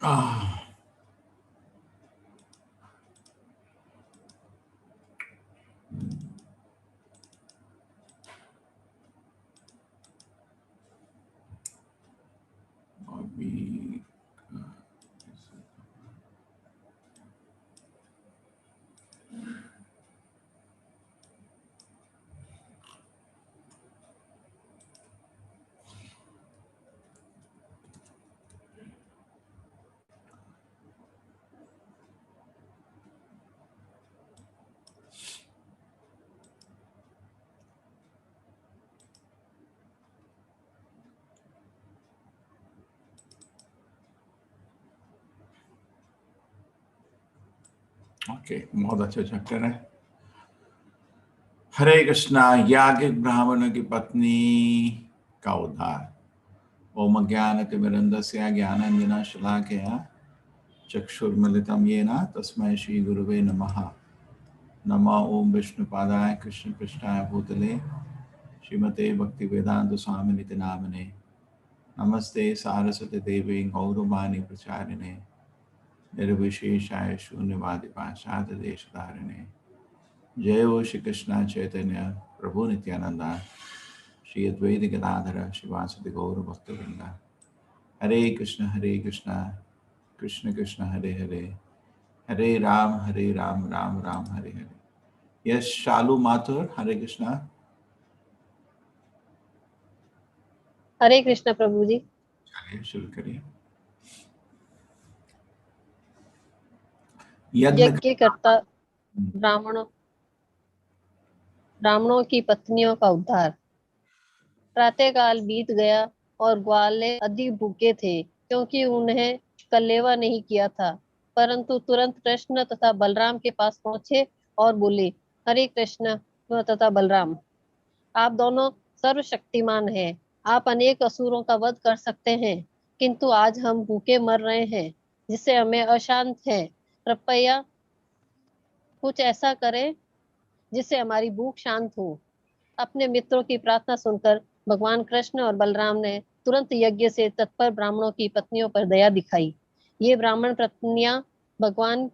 Ah, अभी okay, बहुत अच्छा चैप्टर है। हरे कृष्णा। याज्ञिक ब्राह्मण की पत्नी का उद्धार। ओम अज्ञानतिमिरन्धस्य ज्ञानाञ्जना शलाकया चक्षुर्मिलितं येन तस्मै श्रीगुरुवे नमः। नमः ओम विष्णुपादाय कृष्णपृष्ठाय भूतले श्रीमते भक्तिवेदांत स्वामिनिति नामिने। नमस्ते सारस्वती देवी गौरवाणी प्रचारिणे निर्विशेषाय शून्यवादी पाश्चात्य देशधारिणे। जय हो श्री कृष्ण चैतन्य प्रभु नित्यानंदा श्री अद्वैत गदाधर शिवासुदि गौर भक्तवृंदा। हरे कृष्ण कृष्ण कृष्ण हरे हरे, हरे राम राम राम हरे हरे। यस शालू माथुर, हरे कृष्णा। हरे कृष्ण प्रभु जी। चलिए शुरू करिए। यज्ञकर्ता ब्राह्मणों की पत्नियों का उद्धार। प्रातःकाल बीत गया और ग्वाले अधिक भूखे थे क्योंकि उन्हें कलेवा नहीं किया था, परंतु तुरंत कृष्ण तथा बलराम के पास पहुंचे और बोले, हरे कृष्ण तथा बलराम, आप दोनों सर्वशक्तिमान हैं, आप अनेक असुरों का वध कर सकते हैं, किंतु आज हम भूखे मर रहे हैं जिससे हमें अशांत है। कृपया कुछ ऐसा करें जिससे हमारी भूख शांत हो। अपने मित्रों की प्रार्थना सुनकर भगवान कृष्ण और बलराम ने तुरंत यज्ञ से तत्पर ब्राह्मणों की पत्नियों पर दया दिखाई। ये ब्राह्मण पत्नियां भगवान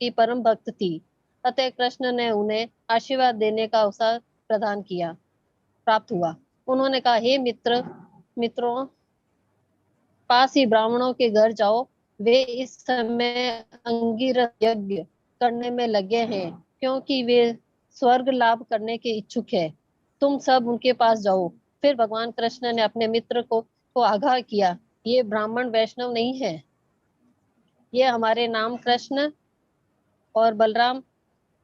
की परम भक्त थी, अतः कृष्ण ने उन्हें आशीर्वाद देने का अवसर प्रदान किया प्राप्त हुआ। उन्होंने कहा, हे मित्रों, पास ही ब्राह्मणों के घर जाओ, वे इस समय अंगिरस यज्ञ करने में लगे हैं क्योंकि वे स्वर्ग लाभ करने के इच्छुक है। तुम सब उनके पास जाओ। फिर भगवान कृष्ण ने अपने मित्र को आगाह किया, ये ब्राह्मण वैष्णव नहीं है, ये हमारे नाम कृष्ण और बलराम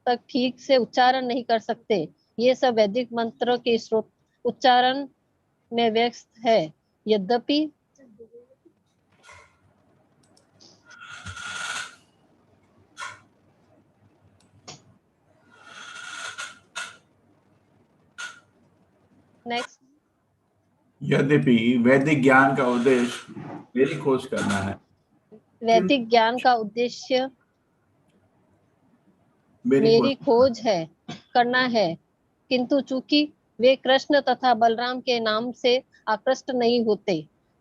तक ठीक से उच्चारण नहीं कर सकते। ये सब वैदिक मंत्रों के स्रोत उच्चारण में व्यस्त है। यद्यपि नेक्स्ट, यद्यपि वैदिक ज्ञान का उद्देश्य मेरी खोज करना है, वैदिक ज्ञान का उद्देश्य मेरी खोज है करना है, किंतु चूंकि वे कृष्ण तथा बलराम के नाम से आकृष्ट नहीं होते,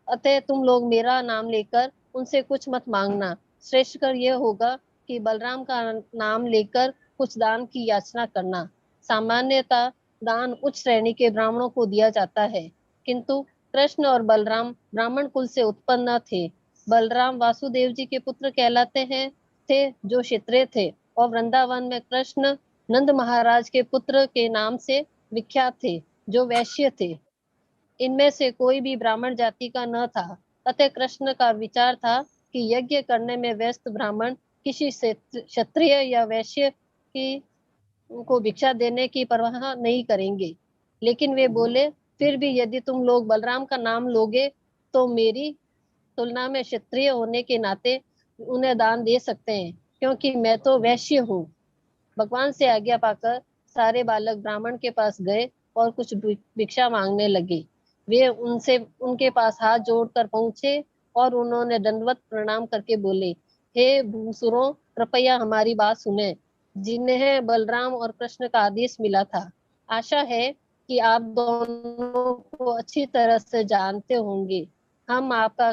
अतः तुम लोग मेरा नाम लेकर उनसे कुछ मत मांगना। श्रेष्ठ कर यह होगा कि बलराम का नाम लेकर कुछ दान की याचना करना। सामान्यतः दान उच्च श्रेणी के ब्राह्मणों को दिया जाता है, किंतु कृष्ण और बलराम ब्राह्मण कुल से उत्पन्न न थे। बलराम वासुदेव जी के पुत्र कहलाते हैं थे जो क्षत्रिय थे, और वृंदावन में कृष्ण नंद महाराज के पुत्र के नाम से विख्यात थे जो वैश्य थे। इनमें से कोई भी ब्राह्मण जाति का न था, अतः कृष्ण का विचार था कि यज्ञ करने में व्यस्त ब्राह्मण किसी क्षत्रिय या वैश्य की को भिक्षा देने की परवाह नहीं करेंगे। लेकिन वे बोले, फिर भी यदि तुम लोग बलराम का नाम लोगे तो मेरी तुलना में क्षत्रिय होने के नाते उन्हें दान दे सकते हैं, क्योंकि मैं तो वैश्य हूँ। भगवान से आज्ञा पाकर सारे बालक ब्राह्मण के पास गए और कुछ भिक्षा मांगने लगे। वे उनके पास हाथ जोड़कर पहुंचे और उन्होंने दंडवत प्रणाम करके बोले, हे भूसुरों, कृपया हमारी बात सुने, जिन्हें बलराम और कृष्ण का आदेश मिला था। आशा है कि आप दोनों को अच्छी तरह से जानते होंगे। हम आपका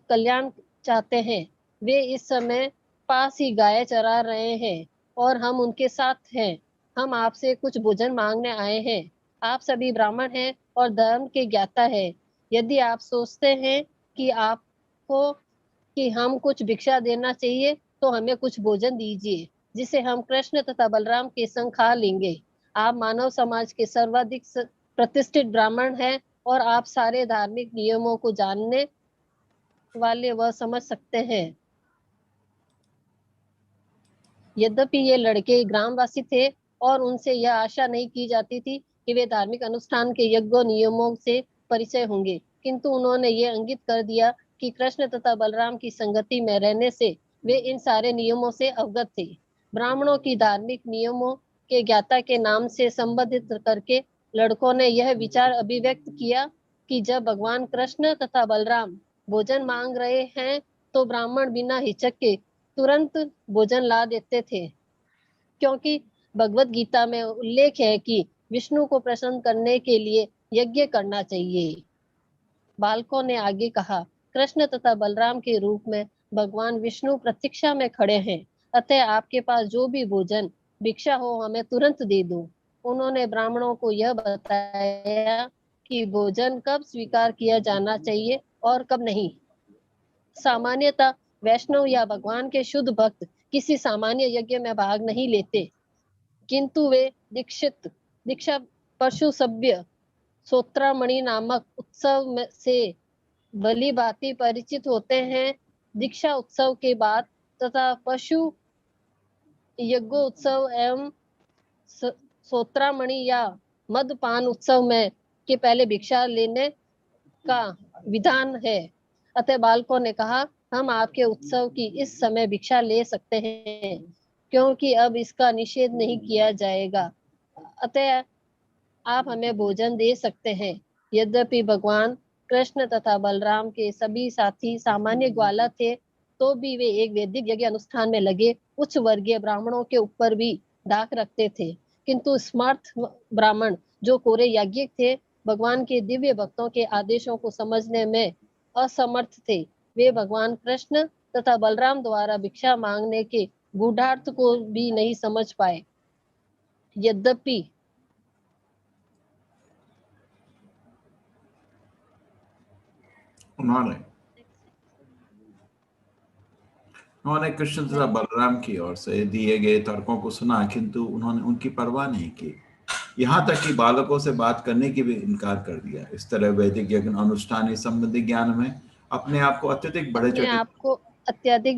कल्याण चाहते हैं। वे इस समय पास ही गाय चरा रहे हैं और हम उनके साथ हैं। हम आपसे कुछ भोजन मांगने आए हैं। आप सभी ब्राह्मण हैं और धर्म के ज्ञाता है। यदि आप सोचते हैं कि आपको कि हम कुछ भिक्षा देना चाहिए तो हमें कुछ भोजन दीजिए, जिसे हम कृष्ण तथा बलराम के संग खा लेंगे। आप मानव समाज के सर्वाधिक प्रतिष्ठित ब्राह्मण हैं और आप सारे धार्मिक नियमों को जानने वाले व समझ सकते हैं। यद्यपि ये लड़के ग्रामवासी थे और उनसे यह आशा नहीं की जाती थी कि वे धार्मिक अनुष्ठान के यज्ञ नियमों से परिचय होंगे, किंतु उन्होंने ये इंगित कर दिया कि कृष्ण तथा बलराम की संगति में रहने से वे इन सारे नियमों से अवगत थे। ब्राह्मणों की धार्मिक नियमों के ज्ञाता के नाम से संबोधित करके लड़कों ने यह विचार अभिव्यक्त किया कि जब भगवान कृष्ण तथा बलराम भोजन मांग रहे हैं तो ब्राह्मण बिना हिचक के तुरंत भोजन ला देते थे, क्योंकि भगवत गीता में उल्लेख है कि विष्णु को प्रसन्न करने के लिए यज्ञ करना चाहिए। बालकों ने आगे कहा, कृष्ण तथा बलराम के रूप में भगवान विष्णु प्रतीक्षा में खड़े हैं, अतः आपके पास जो भी भोजन भिक्षा हो हमें तुरंत दे दो। उन्होंने ब्राह्मणों को यह बताया कि भोजन कब स्वीकार किया जाना चाहिए और कब नहीं। सामान्यतः वैष्णव या भगवान के शुद्ध भक्त किसी सामान्य यज्ञ में भाग नहीं लेते, किंतु वे दीक्षा पशु सभ्य सोत्रामणि नामक उत्सव से भली भांति परिचित होते हैं। दीक्षा उत्सव के बाद तथा पशु यज्ञोत्सव एवं सोत्रामणि या मदपान उत्सव में के पहले भिक्षा लेने का विधान है। अतः बालकों ने कहा, हम आपके उत्सव की इस समय भिक्षा ले सकते हैं, क्योंकि अब इसका निषेध नहीं किया जाएगा, अतः आप हमें भोजन दे सकते हैं। यद्यपि भगवान कृष्ण तथा बलराम के सभी साथी सामान्य ग्वाला थे, तो भी वे एक वैदिक यज्ञ अनुष्ठान में लगे उच्च वर्गीय ब्राह्मणों के ऊपर भी धाक रखते थे, किंतु स्मार्थ ब्राह्मण जो कोरे याज्ञिक थे, भगवान के दिव्य भक्तों के आदेशों को समझने में असमर्थ थे। वे भगवान कृष्ण तथा बलराम द्वारा भिक्षा मांगने के गूढ़ार्थ को भी नहीं समझ पाए। यद्यपि उन्होंने कृष्ण तथा बलराम की ओर से दिए गए तर्कों को सुना, किंतु उन्होंने उनकी परवाह नहीं की। यहाँ तक कि बालकों से बात करने की भी इनकार कर दिया। इस तरह वैदिक यज्ञ अनुष्ठान संबंधी ज्ञान में अपने आप को अत्यधिक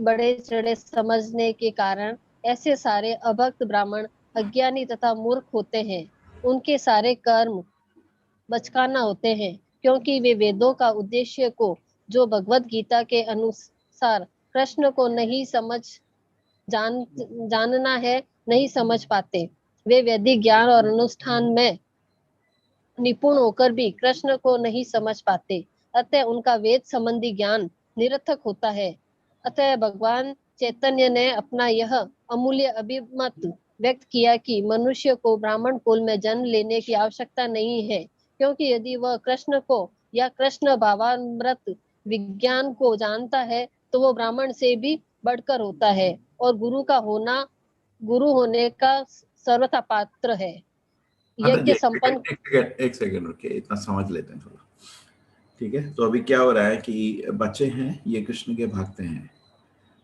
बढ़े चढ़े समझने के कारण ऐसे सारे अभक्त ब्राह्मण अज्ञानी तथा मूर्ख होते हैं। उनके सारे कर्म बचकाना होते हैं, क्योंकि वे वेदों का उद्देश्य को, जो भगवत गीता के अनुसार कृष्ण को नहीं जानना है, नहीं समझ पाते। वे वैदिक ज्ञान और अनुष्ठान में निपुण होकर भी कृष्ण को नहीं समझ पाते, अतः उनका वेद संबंधी ज्ञान निरर्थक होता है। अतः भगवान चैतन्य ने अपना यह अमूल्य अभिमत व्यक्त किया कि मनुष्य को ब्राह्मण कुल में जन्म लेने की आवश्यकता नहीं है, क्योंकि यदि वह कृष्ण को या कृष्ण भावामृत विज्ञान को जानता है तो वो ब्राह्मण से भी बढ़कर होता है और गुरु होने का सर्वथा पात्र है। यज्ञ संपन्न एक सेकंड रुकिए, इतना समझ लेते हैं थोड़ा। ठीक है, तो अभी क्या हो रहा है कि बच्चे हैं, ये कृष्ण के भक्त हैं।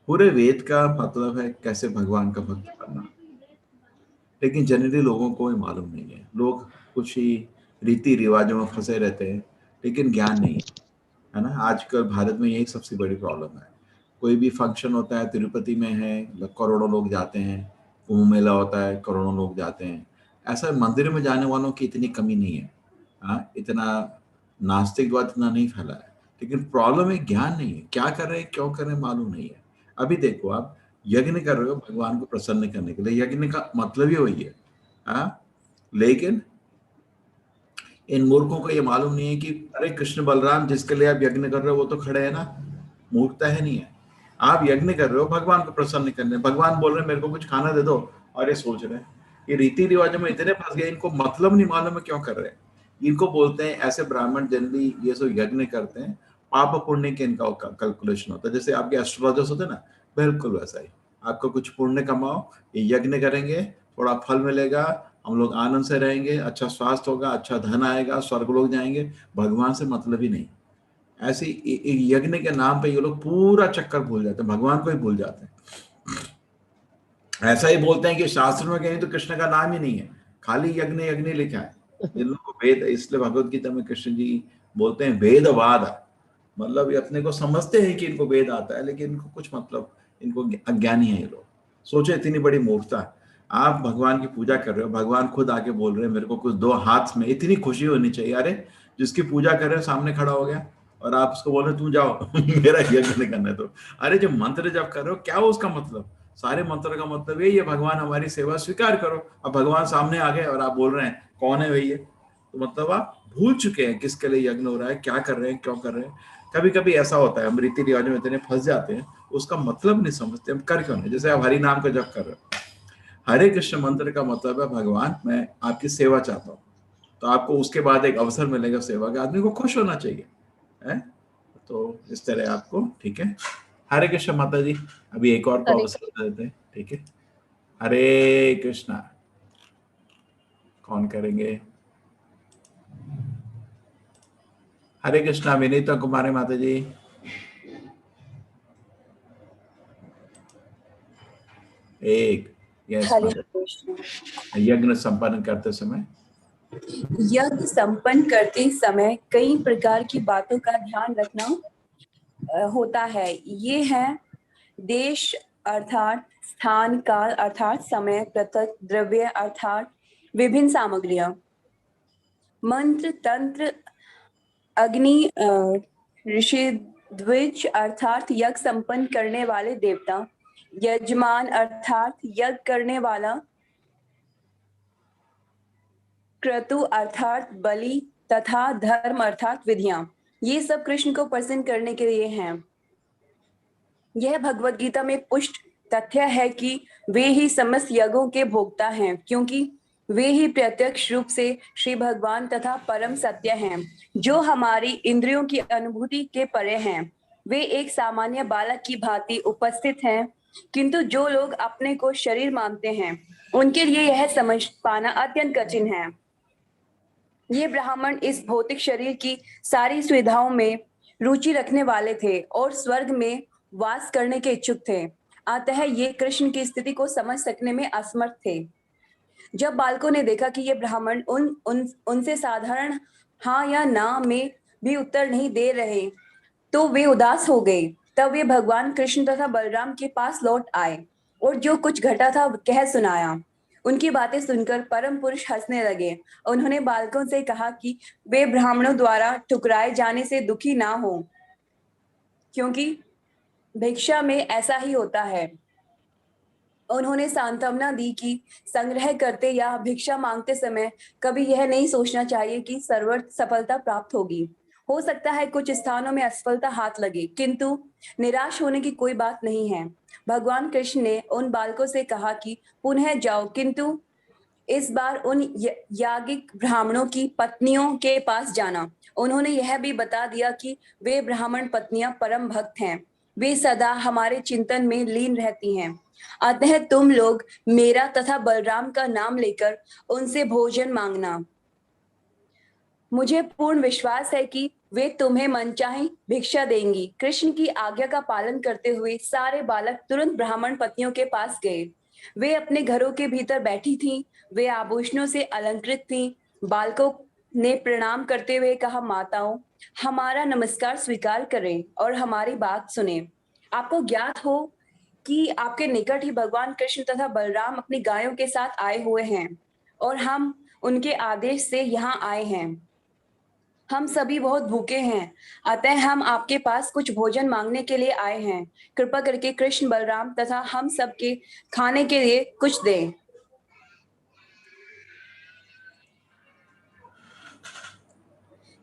पूरे वेद का मतलब है कैसे भगवान का भक्त बनना, लेकिन जनरली लोगों को ये मालूम नहीं है। लोग कुछ ही रीति रिवाजों में फंसे रहते हैं, लेकिन ज्ञान नहीं है ना। आजकल भारत में यही सबसे बड़ी प्रॉब्लम है। कोई भी फंक्शन होता है, तिरुपति में है, करोड़ों लोग जाते हैं। कुंभ मेला होता है, करोड़ों लोग जाते हैं। ऐसा मंदिर में जाने वालों की इतनी कमी नहीं है। हाँ, इतना नास्तिकवाद इतना नहीं फैला है, लेकिन प्रॉब्लम है ज्ञान नहीं है। क्या कर रहे हैं, क्यों कर रहे हैं, मालूम नहीं है। अभी देखो, आप यज्ञ कर रहे हो भगवान को प्रसन्न करने के लिए, यज्ञ का मतलब ही वही है। हाँ, लेकिन इन मूर्खों को ये मालूम नहीं है कि अरे कृष्ण बलराम जिसके लिए आप यज्ञ कर रहे हो वो तो खड़े है ना। मूर्खता है नहीं है। आप यज्ञ कर रहे हो भगवान को प्रसन्न करने, भगवान बोल रहे हैं मेरे को कुछ खाना दे दो, और ये सोच रहे हैं। ये रीति रिवाजों में इतने फंस गए, इनको मतलब नहीं मालूम है क्यों कर रहे हैं। इनको बोलते हैं, ऐसे ब्राह्मण जनरली ये सब यज्ञ करते हैं पाप पुण्य के इनका कैलकुलेशन होता है। जैसे आपके एस्ट्रोलॉजर्स होते हैं ना, बिल्कुल वैसा ही। आपको कुछ पुण्य कमाओ, ये यज्ञ करेंगे, थोड़ा फल मिलेगा, हम लोग आनंद से रहेंगे, अच्छा स्वास्थ्य होगा, अच्छा धन आएगा, स्वर्ग लोग जाएंगे, भगवान से मतलब ही नहीं। ऐसे यज्ञ के नाम पे ये लोग पूरा चक्कर भूल जाते हैं, भगवान को ही भूल जाते हैं। ऐसा ही बोलते हैं कि शास्त्र में कहीं तो कृष्ण का नाम ही नहीं है, खाली यज्ञ यज्ञ लिखा है। जिन लोगों को वेद, इसलिए भगवत गीता में कृष्ण जी बोलते हैं वेदवाद, मतलब ये अपने को समझते हैं कि इनको वेद आता है, लेकिन इनको कुछ मतलब, इनको अज्ञानी है ये लोग। सोचो इतनी बड़ी मूर्खता। आप भगवान की पूजा कर रहे हो, भगवान खुद आके बोल रहे हैं मेरे को कुछ दो हाथ में, इतनी खुशी होनी चाहिए। अरे जिसकी पूजा कर रहे हो सामने खड़ा हो गया और आप उसको बोल रहे हो तू जाओ मेरा यज्ञ नहीं करना है। तो अरे जो मंत्र जब कर रहे हो क्या उसका मतलब? सारे मंत्र का मतलब ये भगवान हमारी सेवा स्वीकार करो। अब भगवान सामने आ गए और आप बोल रहे हैं कौन है भैया? तो मतलब आप भूल चुके हैं किसके लिए यज्ञ हो रहा है, क्या कर रहे हैं, क्यों कर रहे हैं। कभी कभी ऐसा होता है हम रीति रिवाजों में इतने फंस जाते हैं, उसका मतलब नहीं समझते हम कर क्यों नहीं। जैसे आप हरि नाम का जप कर रहे हो, हरे कृष्ण मंत्र का मतलब है भगवान मैं आपकी सेवा चाहता हूँ, तो आपको उसके बाद एक अवसर मिलेगा सेवा का, आदमी को खुश होना चाहिए है। तो इस तरह आपको, ठीक है। हरे कृष्ण माता जी, अभी एक और को हरे अवसर दे देते हैं, ठीक है। हरे कृष्णा, कौन करेंगे? हरे कृष्णा विनीता कुमारी माता जी। एक, यस हरे माता। कृष्ण। यज्ञ संपन्न करते समय, यज्ञ संपन्न करते समय कई प्रकार की बातों का ध्यान रखना होता है। ये है देश अर्थात स्थान, काल अर्थात समय, पृथक द्रव्य अर्थात विभिन्न सामग्रियां, मंत्र, तंत्र, अग्नि, ऋषि, द्विज अर्थात यज्ञ संपन्न करने वाले देवता, यजमान अर्थात यज्ञ करने वाला, क्रतु अर्थात बलि, तथा धर्म अर्थात विधियां। ये सब कृष्ण को प्रसन्न करने के लिए हैं। यह भगवत गीता में पुष्ट तथ्य है कि वे ही समस्त यज्ञों के भोक्ता हैं, क्योंकि वे ही प्रत्यक्ष रूप से श्री भगवान तथा परम सत्य हैं, जो हमारी इंद्रियों की अनुभूति के परे हैं। वे एक सामान्य बालक की भांति उपस्थित हैं, किंतु जो लोग अपने को शरीर मानते हैं उनके लिए यह समझ पाना अत्यंत कठिन है। ये ब्राह्मण इस भौतिक शरीर की सारी सुविधाओं में रुचि रखने वाले थे और स्वर्ग में वास करने के इच्छुक थे, अतः ये कृष्ण की स्थिति को समझ सकने में असमर्थ थे। जब बालकों ने देखा कि ये ब्राह्मण उनसे साधारण हाँ या ना में भी उत्तर नहीं दे रहे, तो वे उदास हो गए। तब वे भगवान कृष्ण तथा बलराम के पास लौट आए और जो कुछ घटा था कह सुनाया। उनकी बातें सुनकर परम पुरुष हंसने लगे। उन्होंने बालकों से कहा कि वे ब्राह्मणों द्वारा ठुकराए जाने से दुखी ना हो, क्योंकि भिक्षा में ऐसा ही होता है। उन्होंने सांत्वना दी कि संग्रह करते या भिक्षा मांगते समय कभी यह नहीं सोचना चाहिए कि सर्वत्र सफलता प्राप्त होगी। हो सकता है कुछ स्थानों में असफलता हाथ लगे, किंतु निराश होने की कोई बात नहीं है। भगवान कृष्ण ने उन बालकों से कहा कि पुनः जाओ, किंतु इस बार उन याज्ञिक ब्राह्मणों की पत्नियों के पास जाना। उन्होंने यह भी बता दिया कि वे ब्राह्मण पत्नियां परम भक्त हैं, वे सदा हमारे चिंतन में लीन रहती हैं, अतः तुम लोग मेरा तथा बलराम का नाम लेकर उनसे भोजन मांगना। मुझे पूर्ण विश्वास है कि वे तुम्हें मनचाही भिक्षा देंगी। कृष्ण की आज्ञा का पालन करते हुए सारे बालक तुरंत ब्राह्मण पत्नियों के पास गए। वे अपने घरों के भीतर बैठी थीं, वे आभूषणों से अलंकृत थीं। बालकों ने प्रणाम करते हुए कहा, माताओं, हमारा नमस्कार स्वीकार करें और हमारी बात सुने। आपको ज्ञात हो कि आपके निकट ही भगवान कृष्ण तथा बलराम अपनी गायों के साथ आए हुए हैं और हम उनके आदेश से यहाँ आए हैं। हम सभी बहुत भूखे हैं, अतः हम आपके पास कुछ भोजन मांगने के लिए आए हैं। कृपा करके कृष्ण, बलराम तथा हम सब के खाने के लिए कुछ दें।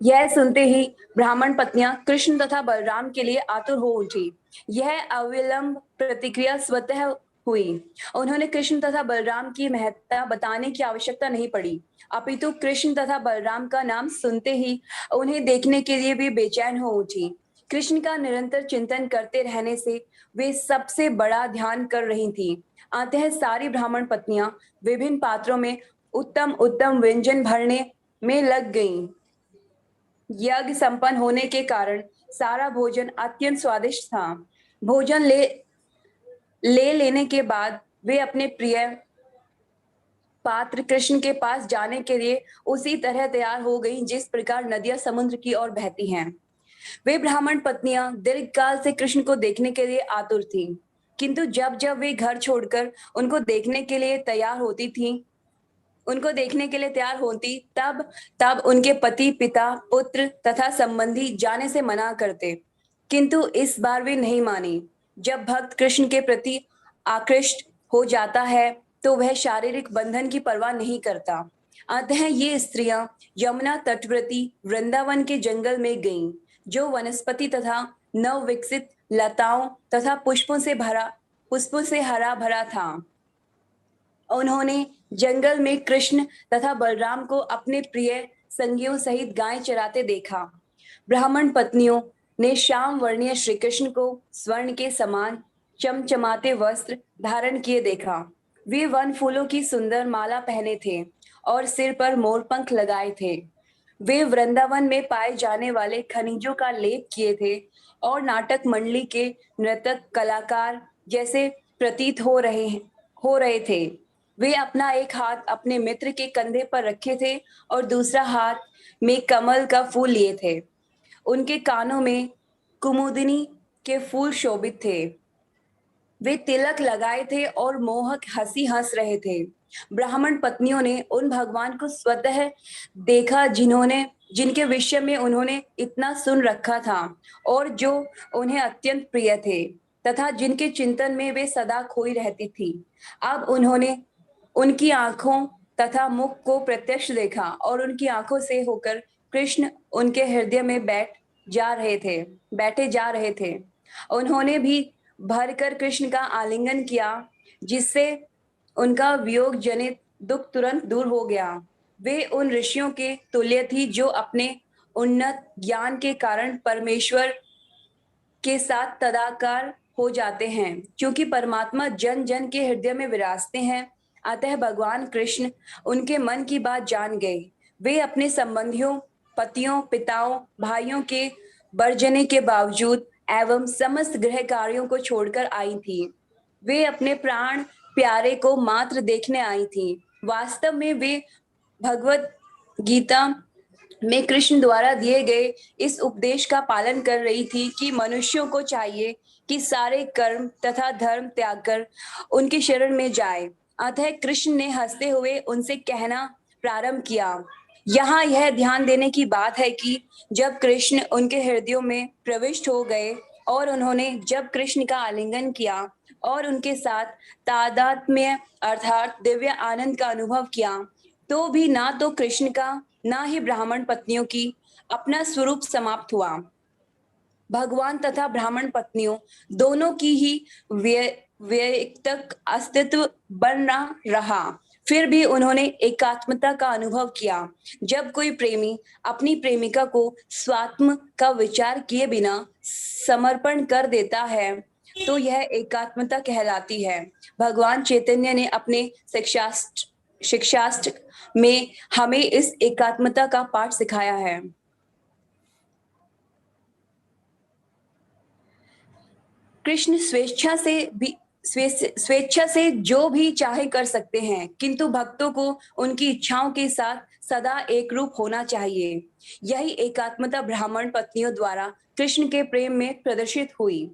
यह सुनते ही ब्राह्मण पत्नियां कृष्ण तथा बलराम के लिए आतुर हो उठी। यह अविलंब प्रतिक्रिया स्वतः हुई। उन्होंने कृष्ण तथा बलराम की महत्ता बताने की आवश्यकता नहीं पड़ी, अपितु कृष्ण तथा बलराम का नाम सुनते ही उन्हें देखने के लिए भी बेचैन हो उठी। कृष्ण का निरंतर चिंतन करते रहने से वे सबसे बड़ा ध्यान कर रही थीं। अतः सारी ब्राह्मण पत्नियां विभिन्न पात्रों में उत्तम उत्तम व्यंजन भरने में लग गईं। यज्ञ संपन्न होने के कारण सारा भोजन अत्यंत स्वादिष्ट था। भोजन लेने के बाद वे अपने प्रिय पात्र कृष्ण के पास जाने के लिए उसी तरह तैयार हो गईं जिस प्रकार नदियां समुद्र की ओर बहती हैं। वे ब्राह्मण पत्नियां दीर्घ काल से कृष्ण को देखने के लिए आतुर थीं, किंतु जब जब वे घर छोड़कर उनको देखने के लिए तैयार होती तब तब उनके पति, पिता, पुत्र तथा संबंधी जाने से मना करते, किंतु इस बार वे नहीं मानी। जब भक्त कृष्ण के प्रति आकृष्ट हो जाता है तो वह शारीरिक बंधन की परवाह नहीं करता। अतः ये स्त्रियां यमुना तटवर्ती वृंदावन के जंगल में गईं, जो वनस्पति तथा नव विकसित लताओं तथा पुष्पों से हरा भरा था। उन्होंने जंगल में कृष्ण तथा बलराम को अपने प्रिय संगियों सहित गाय चराते देखा। ब्राह्मण पत्नियों ने श्याम वर्णीय श्री कृष्ण को स्वर्ण के समान चमचमाते वस्त्र धारण किए देखा। वे वन फूलों की सुंदर माला पहने थे और सिर पर मोरपंख लगाए थे। वे वृंदावन में पाए जाने वाले खनिजों का लेप किए थे और नाटक मंडली के नृतक कलाकार जैसे प्रतीत हो रहे थे। वे अपना एक हाथ अपने मित्र के कंधे पर रखे थे और दूसरा हाथ में कमल का फूल लिए थे। उनके कानों में कुमुदिनी के फूल शोभित थे। वे तिलक लगाए थे और मोहक हंसी हंस रहे थे। ब्राह्मण पत्नियों ने उन भगवान को स्वतः देखा जिनके विषय में उन्होंने इतना सुन रखा था और जो उन्हें अत्यंत प्रिय थे तथा जिनके चिंतन में वे सदा खोई रहती थी। अब उन्होंने उनकी आंखों तथा मुख को प्रत्यक्ष देखा और उनकी आंखों से होकर कृष्ण उनके हृदय में बैठे जा रहे थे। उन्होंने भी भरकर कृष्ण का आलिंगन किया, जिससे उनका वियोग जनित दुख तुरंत दूर हो गया। वे उन ऋषियों के तुल्य थी जो अपने उन्नत ज्ञान के कारण परमेश्वर के साथ तदाकार हो जाते हैं। क्योंकि परमात्मा जन जन के हृदय में विराजते हैं, अतः भगवान कृष्ण उनके मन की बात जान गए। वे अपने संबंधियों, पतियों, पिताओं, भाइयों के वर्जने के बावजूद एवं समस्त गृह कार्यों को छोड़कर आई थी। वे अपने प्राण प्यारे को मात्र देखने आई थी। वास्तव में वे भगवत गीता में कृष्ण द्वारा दिए गए इस उपदेश का पालन कर रही थी कि मनुष्यों को चाहिए कि सारे कर्म तथा धर्म त्याग कर उनकी शरण में जाए। अतः कृष्ण ने हंसते हुए उनसे कहना प्रारंभ किया। यहाँ यह ध्यान देने की बात है कि जब कृष्ण उनके हृदयों में प्रविष्ट हो गए और उन्होंने जब कृष्ण का आलिंगन किया और उनके साथ तादात्म्य अर्थात दिव्य आनंद का अनुभव किया, तो भी ना तो कृष्ण का ना ही ब्राह्मण पत्नियों की अपना स्वरूप समाप्त हुआ। भगवान तथा ब्राह्मण पत्नियों दोनों की ही व्यक्तक अस्तित्व बना रहा। फिर भी उन्होंने एकात्मता का अनुभव किया। जब कोई प्रेमी अपनी प्रेमिका को स्वात्म का विचार किए बिना समर्पण कर देता है तो यह एकात्मता कहलाती है। भगवान चैतन्य ने अपने शिक्षास्त्र में हमें इस एकात्मता का पाठ सिखाया है। कृष्ण स्वेच्छा से जो भी चाहे कर सकते हैं, किंतु भक्तों को उनकी इच्छाओं के साथ सदा एक रूप होना चाहिए। यही एकात्मता ब्राह्मण पत्नियों द्वारा कृष्ण के प्रेम में प्रदर्शित हुई।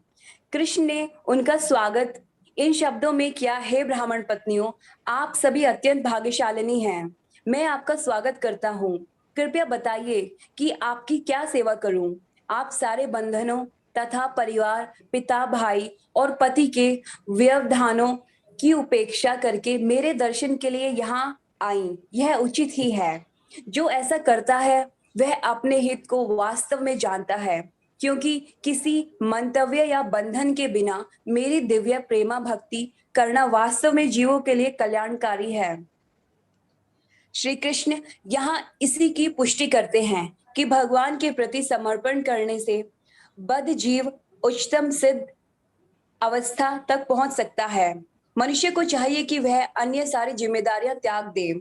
कृष्ण ने उनका स्वागत इन शब्दों में किया, हे ब्राह्मण पत्नियों, आप सभी अत्यंत भाग्यशालिनी हैं। मैं आपका स्वागत करता हूँ। कृपया बताइए कि आपकी क्या सेवा करूं। आप सारे बंधनों तथा परिवार, पिता, भाई और पति के व्यवधानों की उपेक्षा करके मेरे दर्शन के लिए यहाँ आई। यह उचित ही है। जो ऐसा करता है वह अपने हित को वास्तव में जानता है, क्योंकि किसी मंतव्य या बंधन के बिना मेरी दिव्य प्रेमा भक्ति करना वास्तव में जीवों के लिए कल्याणकारी है। श्री कृष्ण यहाँ इसी की पुष्टि करते हैं कि भगवान के प्रति समर्पण करने से बद्ध जीव उच्चतम सिद्ध अवस्था तक पहुंच सकता है। मनुष्य को चाहिए कि वह अन्य सारी जिम्मेदारियां त्याग दे।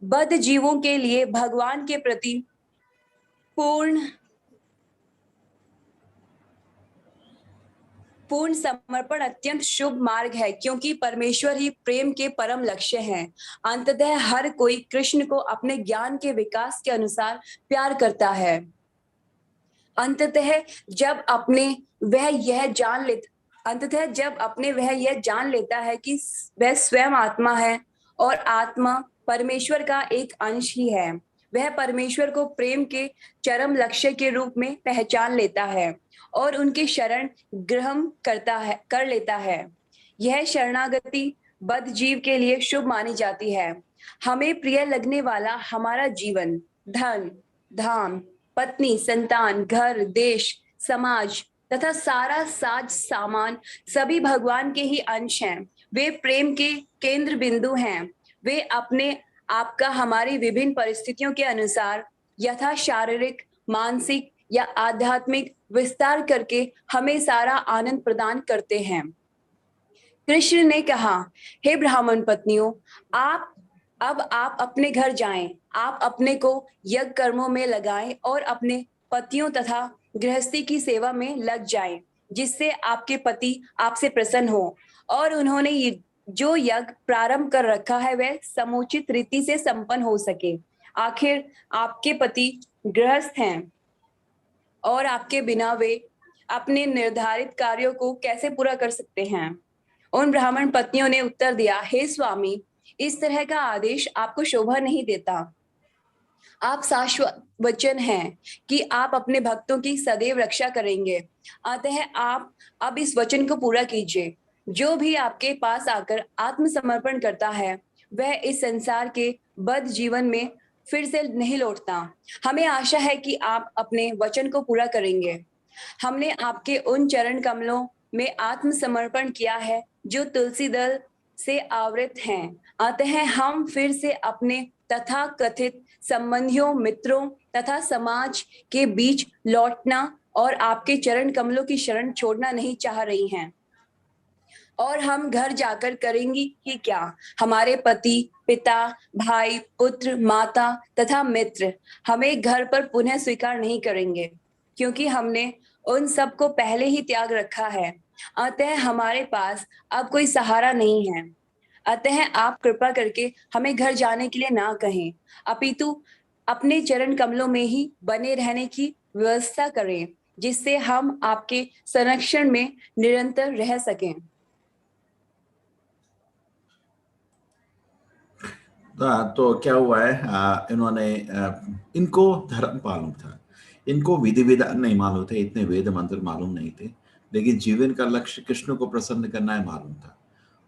बद्ध जीवों के लिए भगवान के प्रति पूर्ण समर्पण अत्यंत शुभ मार्ग है, क्योंकि परमेश्वर ही प्रेम के परम लक्ष्य हैं। अंततः हर कोई कृष्ण को अपने ज्ञान के विकास के अनुसार प्यार करता है। अंततः जब वह यह जान लेता है कि वह स्वयं आत्मा है और आत्मा परमेश्वर का एक अंश ही है, वह परमेश्वर को प्रेम के चरम लक्ष्य के रूप में पहचान लेता है और उनके शरण ग्रहण कर लेता है। यह शरणागति बद्ध जीव के लिए शुभ मानी जाती है। हमें प्रिय लगने वाला हमारा जीवन, धन, धाम, पत्नी, संतान, घर, देश, समाज तथा सारा साज सामान सभी भगवान के ही अंश हैं। वे प्रेम के केंद्र बिंदु हैं। वे अपने आप का हमारी विभिन्न परिस्थितियों के अनुसार यथा शारीरिक, मानसिक या आध्यात्मिक विस्तार करके हमें सारा आनंद प्रदान करते हैं। कृष्ण ने कहा, हे ब्राह्मण पत्नियों, आप अपने घर जाएं। आप अपने को यज्ञ कर्मों में लगाएं और अपने पतियों तथा गृहस्थी की सेवा में लग जाएं, जिससे आपके पति आपसे प्रसन्न हो और उन्होंने जो यज्ञ प्रारंभ कर रखा है वह समुचित रीति से संपन्न हो सके। आखिर आपके पति गृहस्थ हैं और आपके बिना वे अपने निर्धारित कार्यों को कैसे पूरा कर सकते हैं? उन ब्राह्मण पत्नियों ने उत्तर दिया, हे स्वामी, इस तरह का आदेश आपको शोभा नहीं देता। आप शाश्वत वचन हैं कि आप अपने भक्तों की सदैव रक्षा करेंगे, अतः आप अब इस वचन को पूरा कीजिए। जो भी आपके पास आकर आत्मसमर्पण करता है वह इस संसार के बद्ध जीवन में फिर से नहीं लौटता। हमें आशा है कि आप अपने वचन को पूरा करेंगे। हमने आपके उन चरण कमलों में आत्मसमर्पण किया है जो तुलसी दल से आवृत हैं, अतः हम फिर से अपने तथा कथित संबंधियों, मित्रों तथा समाज के बीच लौटना और आपके चरण कमलों की शरण छोड़ना नहीं चाह रही हैं। और हम घर जाकर करेंगी कि क्या? हमारे पति, पिता, भाई, पुत्र, माता तथा मित्र हमें घर पर पुनः स्वीकार नहीं करेंगे, क्योंकि हमने उन सब को पहले ही त्याग रखा है। अतः हमारे पास अब कोई सहारा नहीं है। अतः आप कृपा करके हमें घर जाने के लिए ना कहें, अपितु अपने चरण कमलों में ही बने रहने की व्यवस्था करें, जिससे हम आपके संरक्षण में निरंतर रह सकें। तो क्या हुआ है, इन्होंने इनको धर्म मालूम था, इनको विधि विधान नहीं मालूम थे, इतने वेद मंत्र मालूम नहीं थे, लेकिन जीवन का लक्ष्य कृष्ण को प्रसन्न करना है मालूम था।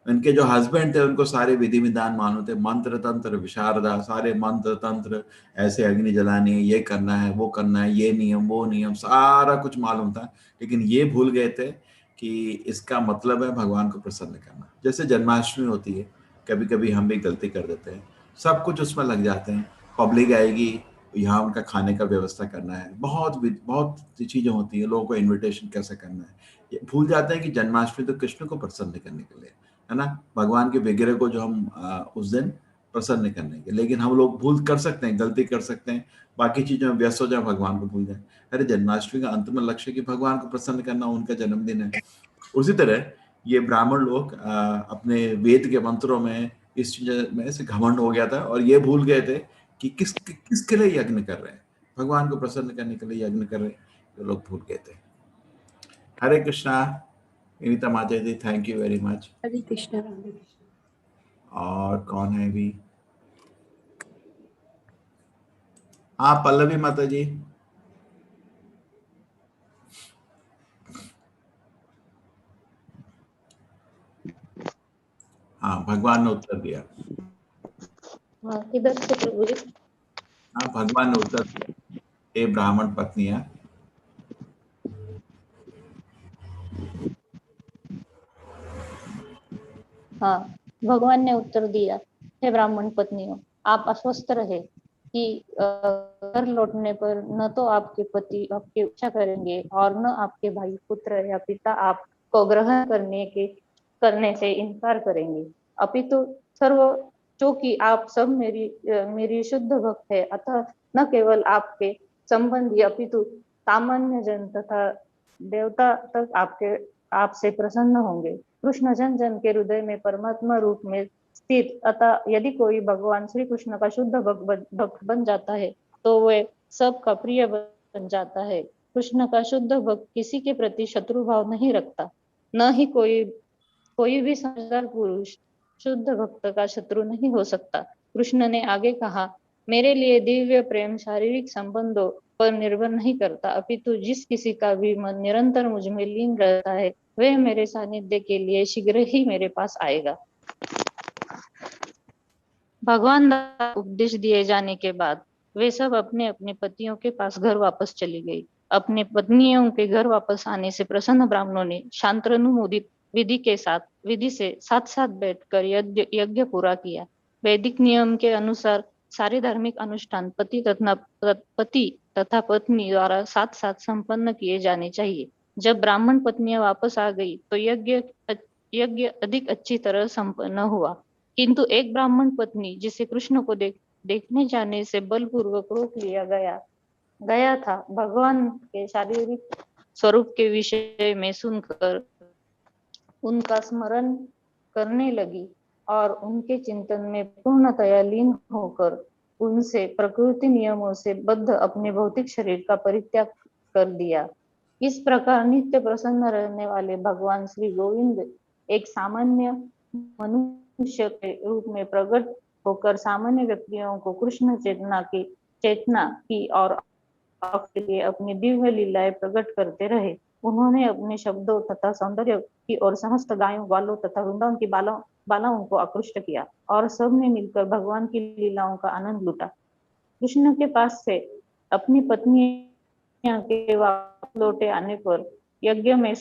इनके जो हस्बैंड थे उनको सारे विधि विधान मालूम थे, मंत्र तंत्र विशारदा, सारे मंत्र तंत्र, ऐसे अग्नि जलानी है, ये करना है, वो करना है, ये नियम वो नियम, सारा कुछ मालूम था। लेकिन ये भूल गए थे कि इसका मतलब है भगवान को प्रसन्न करना। जैसे जन्माष्टमी होती है, कभी कभी हम भी गलती कर देते हैं, सब कुछ उसमें लग जाते हैं, पब्लिक आएगी, यहाँ उनका खाने का व्यवस्था करना है, बहुत बहुत चीजें होती है, लोगों को इनविटेशन कैसे करना है, ये भूल जाते हैं कि जन्माष्टमी तो कृष्ण को प्रसन्न करने के लिए है ना, भगवान के विग्रह को जो हम उस दिन प्रसन्न करने के। लेकिन हम लोग भूल कर सकते हैं, गलती कर सकते हैं, बाकी चीजों में व्यस्त हो जाए, भगवान को भूल जाए। अरे जन्माष्टमी का अंतिम लक्ष्य कि भगवान को प्रसन्न करना, उनका जन्मदिन है। उसी तरह ये ब्राह्मण लोग अपने वेद के मंत्रों में इस चीज में से घमंड हो गया था और ये भूल गए थे कि किसके लिए यज्ञ कर रहे हैं, भगवान को प्रसन्न करने के लिए यज्ञ कर रहे हैं, ये लोग भूल गए थे। हरे कृष्णा। विनीता माता जी, थैंक यू वेरी मच। हरे कृष्णा। राधे कृष्णा। और कौन है अभी? हाँ, पल्लवी माता जी। हाँ, भगवान ने उत्तर दिया। हाँ, किधर से प्रभु जी? हाँ, भगवान ने उत्तर दिया, हे ब्राह्मण पत्नियां। हाँ, भगवान ने उत्तर दिया, हे ब्राह्मण पत्नियों, आप अस्वस्थ रहे कि घर लौटने पर न तो आपके पति आपकी इच्छा करेंगे और न आपके भाई, पुत्र या पिता आपको ग्रहण करने से इनकार करेंगे, अपितु सर्व क्योंकि आप सब मेरी शुद्ध भक्त है, अतः न केवल आपके संबंधी अपितु सामान्य जन तथा देवता तक आपसे प्रसन्न होंगे। कृष्ण जन जन के हृदय में परमात्मा रूप में स्थित, अतः यदि कोई भगवान श्री कृष्ण का शुद्ध भक्त बन जाता है तो वे सबका प्रिय बन जाता है। कृष्ण का शुद्ध भक्त किसी के प्रति शत्रु भाव नहीं रखता, न ही कोई भी समझदार पुरुष शुद्ध भक्त का शत्रु नहीं हो सकता। कृष्ण ने आगे कहा, मेरे लिए दिव्य प्रेम शारीरिक संबंधों पर निर्भर नहीं करता, अपितु जिस किसी का भी मन निरंतर मुझ में लीन रहता है वह मेरे सानिध्य के लिए शीघ्र ही मेरे पास आएगा। भगवान द्वारा उपदेश दिए जाने के बाद वे सब अपने अपने पतियों के पास घर वापस चली गई। अपने पत्नियों के घर वापस आने से प्रसन्न ब्राह्मणों ने शांतनुमोदित विधि से साथ साथ बैठकर यज्ञ पूरा किया। वैदिक नियम के अनुसार सारे धार्मिक अनुष्ठान पति तथा पत्नी द्वारा साथ साथ संपन्न किए जाने चाहिए। जब ब्राह्मण पत्नियां वापस आ गई तो यज्ञ अधिक अच्छी तरह संपन्न हुआ, किंतु एक ब्राह्मण पत्नी जिसे कृष्ण को देखने जाने से बलपूर्वक रोक लिया गया था, भगवान के शारीरिक स्वरूप के विषय में सुनकर उनका स्मरण करने लगी और उनके चिंतन में पूर्णतया लीन होकर उनसे प्रकृति नियमों से बद्ध अपने भौतिक शरीर का परित्याग कर दिया। इस प्रकार नित्य प्रसन्न रहने वाले भगवान श्री गोविंद एक सामान्य मनुष्य के रूप में प्रकट होकर सामान्य व्यक्तियों को कृष्ण चेतना की और के लिए अपनी दिव्य लीलाएं प्रकट करते रहे। उन्होंने अपने शब्दों तथा सौंदर्य की और समस्त गायों ग्वालों तथा वृंदावन की बालाओं को आकृष्ट किया और सब ने मिलकर भगवान की लीलाओं का आनंद लूटा। कृष्ण के पास से अपनी पत्नी के वापस लौटे आने पर यज्ञ में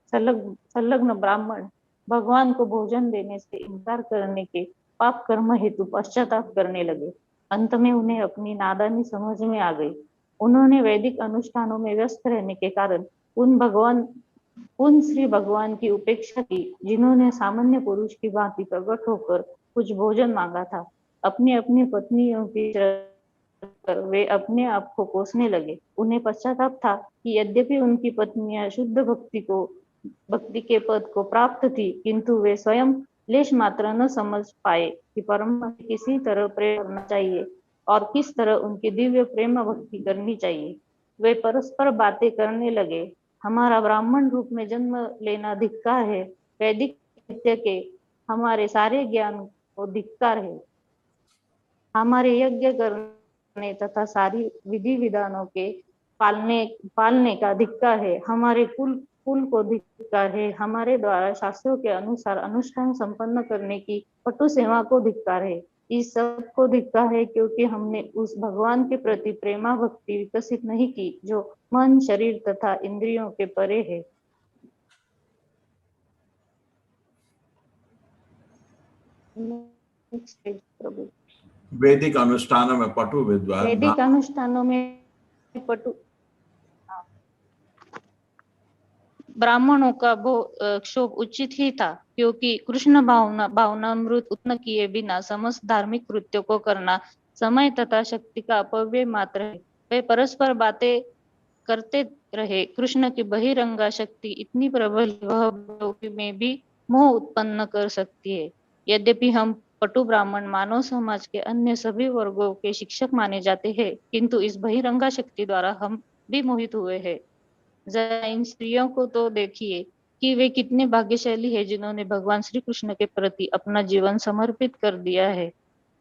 संलग्न ब्राह्मण भगवान को भोजन देने से इनकार करने के पाप कर्म हेतु पश्चाताप करने लगे। अंत में उन्हें अपनी नादानी समझ में आ गई। उन्होंने वैदिक अनुष्ठानों में व्यस्त रहने के कारण उन श्री भगवान की उपेक्षा की जिन्होंने सामान्य पुरुष की भांति प्रकट होकर कुछ भोजन मांगा था। अपनी अपनी पत्नियों की कर वे अपने आप को कोसने लगे। उन्हें पश्चाताप था कि यद्यपि उनकी पत्नियां शुद्ध भक्ति के पद को प्राप्त थी, किंतु वे स्वयं लेश मात्र न समझ पाए कि परम किसी तरह प्रेम करना चाहिए और किस तरह उनकी दिव्य प्रेम भक्ति करनी चाहिए। वे परस्पर बातें करने लगे, हमारा ब्राह्मण रूप में जन्म लेना धिक्कार है, वैदिक साहित्य के हमारे सारे ज्ञान को धिक्कार है, हमारे यज्ञ करने तथा सारी विधि विधानों के पालने का धिक्कार है, हमारे कुल को धिक्कार है, हमारे द्वारा शास्त्रों के अनुसार अनुष्ठान संपन्न करने की पटु सेवा को धिक्कार है। इस सब को धिक्कार है क्योंकि हमने उस भगवान के प्रति प्रेमा भक्ति विकसित नहीं की जो मन, शरीर तथा इंद्रियों के परे है। वैदिक अनुष्ठानों में पटु विद्वान वैदिक अनुष्ठानों में पटु ब्राह्मणों का क्षोभ उचित ही था, क्योंकि कृष्ण भावनामृत उत्पन्न किए बिना समस्त धार्मिक कृत्यों को करना समय तथा शक्ति का अपव्यय मात्र है। वे परस्पर बातें करते रहे। कृष्ण की बहिरंगा शक्ति इतनी प्रबल वह में भी मोह उत्पन्न कर सकती है। यद्यपि हम पटु ब्राह्मण मानव समाज के अन्य सभी वर्गों के शिक्षक माने जाते हैं, किंतु इस बहिरंगा शक्ति द्वारा हम भी मोहित हुए हैं। जरा इन स्त्रियों को तो देखिए कि वे कितने भाग्यशाली है जिन्होंने भगवान श्री कृष्ण के प्रति अपना जीवन समर्पित कर दिया है,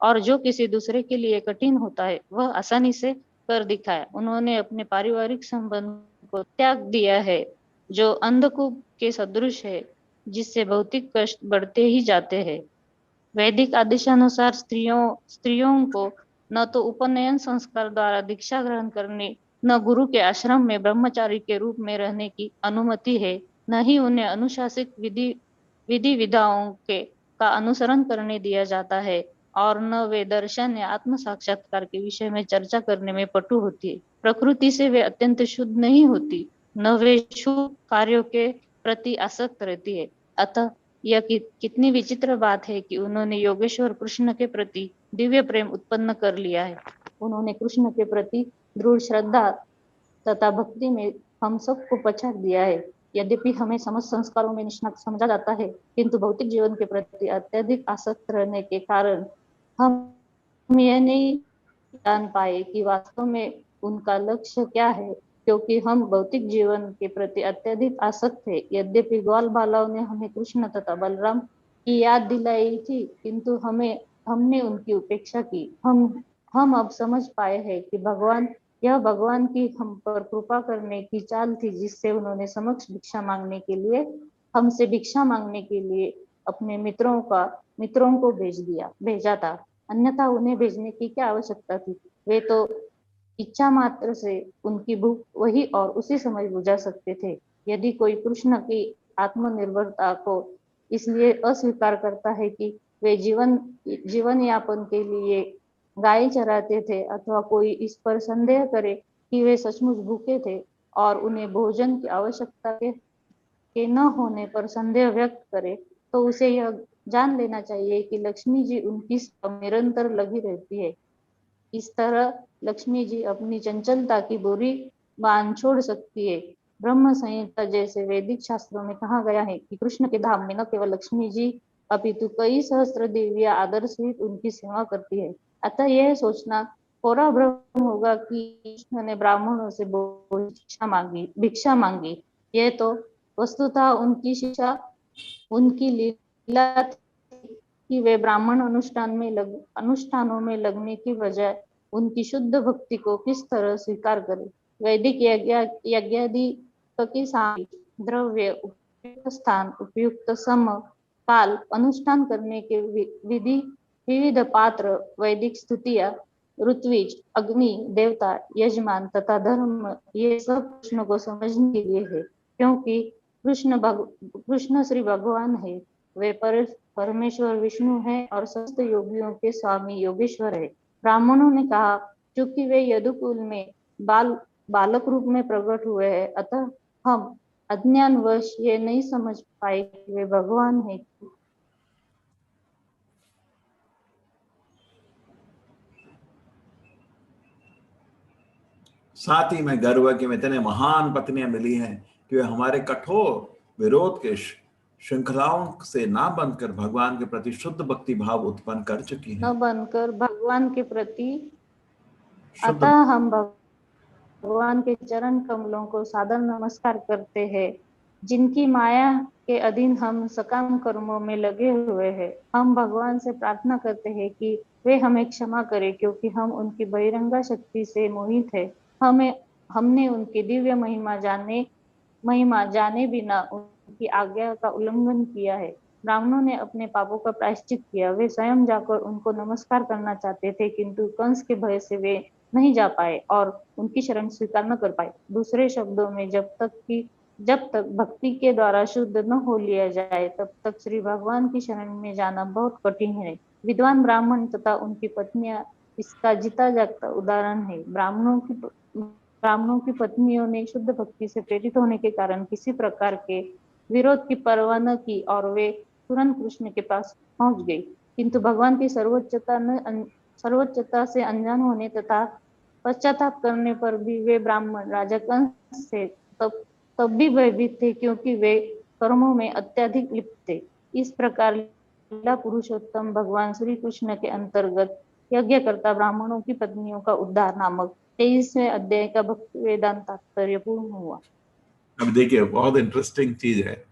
और जो किसी दूसरे के लिए कठिन होता है वह आसानी से कर दिखाया। उन्होंने अपने पारिवारिक संबंध को त्याग दिया है जो अंधकूप के सदृश है, जिससे भौतिक कष्ट बढ़ते ही जाते हैं। वैदिक आदेशानुसार स्त्रियों को न तो उपनयन संस्कार द्वारा दीक्षा ग्रहण करने, न गुरु के आश्रम में ब्रह्मचारी के रूप में रहने की अनुमति है, न ही उन्हें अनुशासित विधि विधाओं का अनुसरण करने दिया जाता है, और न वे दर्शन या आत्म साक्षात्कार के विषय में चर्चा करने में पटु होती है। प्रकृति से वे अत्यंत शुद्ध नहीं होती, न वे शुभ कार्यों के प्रति आसक्त रहती है। अतः यह कितनी विचित्र बात है कि उन्होंने योगेश्वर कृष्ण के प्रति दिव्य प्रेम उत्पन्न कर लिया है। उन्होंने कृष्ण के प्रति दृढ़ श्रद्धा तथा भक्ति में हम सबको पछाड़ दिया है। यद्यपि हमें समस्त संस्कारों में निष्णात समझा जाता है, किंतु भौतिक जीवन के प्रति अत्यधिक आसक्त रहने के कारण हम यह नहीं जान पाए कि वास्तव में उनका लक्ष्य क्या है, क्योंकि हम भौतिक जीवन के प्रति अत्यधिक आसक्त है। यद्यपि ग्वाल बालाओं ने हमें कृष्ण तथा बलराम की याद दिलाई थी, किंतु हमने उनकी उपेक्षा की। हम अब समझ पाए हैं कि यह भगवान की हम पर कृपा करने की चाल थी, जिससे उन्होंने हमसे भिक्षा मांगने के लिए अपने मित्रों को भेजा था। अन्यथा उन्हें भेजने की क्या आवश्यकता थी? वे तो इच्छा मात्र से उनकी भूख वही और उसी समय बुझा सकते थे। यदि कोई कृष्ण की आत्मनिर्भरता को इसलिए अस्वीकार करता है कि वे जीवन यापन के लिए गाय चराते थे, अथवा कोई इस पर संदेह करे कि वे सचमुच भूखे थे और उन्हें भोजन की आवश्यकता के न होने पर संदेह व्यक्त करे, तो उसे यह जान लेना चाहिए कि लक्ष्मी जी उनकी निरंतर लगी रहती है। इस तरह लक्ष्मी जी अपनी चंचलता की बुरी बांध छोड़ सकती है। ब्रह्म संहिता जैसे वैदिक शास्त्रों में कहा गया है कि कृष्ण के धाम में न केवल लक्ष्मी जी अपितु कई सहस्त्र देवियां आदर सहित उनकी सेवा करती है। अतः यह सोचना कोरा भ्रम होगा कि कृष्ण ने ब्राह्मणों से भिक्षा मांगी। यह तो वस्तुतः उनकी लीला कि वे ब्राह्मण अनुष्ठानों में लगने की बजाय उनकी शुद्ध भक्ति को किस तरह स्वीकार करें। वैदिक यज्ञादि की सामग्री, द्रव्य, उपयुक्त स्थान, उपयुक्त समय, काल, अनुष्ठान करने के विविध पात्र, वैदिक स्तुतियां, ऋत्विज, अग्नि, देवता, यजमान तथा धर्म, ये सब कृष्ण को समझने के लिए है, क्योंकि कृष्ण श्री भगवान है। वे परमेश्वर विष्णु है और समस्त योगियों के स्वामी योगेश्वर है। ब्राह्मणों ने कहा, चूंकि वे यदुकुल में बालक रूप में प्रकट हुए हैं, अतः हम अज्ञानवश ये नहीं समझ पाए कि वे भगवान है। साथ ही में गर्व कि में इतने महान पत्नियां मिली हैं कि वे हमारे कठोर विरोध के श्रृंखलाओं से ना बनकर भगवान के प्रति शुद्ध भक्ति भाव उत्पन्न कर चुकी हैं। न बनकर भगवान के प्रति, शुद्ध अतः हम भगवान के चरण कमलों को सादर नमस्कार करते हैं, जिनकी माया के अधीन हम सकाम कर्मों में लगे हुए हैं। हम भगवान से प्रार्थना करते हैं कि वे हमें क्षमा करें, क्योंकि हम उनकी बहिरंगा शक्ति से मोहित है। हमने उनकी दिव्य महिमा जाने बिना उनकी आज्ञा का उल्लंघन किया है। ब्राह्मणों ने अपने पापों का प्रायश्चित किया। वे स्वयं जाकर उनको नमस्कार करना चाहते थे, किंतु कंस के भय से वे नहीं जा पाए और उनकी शरण स्वीकार न कर पाए। दूसरे शब्दों में, जब तक भक्ति के द्वारा शुद्ध न हो लिया जाए, तब तक श्री भगवान की शरण में जाना बहुत कठिन है। विद्वान ब्राह्मण तथा उनकी पत्नियां इसका जीता जागता उदाहरण है। ब्राह्मणों की पत्नियों ने शुद्ध भक्ति से प्रेरित होने के कारण किसी प्रकार के विरोध की परवाह न की और वे तुरंत कृष्ण के पास पहुंच गई। किंतु भगवान की सर्वोच्चता से अनजान होने तथा पश्चाताप करने पर भी वे ब्राह्मण राजा कंस से तब भी भयभीत थे, क्योंकि वे कर्मों में अत्यधिक लिप्त थे। इस प्रकार लीला पुरुषोत्तम भगवान श्री कृष्ण के अंतर्गत यज्ञकर्ता ब्राह्मणों की पत्नियों का उद्धार नामक 23वें अध्याय का भक्ति वेदांत तात्पर्य पूर्ण हुआ। अब देखिए, बहुत इंटरेस्टिंग चीज है।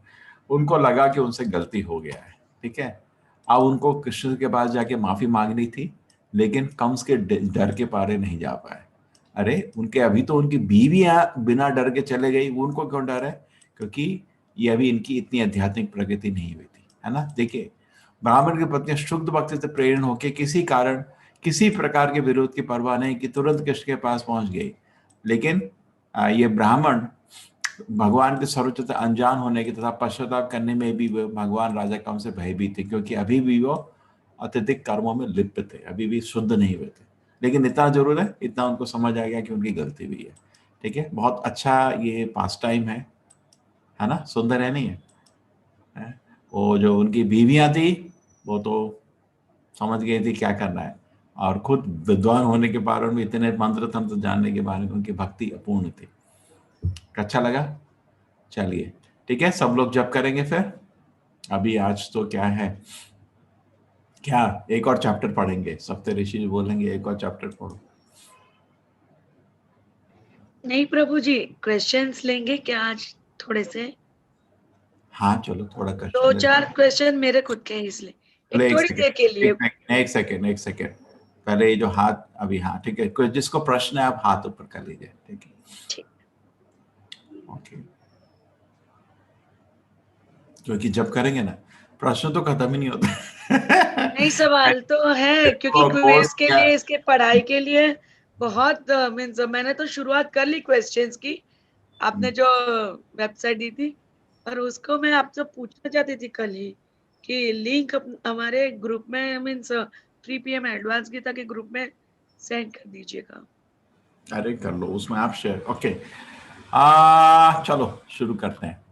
उनको लगा कि उनसे गलती हो गया है, ठीक है। अब उनको कृष्ण के पास जाके माफी मांगनी थी, लेकिन कंस के डर के पारे नहीं जा पाए। अरे उनके अभी तो उनकी बीवियां बिना डर के चले गई, उनको क्यों डर है? क्योंकि ये अभी इनकी इतनी आध्यात्मिक प्रगति नहीं हुई थी, है ना। देखिए, ब्राह्मण की पत्नी शुद्ध भक्ति से प्रेरण होकर किसी कारण किसी प्रकार के विरोध की परवाह नहीं कि तुरंत कृष्ण के पास पहुंच गई। लेकिन ये ब्राह्मण भगवान के सर्वोच्चता अनजान होने के तथा पश्चाताप करने में भी वो भगवान राजा कंस से भयभीत थे, क्योंकि अभी भी वो अत्यधिक कर्मों में लिप्त थे, अभी भी शुद्ध नहीं हुए थे, लेकिन इतना जरूर है, इतना उनको समझ आ गया कि उनकी गलती भी है। ठीक है, बहुत अच्छा ये पास टाइम है ना, सुंदर है नहीं है? वो जो उनकी बीवियां थी वो तो समझ गई थी क्या करना है, और खुद विद्वान होने के बाद में इतने मंत्र तंत्र जानने के बाद में उनकी भक्ति अपूर्ण थी। अच्छा लगा? चलिए ठीक है, सब लोग जप करेंगे फिर। अभी आज तो क्या है, क्या एक और चैप्टर पढ़ेंगे, सप्तऋषि बोलेंगे एक और चैप्टर पढ़ो। नहीं प्रभु जी, क्वेश्चंस लेंगे क्या आज थोड़े से? हाँ चलो थोड़ा दो क्वेश्चन चार क्वेश्चन मेरे खुद के हैं, इसलिए एक थोड़ी देर के लिए। एक सेकेंड पहले ये जो हाथ अभी, हाँ ठीक है, कोई जिसको प्रश्न है आप हाथ ऊपर कर लीजिए। ठीक है, ठीक। ओके, क्योंकि जब करेंगे ना प्रश्न तो खत्म ही नहीं होता। नहीं, सवाल तो है, क्योंकि क्विज के लिए, इसके पढ़ाई के लिए बहुत मीन्स मैंने तो शुरुआत कर ली क्वेश्चंस की, आपने जो वेबसाइट दी थी, पर उसको मैं आपसे पूछना चाहती थी कल ही कि लिंक हमारे ग्रुप में मीन्स 3 PM एडवांस गीता के ग्रुप में सेंड कर दीजिएगा। अरे कर लो, उसमें आप शेयर। ओके, चलो शुरू करते हैं।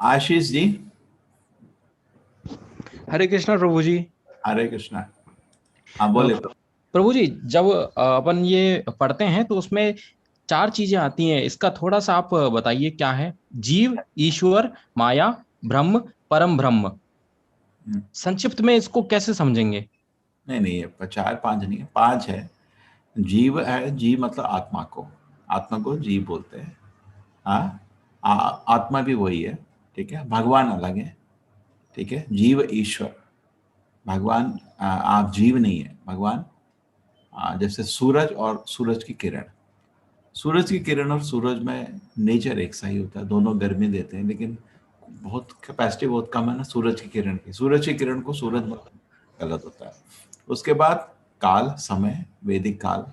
आशीष जी। हरे कृष्णा प्रभु जी। हरे कृष्णा। हाँ बोले। प्रभु जी, जब अपन ये पढ़ते हैं तो उसमें 4 चीजें आती हैं, इसका थोड़ा सा आप बताइए क्या है? जीव, ईश्वर, माया, ब्रह्म, परम ब्रह्म। संक्षिप्त में इसको कैसे समझेंगे? नहीं ये 4-5 नहीं है, 5 है। जीव है, जीव मतलब आत्मा को जीव बोलते हैं। आत्मा भी वही है, ठीक है, भगवान अलग है, ठीक है, जीव ईश्वर। भगवान आप जीव नहीं है, भगवान जैसे सूरज और सूरज की किरण, सूरज की किरण और सूरज में नेचर एक सा ही होता है, दोनों गर्मी देते हैं, लेकिन बहुत कैपेसिटी बहुत कम है ना सूरज की किरण की। सूरज की किरण को सूरज मतलब गलत होता है। उसके बाद काल, समय, वैदिक काल,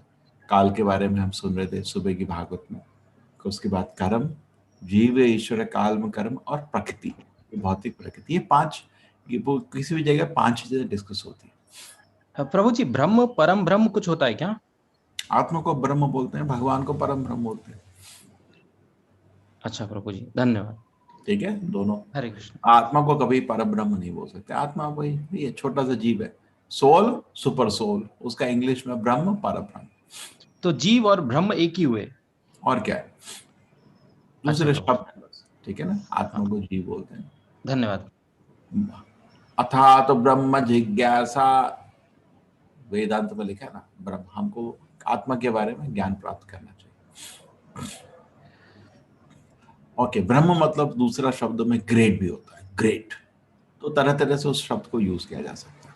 काल के बारे में हम सुन रहे थे सुबह की भागवत में। उसके बाद कर्म, जीव ईश्वर काल में कर्म, और प्रकृति, भौतिक प्रकृति। ये 5, ये वो किसी भी जगह 5 चीजें डिस्कस होती है। प्रभु जी, ब्रह्म परम ब्रह्म कुछ होता है क्या? आत्मा को ब्रह्म बोलते हैं, भगवान को परम ब्रह्म बोलते हैं। अच्छा प्रभु जी, धन्यवाद। ठीक है, दोनों। हरे कृष्ण। आत्मा को कभी परम ब्रह्म नहीं बोल सकते, आत्मा वही ये छोटा सा जीव है, सोल, सुपर सोल, उसका इंग्लिश में ब्रह्म, परम ब्रह्म। तो जीव और ब्रह्म एक ही हुए? और क्या है, दूसरे अच्छा शब्द है बस, ठीक है ना। आत्मा को जीव बोलते हैं। धन्यवाद। अथा तो ब्रह्म जिज्ञासा, वेदांत में लिखा है ना, ब्रह्म, हमको आत्मा के बारे में ज्ञान प्राप्त करना चाहिए। ओके, ब्रह्म मतलब दूसरा शब्द में ग्रेट भी होता है, ग्रेट, तो तरह तरह से उस शब्द को यूज किया जा सकता है।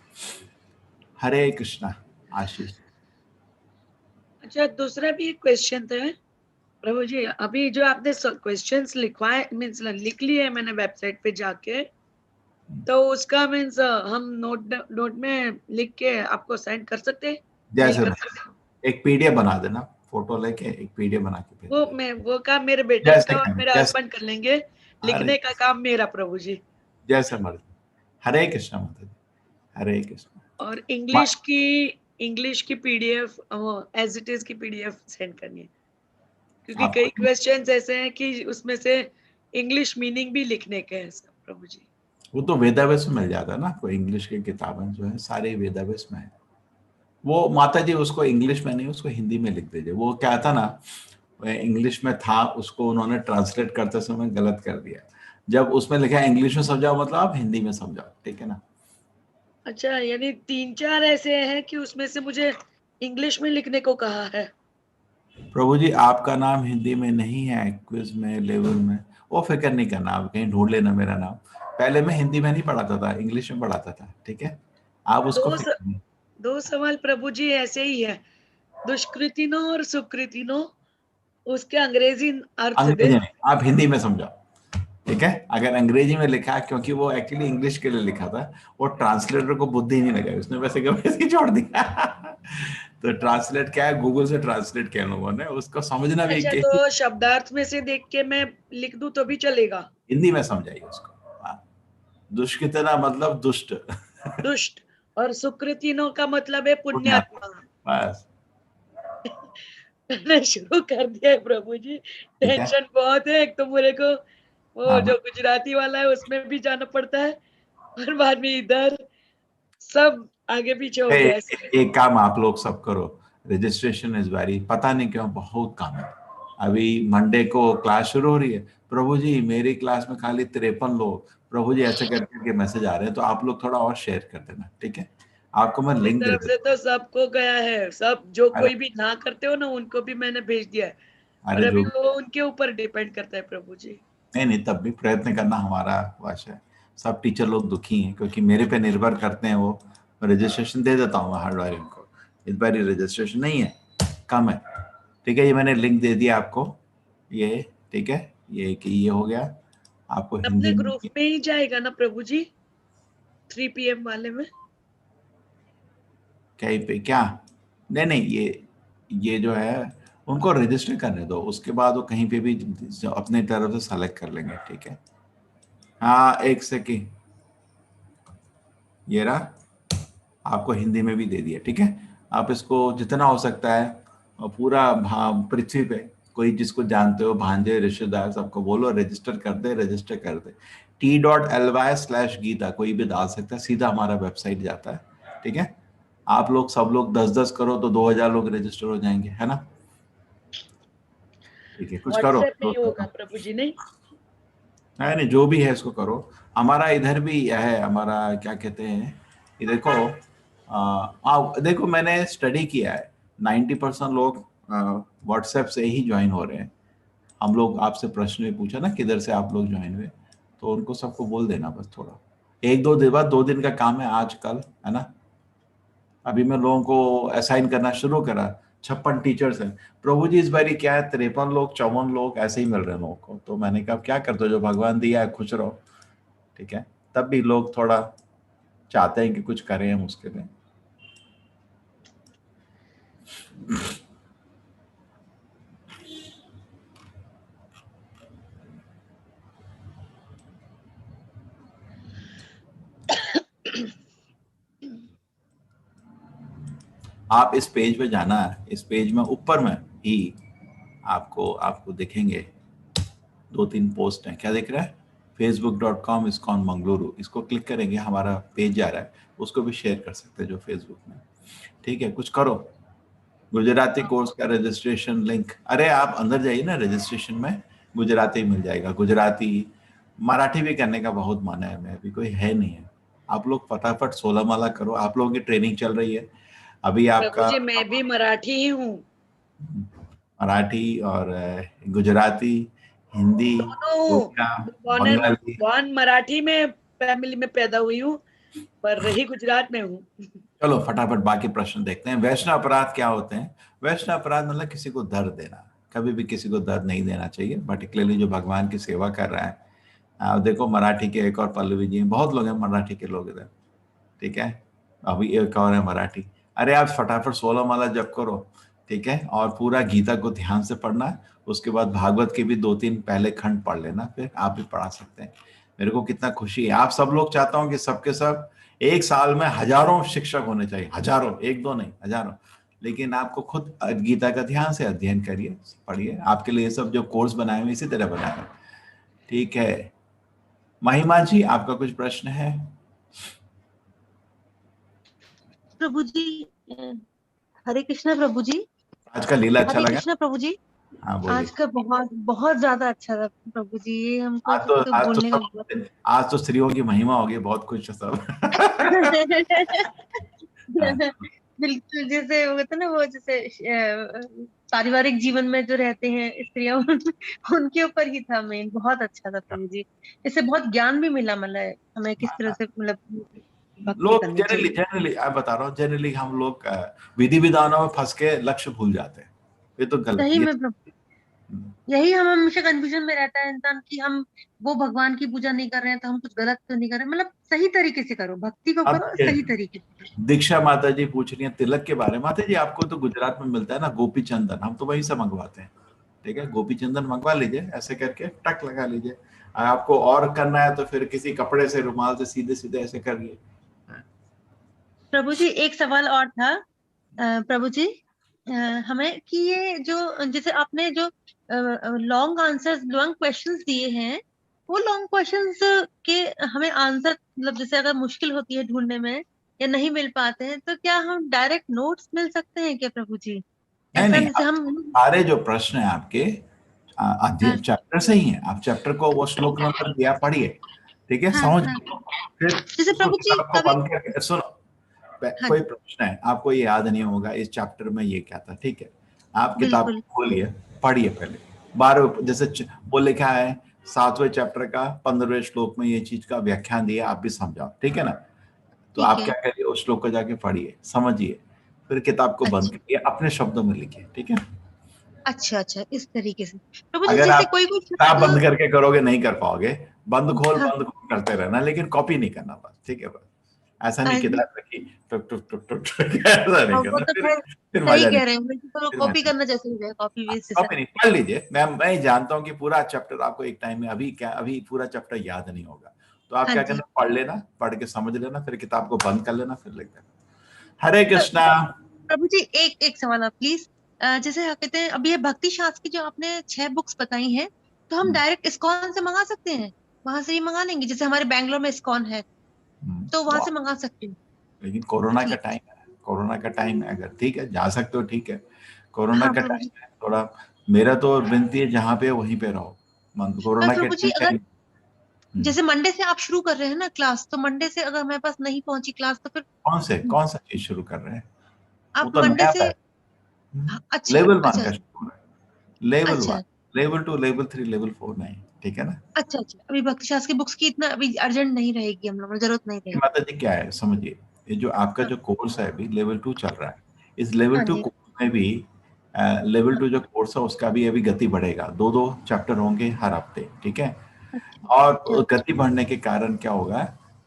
हरे कृष्णा। आशीष। अच्छा, दूसरा भी एक क्वेश्चन था प्रभु जी, अभी जो आपने क्वेश्चंस लिखवाए मीन्स लिख लिए मैंने वेबसाइट पे जाके, तो उसका मीन्स हम नोट में लिख के आपको सेंड कर सकते हैं? जैसे एक पीडीएफ बना देना, फोटो लेके एक पीडीएफ बना के भेज। वो काम मेरे बेटे जैसे का और मेरा हस्बैंड कर लेंगे, लिखने का काम मेरा प्रभु जी। जैसे मर्जी। हरे कृष्णा माता जी। हरे कृष्णा। और इंग्लिश की पीडीएफ एज इट इज की पीडीएफ सेंड करनी है, क्योंकि कई क्वेश्चंस ऐसे हैं कि उसमें से इंग्लिश मीनिंग भी लिखने के हैं सब प्रभु जी। वो तो वेदावेश में मिल जाता है ना, कोई इंग्लिश की किताबें जो है सारे वेदावेश में है। वो माता जी उसको इंग्लिश में नहीं, उसको हिंदी में लिख दीजिए। वो क्या था ना, इंग्लिश में था, उसको उन्होंने ट्रांसलेट करते समय गलत कर दिया। जब उसमें लिखा है इंग्लिश में समझाओ, मतलब आप हिंदी में समझाओ, ठीक है ना। अच्छा, यानी 3-4 ऐसे हैं कि उसमें से मुझे इंग्लिश में लिखने को कहा है। प्रभु जी, आपका नाम हिंदी में नहीं है क्विज में, लेवल में, वो फिक्र नहीं करना, आप कहीं ढूंढ लेना मेरा नाम। पहले मैं हिंदी में नहीं पढ़ाता था, इंग्लिश में पढ़ाता था, ठीक है, आप उसको दो सवाल प्रभु जी ऐसे ही है, दुष्कृतिनो और सुकृतिनो, उसके अंग्रेजी अर्थ दे। अंग्रेजी नहीं, आप हिंदी में समझाओ, ठीक है। अगर अंग्रेजी में लिखा है, क्योंकि वो एक्चुअली इंग्लिश के लिए लिखा था, वो ट्रांसलेटर को बुद्धि नहीं लगाई, उसने वैसे का वैसे ही छोड़ दिया। तो ट्रांसलेट क्या है, गूगल से ट्रांसलेट किया लोगों ने, उसको समझना भी। अच्छा, तो शब्दार्थ में से देख के मैं लिख दूं तो भी चलेगा? हिंदी में समझाइए उसको। दुष्कृतना मतलब दुष्ट। दुष्ट, और सुकृतिनो का मतलब है पुण्यात्मा। बस मैंने शुरू कर दिया है प्रभु जी, ठीक है। टेंशन बहुत है। एक तो मेरे को वो हाँ, जो गुजराती वाला है उसमें भी जाना पड़ता है, और बाद में इधर सब आगे पीछे हो गया है। एक काम आप लोग सब करो, रजिस्ट्रेशन इस बारी पता नहीं क्यों बहुत कम है। अभी मंडे को क्लास शुरू हो रही है, प्रभु जी मेरी क्लास में खाली 53 लोग, प्रभु जी ऐसे करके मैसेज आ रहे हैं, तो आप लोग थोड़ा और शेयर कर देना, ठीक है। आपको मैं मेरी लिंक दे तरफ से देता तो सबको गया है, सब जो अरे कोई भी ना करते हो ना उनको भी मैंने भेज दिया है, और अरे अभी जो वो उनके ऊपर डिपेंड करता है प्रभु जी। नहीं, तब भी प्रयत्न करना हमारा वश है। सब टीचर लोग दुखी हैं क्योंकि मेरे पे निर्भर करते हैं वो। रजिस्ट्रेशन दे देता हूँ हर बार इनको, इस बार रजिस्ट्रेशन नहीं है, कम है, ठीक है। ये मैंने लिंक दे दिया आपको, ये ठीक है, ये कि ये हो गया आपको अपने हिंदी ग्रुप में। में ही जाएगा ना प्रभु जी, 3 PM वाले में? कहीं पे क्या, नहीं ये जो है उनको रजिस्टर करने दो, उसके बाद वो कहीं पे भी अपने तरफ से सेलेक्ट कर लेंगे, ठीक है। हाँ एक सेकेंड, ये रहा, आपको हिंदी में भी दे दिया, ठीक है। आप इसको जितना हो सकता है पूरा पृथ्वी पे कोई जिसको जानते हो, भांजे रिश्तेदार, सबको बोलो रजिस्टर कर दे, रजिस्टर कर दे। t.ly/गीता कोई भी डाल सकता है, सीधा हमारा वेबसाइट जाता है, ठीक है। आप लोग सब लोग 10-10 करो तो 2000 लोग रजिस्टर हो जाएंगे, है ना, ठीक है। कुछ करो व्हाट्सएप में ही होगा प्रभु जी, नहीं? नहीं, जो भी है इसको करो। हमारा इधर भी यह है, हमारा क्या कहते हैं, ये देखो देखो मैंने स्टडी किया है, 90% लोग व्हाट्सएप से ही ज्वाइन हो रहे हैं। हम लोग आपसे प्रश्न भी पूछा ना किधर से आप लोग ज्वाइन हुए, तो उनको सबको बोल देना बस, थोड़ा 1-2 दिन बाद, 2 दिन का काम है आज कल, है ना। अभी मैं लोगों को असाइन करना शुरू करा, 56 टीचर्स हैं प्रभु जी, इस बारी क्या है 53 लोग 54 लोग ऐसे ही मिल रहे हैं लोगों को। तो मैंने कहा क्या करते हो, जो भगवान दिया है खुश रहो, ठीक है। तब भी लोग थोड़ा चाहते हैं कि कुछ करें हम उसके लिए। आप इस पेज पे जाना है, इस पेज में ऊपर में ही आपको दिखेंगे 2-3 पोस्ट हैं, क्या दिख रहा है, facebook.com ISKCON मंगलुरु, इसको क्लिक करेंगे हमारा पेज जा रहा है, उसको भी शेयर कर सकते हैं जो फेसबुक में, ठीक है। कुछ करो, गुजराती कोर्स का रजिस्ट्रेशन लिंक, अरे आप अंदर जाइए ना, रजिस्ट्रेशन में गुजराती मिल जाएगा, गुजराती मराठी भी करने का बहुत मन है, मैं अभी कोई है नहीं है। आप लोग फटाफट 16 माला करो, आप लोगों की ट्रेनिंग चल रही है अभी प्रभु आपका, जी मैं भी मराठी ही हूँ, मराठी और गुजराती, हिंदी, उड़िया, दोनों। बंगाली। बॉर्न मराठी में फैमिली में पैदा हुई हूँ, पर रही गुजरात में हूँ। चलो फटाफट बाकी प्रश्न देखते हैं। वैष्णव अपराध क्या होते हैं? वैष्णव अपराध मतलब किसी को दर्द देना, कभी भी किसी को दर्द नहीं देना चाहिए, पर्टिकुलरली जो भगवान की सेवा कर रहा है। देखो मराठी के एक और पल्लवी जी, बहुत लोग हैं मराठी के लोग इधर, ठीक है। अभी एक और है मराठी। अरे आप फटाफट 16 माला जप करो, ठीक है, और पूरा गीता को ध्यान से पढ़ना है, उसके बाद भागवत के भी 2-3 पहले खंड पढ़ लेना, फिर आप भी पढ़ा सकते हैं। मेरे को कितना खुशी है, आप सब लोग चाहता हूँ कि सबके सब एक साल में हजारों शिक्षक होने चाहिए, हजारों, एक दो नहीं, हजारों। लेकिन आपको खुद गीता का ध्यान से अध्ययन करिए, पढ़िए, आपके लिए सब जो कोर्स बनाए हुए इसी तरह बनाए हैं, ठीक है। महिमा जी आपका कुछ प्रश्न है? प्रभु जी, हरे कृष्णा प्रभु जी। आज का लीला अच्छा हरे लगा? कृष्णा प्रभु जी। हाँ बोलिए। आज का बहुत बहुत ज्यादा अच्छा था प्रभु जी, ये हमको तो आज तो बोलने का सब, आज तो स्त्रियों की महिमा होगी, बहुत खुश है सब। बिल्कुल, जैसे वो होता है ना, वो जैसे पारिवारिक जीवन में जो रहते हैं स्त्रियां, उनके ऊपर ही था मेन। बहुत अच्छा था प्रभु जी, इससे बहुत ज्ञान भी मिला, मतलब हमें किस तरह से मतलब भक्ति लोग करनी चाहिए। जनरली आप बता रहा हूँ, जनरली हम लोग विधि विधानों में फंस के लक्ष्य भूल जाते हैं, ये तो गलत सही ये। में प्रभु, यही हम हमेशा कंफ्यूजन में रहता है इंसान कि हम वो भगवान की पूजा नहीं कर रहे हैं तो हम कुछ गलत तो नहीं कर रहे हैं। मतलब सही तरीके से करो, भक्ति को अब करो सही तरीके से। दीक्षा माता जी पूछ रही है तिलक के बारे में। माता जी आपको तो गुजरात में मिलता है ना गोपी चंदन, हम तो वहीं से मंगवाते हैं, ठीक है। गोपी चंदन मंगवा लीजिए, ऐसे करके टक लगा लीजिए। आपको और करना है तो फिर किसी कपड़े से, रुमाल से सीधे सीधे ऐसे करिए। प्रभु जी एक सवाल और था प्रभु जी हमें कि ये जो जैसे आपने जो लॉन्ग आंसर्स लॉन्ग क्वेश्चंस दिए हैं वो लॉन्ग क्वेश्चंस के हमें आंसर मतलब जैसे अगर मुश्किल होती है ढूंढने में या नहीं मिल पाते हैं तो क्या हम डायरेक्ट नोट्स मिल सकते हैं क्या प्रभु जी? नहीं ऐसा नहीं, जैसे आप हम सारे जो प्रश्न है आपके अध्ययन हाँ चैप्टर से ही है। आप चैप्टर को वो श्लोक नंबर दिया पढ़िए, ठीक है, हाँ समझ हाँ लो। फिर जैसे उसको प्रभु जी किताब को कभी बंद करके सुनो। हाँ कोई जी प्रश्न है आपको ये याद नहीं होगा इस चैप्टर में ये क्या था, ठीक है, आप किताब बिल्कुल खोलिए, पढ़िए पहले 12 जैसे वो लिखा है 7वें चैप्टर का 15वें श्लोक में ये चीज का व्याख्यान दिया, आप भी समझाओ, ठीक है ना। तो ठीक आप है। क्या करिए, उस श्लोक को जाके पढ़िए, समझिए, फिर किताब को बंद अच्छा करिए, अपने शब्दों में लिखिए, ठीक है। अच्छा अच्छा इस तरीके से प्रभु जी अगर जैसे आप कोई कोई किताब शब्द बंद करके करोगे नहीं कर पाओगे, हाँ बंद खोल करते रहना, लेकिन कॉपी नहीं करना बस, ठीक है बस। ऐसा नहीं हाँ, किताब रखी टुक टुक टुक टुक टुक, ऐसा नहीं वो करना, तो खैर फिर सही मजा नहीं, कह रहे हैं वैसे तो फिर कॉपी मजा नहीं। करना जैसे हो जाए कॉपी वेस्ट जैसा कॉपी नहीं, करते पढ़ लीजिए। मैं जानता हूँ कि पूरा चैप्टर आपको एक टाइम में अभी पूरा चैप्टर याद नहीं होगा, तो आप हाँ क्या जी करना, पढ़ लेना, पढ़ के समझ लेना, फिर किताब को बंद कर लेना, फिर लिख देना। हरे कृष्णा। प्रभु जी एक एक सवाल आप प्लीज जैसे क्या कहते हैं अभी ये भक्ति शास्त्र की जो आपने 6 बुक्स बताई हैं तो हम हम्म, डायरेक्ट इस्कॉन से मंगा सकते हैं? वहां से ही मंगा लेंगे जैसे हमारे बैंगलोर में इस्कॉन है तो वहां वाह, से मंगा सकते हैं लेकिन कोरोना का टाइम एटलीस्ट? है, कोरोना का टाइम है, अगर ठीक है जा सकते हो ठीक है, कोरोना हाँ का प्रभु टाइम जी। है थोड़ा। मेरा तो विनती है जहाँ पे वहीं पे रहो, पर कोरोना के प्रभु जी टाइम अगर पे। हम्म, जैसे मंडे से आप शुरू कर रहे हैं ना क्लास तो मंडे से अगर हमारे पास नहीं पहुंची क्लास तो फिर कौन सा चीज शुरू कर रहे हैं? वो आप तो मंडे नया से बैच, अच्छा लेवल 1 अच्छा का शुरू है, लेवल अच्छा 1, लेवल 2, लेवल 3, लेवल 4 नहीं, ठीक है ना। अच्छा अच्छा अभी भक्ति शास्त्र की बुक्स की इतना अभी अर्जेंट नहीं रहेगी हम लोग जरूरत नहीं रहेगी। माता जी क्या है समझिए, ये जो आपका हाँ जो कोर्स है अभी लेवल 2 चल रहा है, इस लेवल हाँ 2 जी कोर्स में भी लेवल हाँ, 2 जो कोर्स है उसका भी अभी गति बढ़ेगा, दो दो चैप्टर होंगे हर हफ्ते, ठीक है। अच्छा अच्छा और गति बढ़ने के कारण क्या होगा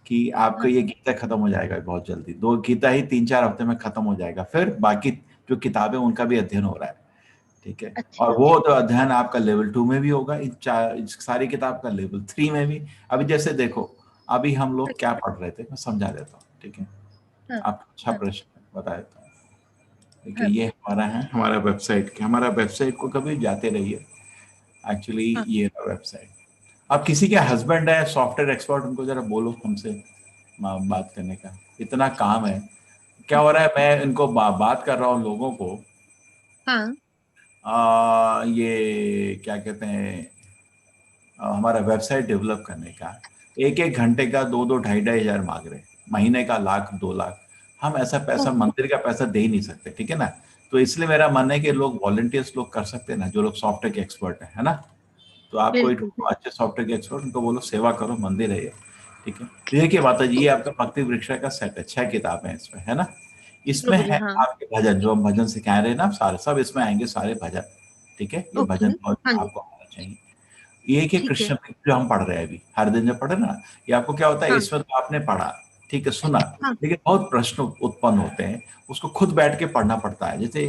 कि आपका हाँ ये गीता खत्म हो जाएगा बहुत जल्दी, दो गीता ही 3-4 हफ्ते में खत्म हो जाएगा, फिर बाकी जो किताबें उनका भी अध्ययन हो रहा है, ठीक है। अच्छा और वो तो अध्ययन आपका लेवल 2 में भी होगा, इस सारी किताब का लेवल 3 में भी। अभी जैसे देखो, अभी हम लोग क्या पढ़ रहे थे, मैं समझा देता हूँ, ठीक है। हाँ आप अच्छा हाँ प्रश्न बता देता हूँ, देखिए हाँ ये हमारा है, हमारा वेबसाइट को कभी जाते रहिए। एक्चुअली हाँ ये वेबसाइट, आप किसी के हस्बैंड है सॉफ्टवेयर एक्सपर्ट, उनको जरा बोलो हमसे बात करने का, इतना काम है। क्या हो रहा है, मैं इनको बात कर रहा हूँ लोगों को, हाँ ये क्या कहते हैं, हमारा वेबसाइट डेवलप करने का 1-1 घंटे का 2-2 ढाई-ढाई हजार मांग रहे, महीने का 1,00,000-2 लाख। हम ऐसा पैसा, ओहो, मंदिर का पैसा दे ही नहीं सकते, ठीक है ना। तो इसलिए मेरा मानना है कि लोग वॉलंटियर्स लोग कर सकते हैं ना, जो लोग सॉफ्टवेयर के एक्सपर्ट है ना। तो आप कोई बिल्कुल ढूंढो अच्छे सॉफ्टवेयर के एक्सपर्ट, उनको बोलो सेवा करो, मंदिर है ये, ठीक है। तो ये क्या माता जी, ये आपका भक्ति वृक्षा का सेट है, 6 किताबें हैं इसमें, है ना। इसमें प्रभु जी है हाँ आपके भजन, जो हम भजन सिखा रहे हैं ना, आप सारे सब इसमें आएंगे, सारे भजन, ठीक है। ये ओके भजन बहुत हाँ जी आपको आना चाहिए। ये एक ठीक है कृष्ण जो हम पढ़ रहे हैं अभी हर दिन जो पढ़े ना, ये आपको क्या होता है, हाँ इसमें तो आपने पढ़ा, ठीक है, सुना, हाँ लेकिन बहुत प्रश्न उत्पन्न होते हैं, उसको खुद बैठ के पढ़ना पड़ता है। जैसे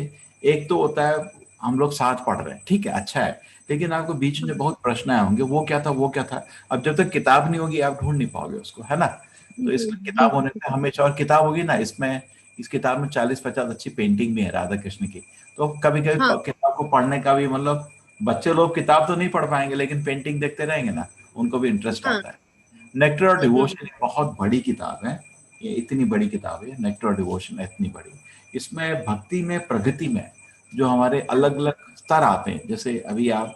एक तो होता है हम लोग साथ पढ़ रहे हैं, ठीक है, अच्छा है, लेकिन आपको बीच में जो बहुत प्रश्न आए होंगे, वो क्या था, वो क्या था, अब जब तक किताब नहीं होगी आप ढूंढ नहीं पाओगे उसको, है ना। तो इसलिए किताब होने बिल्कुल से हमेशा, और किताब होगी ना इसमें, इस किताब में 40-50 अच्छी पेंटिंग भी है राधा कृष्ण की। तो कभी कभी हाँ किताब को पढ़ने का भी मतलब, बच्चे लोग किताब तो नहीं पढ़ पाएंगे लेकिन पेंटिंग देखते रहेंगे ना, उनको भी इंटरेस्ट हाँ आता है। नेक्टर और जी प्रभु डिवोशन एक बहुत बड़ी किताब है, ये इतनी बड़ी किताब है नेक्टर और डिवोशन, इतनी बड़ी। इसमें भक्ति में, प्रगति में जो हमारे हाँ अलग अलग स्तर आते हैं, जैसे अभी आप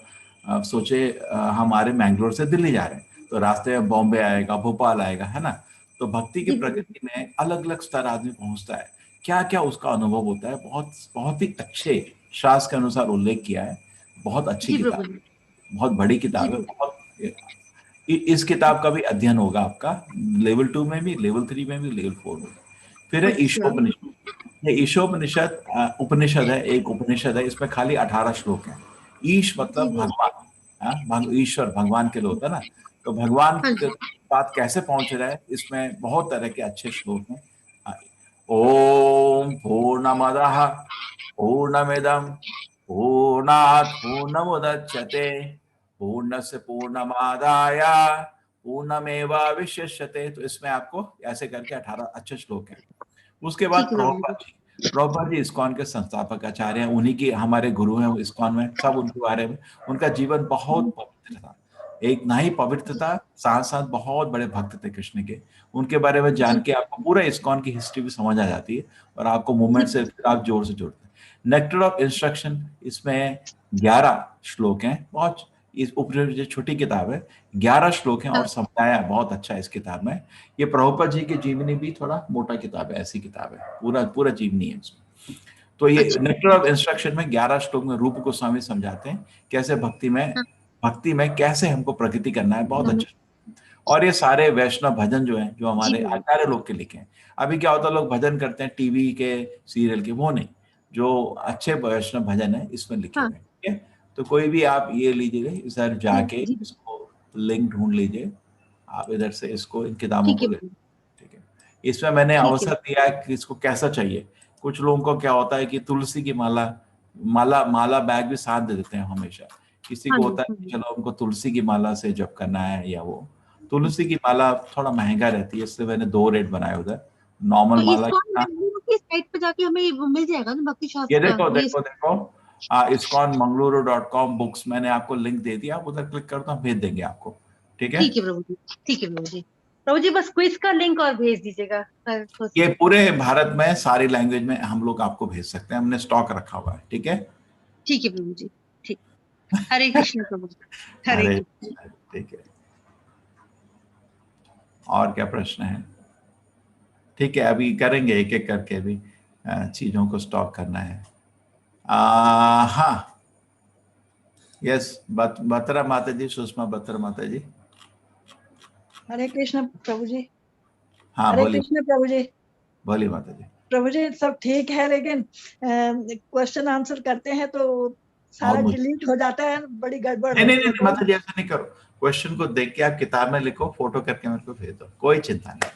सोचे, हमारे मैंगलोर से दिल्ली जा रहे हैं तो रास्ते में बॉम्बे आएगा, भोपाल आएगा, है ना। तो भक्ति की जी प्रभु प्रगति में अलग अलग स्तर आदमी पहुंचता है, क्या क्या उसका अनुभव होता है, बहुत बहुत ही अच्छे शास्त्र के अनुसार उल्लेख किया है। बहुत अच्छी जी किताब प्रभु है, बहुत बड़ी जी किताब है, प्रभु बहुत। इस किताब का भी अध्ययन होगा आपका लेवल 2 में भी, लेवल 3 में भी, लेवल 4 में भी। फिर है अच्छा ईशोपनिषद। ये ईशोपनिषद उपनिषद है, एक उपनिषद है, इसमें खाली 18 श्लोक हैं। ईश जी मतलब प्रभु भगवान, ईश्वर भगवान के लिए होता है ना। तो भगवान हाँ के जी बात कैसे पहुंच रहा है, इसमें बहुत तरह के अच्छे श्लोक हैं। ओम पूर्णमदः पूर्णमिदं पूर्णात् पूर्णमुदच्यते पूर्णस्य पूर्णमादाय पूर्णमेवावशिष्यते। तो इसमें आपको ऐसे करके 18 अच्छे श्लोक हैं। उसके बाद ठीक है प्रभु प्रभुपाद जी इस्कॉन के संस्थापक आचार्य हैं, उन्हीं की हमारे गुरु हैं इस्कॉन में, सब उनके बारे में। उनका जीवन बहुत पवित्र था, एक ना ही पवित्र था, साथ साथ बहुत बड़े भक्त थे कृष्ण के। उनके बारे में जान के आपको पूरा इस्कॉन की हिस्ट्री भी समझ आ जाती है और आपको मूवमेंट से आप जोर से जुड़ते हैं। नेक्टर ऑफ इंस्ट्रक्शन, इसमें 11 श्लोक हैं, बहुत इस उपनिषद जो छोटी किताब है, 11 श्लोक हैं और समझाया बहुत अच्छा है इस किताब में। ये प्रभुपाद जी की जीवनी भी थोड़ा मोटा किताब है, ऐसी किताब है, पूरा पूरा जीवनी है इसमें। तो ये नेक्टर ऑफ इंस्ट्रक्शन में 11 श्लोक में रूप गोस्वामी समझाते हैं कैसे भक्ति में कैसे हमको प्रगति करना है, बहुत अच्छा। और ये सारे वैष्णव भजन जो हैं, जो हमारे आचार्य लोग के लिखे हैं। अभी क्या होता है, लोग भजन करते हैं टीवी के, सीरियल के, वो नहीं, जो अच्छे वैष्णव भजन है इसमें लिखे हुए हैं। ठीक है, तो कोई भी आप ये लीजिए, इधर जाके इसको लिंक ढूंढ लीजिए, आप इधर से इसको इन किताबों को ले। ठीक है, इसमें मैंने अवसर दिया है कि इसको कैसा चाहिए। कुछ लोगों को क्या होता है कि तुलसी की माला बैग भी साथ दे देते हैं हमेशा। किसी को होता है कि चलो उनको तुलसी की माला से जप करना है, या वो तुलसी की माला थोड़ा महंगा रहती है, इसलिए मैंने 2 रेट बनाए उधर। नॉर्मल माला की साइट पे जाके हमें मिल जाएगा ना भक्ति शास्त्र ये देखो iskonmangaluru.com बुक्स, मैंने आपको लिंक दे दिया, आप उधर क्लिक कर दो, भेज देंगे आपको। ठीक है, ठीक है प्रभु जी, ठीक है प्रभु जी बस क्विज का लिंक और भेज दीजिएगा। ये पूरे भारत में सारी लैंग्वेज में हम लोग आपको भेज सकते हैं, हमने स्टॉक रखा हुआ है। ठीक है, ठीक है प्रभु जी, ठीक। हरे कृष्ण प्रभु जी, हरे कृष्ण। ठीक है, और क्या प्रश्न है? ठीक है, अभी करेंगे एक एक करके, अभी चीजों को स्टॉक करना है। हाँ, यस, बत्रा माता जी, सुषमा बत्रा माता जी। हरे कृष्ण प्रभु जी। हाँ, हरे कृष्ण प्रभु जी। बोलिए माता जी। प्रभु जी सब ठीक है, लेकिन क्वेश्चन आंसर करते हैं तो सारा डिलीट हो जाता है, बड़ी गड़बड़ होती है। नहीं माता जी, ऐसा नहीं करो। क्वेश्चन को देख के आप किताब में लिखो, फोटो करके मेरे को भेज दो, कोई चिंता नहीं।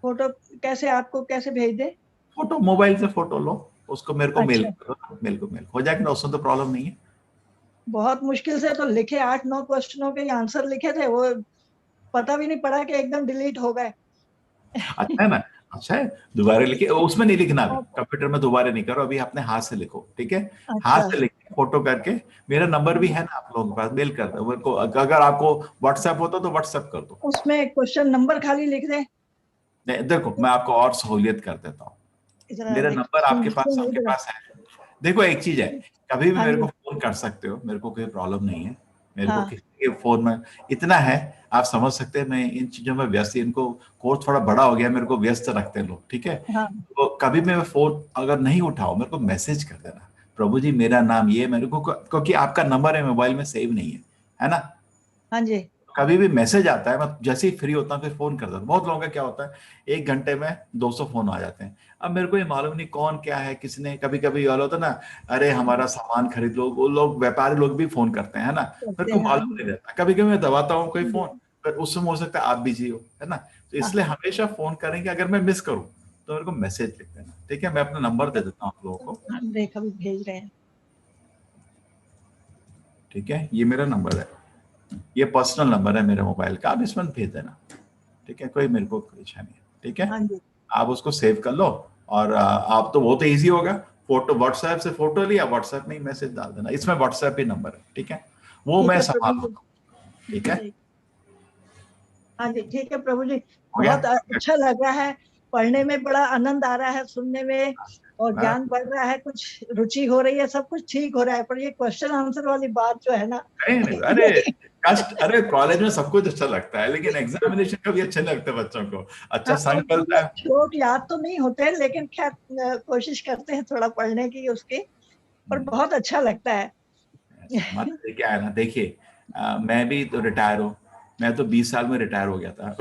फोटो कैसे, आपको कैसे भेज दे? फोटो मोबाइल से फोटो लो, उसको मेरे को मेल करो, मेल हो जाएगा ना, उसमें तो प्रॉब्लम नहीं है। बहुत मुश्किल से तो लिखे, 8-9 क्वेश्चनों के आंसर लिखे थे, वो पता भी नहीं पड़ा कि एकदम डिलीट हो गए। अच्छा है ना, अच्छा है, दोबारा लिखे, उसमें नहीं लिखना, कंप्यूटर में दोबारा नहीं करो, अभी अपने हाथ से लिखो। ठीक है, हाथ से लिखे, फोटो करके, मेरा नंबर भी है ना आप लोगों के पास, मेल कर दो मेरे को। अगर आपको व्हाट्सएप होता तो व्हाट्सएप कर दो, उसमें क्वेश्चन नंबर खाली लिख दे। देखो मैं आपको और सहूलियत कर देता हूँ, मेरा नंबर आपके पास, सबके पास है। देखो एक चीज है, कभी भी मेरे को फोन कर सकते हो, मेरे को कोई प्रॉब्लम नहीं है। मेरे को किसी के फोन में इतना है, आप समझ सकते हैं, मैं इन चीजों में व्यस्त, इनको कोर्स थोड़ा बड़ा हो गया, मेरे को व्यस्त रखते हैं लोग। ठीक है, तो कभी मैं फोन अगर नहीं उठाओ, मेरे को मैसेज कर देना, प्रभु जी मेरा नाम ये, मेरे को, क्योंकि आपका नंबर है मोबाइल में सेव नहीं है ना। हाँ जी, कभी भी मैसेज आता है, मैं जैसे ही फ्री होता हूँ फिर फोन कर देता हूँ। बहुत लोगों का क्या होता है, 1 घंटे में 200 फोन आ जाते हैं। अब मेरे को ये मालूम नहीं कौन क्या है, किसने, कभी कभी वाला होता है ना, अरे हमारा सामान खरीद लो, वो लोग व्यापारी लोग भी फोन करते हैं, है ना, मेरे को मालूम नहीं रहता। कभी कभी मैं दबाता हूँ कोई फोन, फिर उस समय हो सकता है आप बिजी हो, है ना, तो इसलिए हमेशा फोन करेंगे, अगर मैं मिस करूँ तो मेरे को मैसेज लिख देना। ठीक है, मैं अपना नंबर दे देता हूँ आप लोगों को। रेखा भी भेज रहे हैं। ठीक है, ये मेरा नंबर है, ये पर्सनल नंबर है मेरे मोबाइल का, आप इसमें भेज देना। ठीक है, कोई मेरे को इच्छा नहीं है। ठीक है, आप उसको सेव कर लो, और आप तो बहुत इजी होगा, फोटो व्हाट्सएप से फोटो लिया, व्हाट्सएप में ही मैसेज डाल देना, इसमें व्हाट्सएप ही नंबर है। ठीक है, वो मैं संभाल लूंगा। ठीक है, हाँ जी, ठीक है प्रभु जी, बहुत अच्छा लग रहा है, पढ़ने में बड़ा आनंद आ रहा है, सुनने में, और ज्ञान बढ़ रहा है, कुछ रुचि हो रही है, सब कुछ ठीक हो रहा है, पर ये क्वेश्चन आंसर वाली बात जो है ना, अरे कष्ट, अरे कॉलेज में सब कुछ अच्छा लगता है, लेकिन एग्जामिनेशन का भी अच्छा लगता है बच्चों को, अच्छा संग मिलता है। श्लोक याद तो नहीं होते, लेकिन खैर कोशिश करते हैं थोड़ा पढ़ने की उसके, पर बहुत अच्छा लगता है। मतलब क्या है ना, देखिए मैं भी तो रिटायर हूँ, मैं तो 20 साल में रिटायर हो गया था।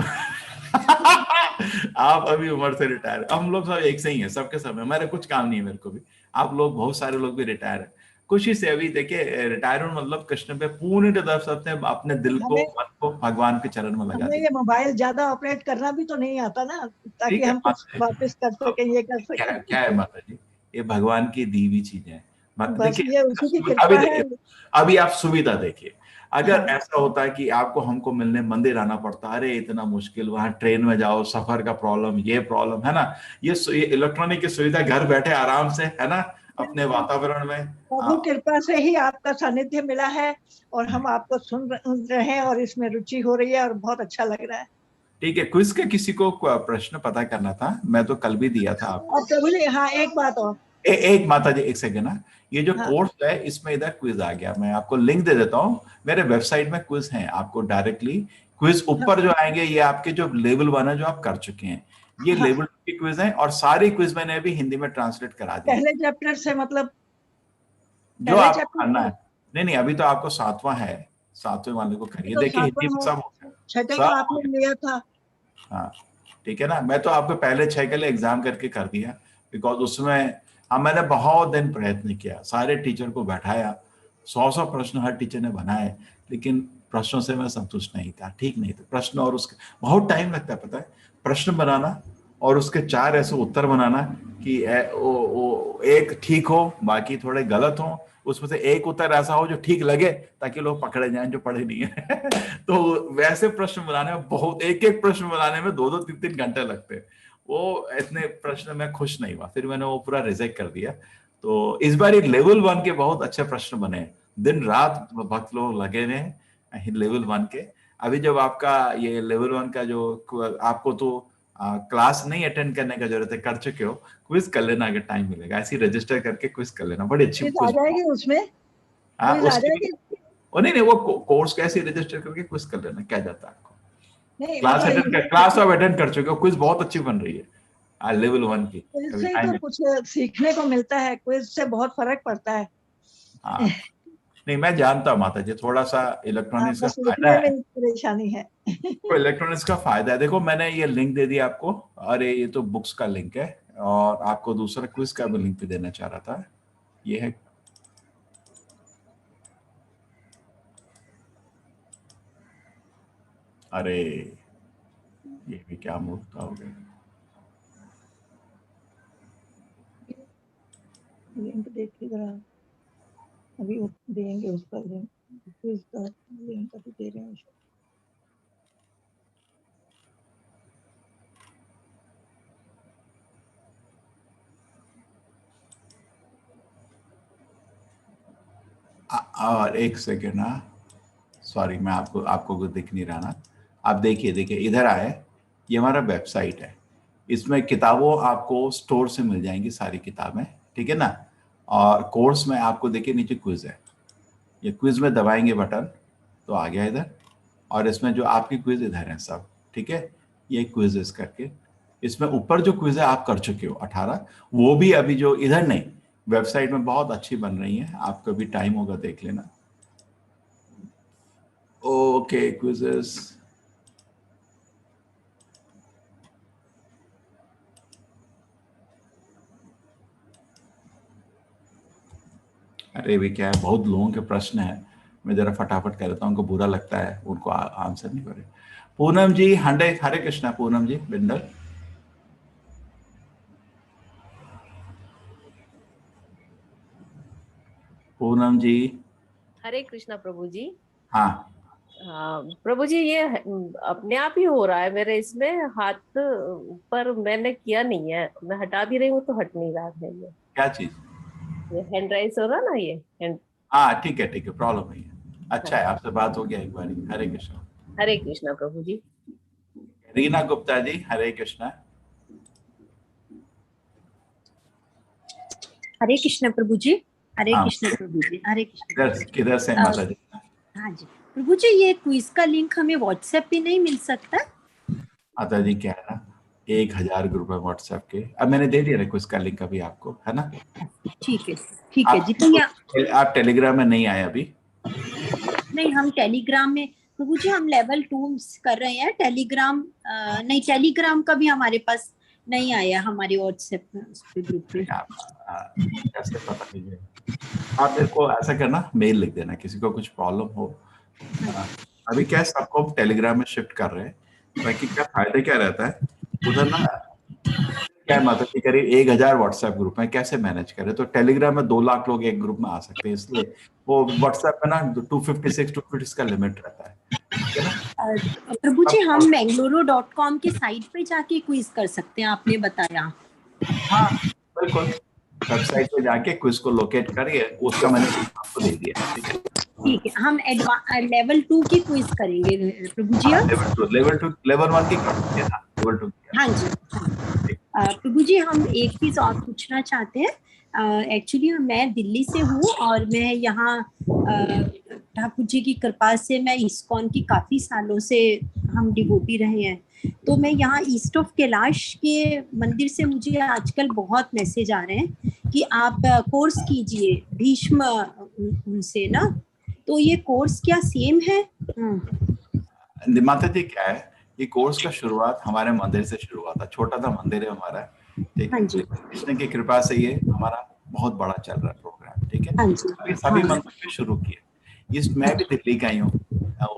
आप अभी उम्र से रिटायर, हम लोग सब एक से ही है, सबके सब है, मेरा कुछ काम नहीं है मेरे को भी, आप लोग बहुत सारे लोग भी रिटायर है, खुशी से। अभी देखिए रिटायरमेंट मतलब कृष्ण पे पूर्ण तरफ से अपने दिल को, मन को भगवान के चरण में लगा दिया। ये मोबाइल ज्यादा ऑपरेट करना भी तो नहीं आता ना, ताकि हम कुछ वापस कर सके, ये कर सके। क्या है माता जी, ये भगवान की दी हुई चीज है। बस ये उसी की कृपा है। अभी आप सुविधा देखिए, अगर ऐसा होता है कि आपको हमको मिलने मंदिर आना पड़ता, अरे इतना मुश्किल, वहां ट्रेन में जाओ, सफर का प्रॉब्लम, ये प्रॉब्लम है ना, ये इलेक्ट्रॉनिक की सुविधा, घर बैठे आराम से, है ना, अपने वातावरण में। प्रभु कृपा से ही आपका सानिध्य मिला है और हम आपको सुन रहे हैं और इसमें रुचि हो रही है और बहुत अच्छा लग रहा है। ठीक है, क्विज का किसी को प्रश्न पता करना था, मैं तो कल भी दिया था आपको। और प्रभु जी हाँ एक बात और, एक माता जी एक सेकंड ना, ये जो हाँ। कोर्स है इसमें इधर क्विज आ गया, मैं आपको लिंक दे देता हूँ, मेरे वेबसाइट में क्विज है, आपको डायरेक्टली क्विज ऊपर जो आएंगे ये आपके जो लेवल 1 है जो आप कर चुके हैं, ये हाँ। लेवल 2 की क्विज है, और सारी क्विज मैंने अभी हिंदी में ट्रांसलेट करा दी। पहले चैप्टर से मतलब जो आप करना है, नहीं अभी तो आपको 7वां है, 7वें वाले को करिए, तो देखिए हिंदी में सब हो गया, छठे का आपने लिया था। हाँ ठीक है ना, मैं तो आपको पहले 6 के लिए एग्जाम करके कर दिया, बिकॉज उसमें मैंने बहुत दिन प्रयत्न किया, सारे टीचर को बैठाया, 100 प्रश्न हर टीचर ने बनाए, लेकिन प्रश्नों से मैं संतुष्ट नहीं था, ठीक नहीं था प्रश्न, और उसके बहुत टाइम लगता है, पता है, प्रश्न बनाना और उसके 4 ऐसे उत्तर बनाना कि एक ठीक हो, बाकी थोड़े गलत हो, उसमें से एक उत्तर ऐसा हो जो ठीक लगे ताकि लोग पकड़े जाएं जो पढ़े नहीं है तो वैसे प्रश्न बनाने में बहुत, एक एक प्रश्न बनाने में 2-2 3-3 घंटे लगते हैं, वो इतने प्रश्न में खुश नहीं हुआ, फिर मैंने वो पूरा रिजेक्ट कर दिया। तो इस बार एक लेवल 1 के बहुत अच्छे प्रश्न बने, दिन रात भक्त लोग लगे रहे लेवल 1 के। अभी जब आपका ये लेवल 1 का जो आपको तो क्लास नहीं अटेंड करने का जरूरत है, कर चुके हो, क्विज कर लेना अगर टाइम मिलेगा, ऐसे रजिस्टर करके क्विज कर लेना, बड़ी अच्छी आ जाएगी उसमें, आ जाएगी। नहीं वो कोर्स कैसे रजिस्टर करके क्विज कर लेना, क्या जाता है आपको, नहीं क्लास आप अटेंड कर चुके हो, क्विज बहुत अच्छी बन रही है लेवल 1 की। इससे तो कुछ सीखने को मिलता है, क्विज से बहुत फर्क पड़ता है। हाँ नहीं मैं जानता हूँ माता जी, थोड़ा सा इलेक्ट्रॉनिक्स का फायदा है, परेशानी है तो इलेक्ट्रॉनिक्स का फायदा है। देखो मैंने ये लिंक दे दिया आपको, अरे ये तो बुक्स का लिंक है, और आपको दूसरा क्विज का भी लिंक भी देना चाह रहा था, ये है अरे ये भी क्या मूर्खता हो गई, लिंक देखिए जरा, अभी देंगे उसका लिंक, क्विज का लिंक अभी दे रहे हैं। और एक सेकेंड ना, सॉरी मैं आपको कुछ दिख नहीं रहा ना, आप देखिए इधर आए, ये हमारा वेबसाइट है, इसमें किताबों आपको स्टोर से मिल जाएंगी सारी किताबें, ठीक है ना, और कोर्स में आपको देखिए नीचे क्विज है, ये क्विज में दबाएंगे बटन तो आ गया इधर, और इसमें जो आपकी क्विज इधर है सब, ठीक है, ये क्विज करके, इसमें ऊपर जो क्विज है आप कर चुके हो 18, वो भी अभी जो इधर नहीं, वेबसाइट में बहुत अच्छी बन रही है, आपको भी टाइम होगा देख लेना। ओके क्विजेस, अरे भी क्या है, बहुत लोगों के प्रश्न है, मैं जरा फटाफट कर देता हूँ, उनको बुरा लगता है, उनको आंसर नहीं करे। पूनम जी हरे कृष्णा, पूनम जी बिंदल, पूनम जी हरे कृष्णा प्रभु जी। हाँ प्रभु जी ये अपने आप ही हो रहा है मेरे, इसमें हाथ पर मैंने किया नहीं है, मैं हटा भी रही हूँ तो हट नहीं रहा है, ये क्या चीज, ये हैंड राइज हो रहा ना, ये हैंड, हाँ ठीक है प्रॉब्लम नहीं है, अच्छा है आपसे बात हो गया एक बार, हरे कृष्णा। हरे कृष्णा प्रभु जी। रीना गुप्ता जी हरे कृष्णा। हरे कृष्ण प्रभु जी। हरे कृष्ण प्रभु जी। हरे कृष्ण। किधर से माता जी? हाँ जी प्रभु जी, ये क्विज का लिंक हमें व्हाट्सएप पे नहीं मिल सकता? माता जी क्या है ना, 1000 ग्रुप है व्हाट्सएप के, अब मैंने दे दिया क्विज का लिंक अभी आपको, है ना, ठीक है जी। तो आप टेलीग्राम में नहीं आए अभी? नहीं, हम टेलीग्राम में प्रभु जी, हम लेवल 2 कर रहे हैं, टेलीग्राम नहीं, टेलीग्राम का भी हमारे पास नहीं आया, हमारे व्हाट्सएप ग्रुप पे। कैसे पता कीजिए, आप मेरे को ऐसा करना, मेल लिख देना, किसी को कुछ प्रॉब्लम हो। अभी क्या सबको टेलीग्राम में शिफ्ट कर रहे हैं, बाकी क्या फायदा क्या रहता है, उधर ना क्या माता जी, करीब 1000 व्हाट्सएप ग्रुप है, कैसे मैनेज करें? तो टेलीग्राम में 2 लाख लोग एक ग्रुप में आ सकते हैं, इसलिए वो व्हाट्सएप में ना 256 का लिमिट रहता है, ठीक है ना? प्रभु जी, हम Bengaluru.com की साइट पे जाके क्विज कर सकते हैं, आपने बताया। हाँ बिल्कुल, वेबसाइट पे जाके क्विज को लोकेट करिए, उसका मैंने आपको दे दिया, ठीक है? ठीक है, हम लेवल 2 की क्विज करेंगे प्रभु जी। लेवल 1 की कर सकते हैं ना, लेवल 2 की। हाँ जी। प्रभु जी, हम एक चीज और पूछना चाहते हैं। एक्चुअली मैं दिल्ली से हूँ और मैं यहाँ ठाकुर जी की कृपा से मैं इस्कॉन की काफी सालों से हम डिवोटी रहे हैं। तो मैं यहाँ ईस्ट ऑफ कैलाश के मंदिर से मुझे आजकल बहुत मैसेज आ रहे हैं कि आप कोर्स कीजिए भीष्म उनसे ना, तो ये कोर्स क्या सेम है? माता जी, क्या है, ये कोर्स का शुरुआत हमारे मंदिर से शुरू हुआ था, छोटा सा मंदिर है हमारा, ठीक है? कृष्ण की कृपा से ये हमारा बहुत बड़ा चल रहा है प्रोग्राम, ठीक है? अभी सभी मंदिर में शुरू किए। मैं भी दिल्ली का ही हूँ,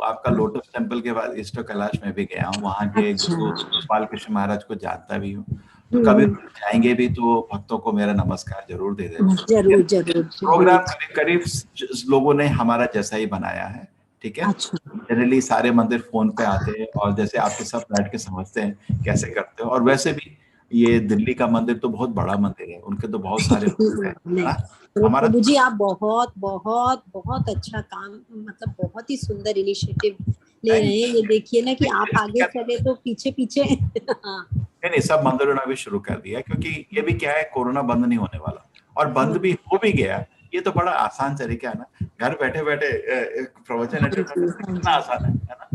आपका लोटस टेम्पल के बाद ईस्ट ऑफ कैलाश में भी गया हूँ, वहाँ के गुरु गोपाल कृष्ण महाराज को जानता भी हूँ, तो कभी जाएंगे भी तो भक्तों को मेरा नमस्कार जरूर दे देना। जरूर। प्रोग्राम करीब लोगों ने हमारा जैसा ही बनाया है, ठीक है? जनरली सारे मंदिर फोन पे आते हैं और जैसे आपके सब बैठ के समझते हैं कैसे करते हो, और वैसे भी ये दिल्ली का मंदिर तो बहुत बड़ा मंदिर है, उनके तो बहुत सारे हमारा प्रभु जी, आप बहुत बहुत बहुत अच्छा काम, मतलब बहुत ही सुंदर इनिशिएटिव ले रहे हैं। ये देखिए ना कि आप आगे चले तो पीछे पीछे नहीं, सब मंदिरों ने भी शुरू कर दिया, क्योंकि ये भी क्या है, कोरोना बंद नहीं होने वाला, और बंद भी हो भी गया, ये तो बड़ा आसान तरीका है ना, घर बैठे बैठे प्रवचन कितना आसान है ना?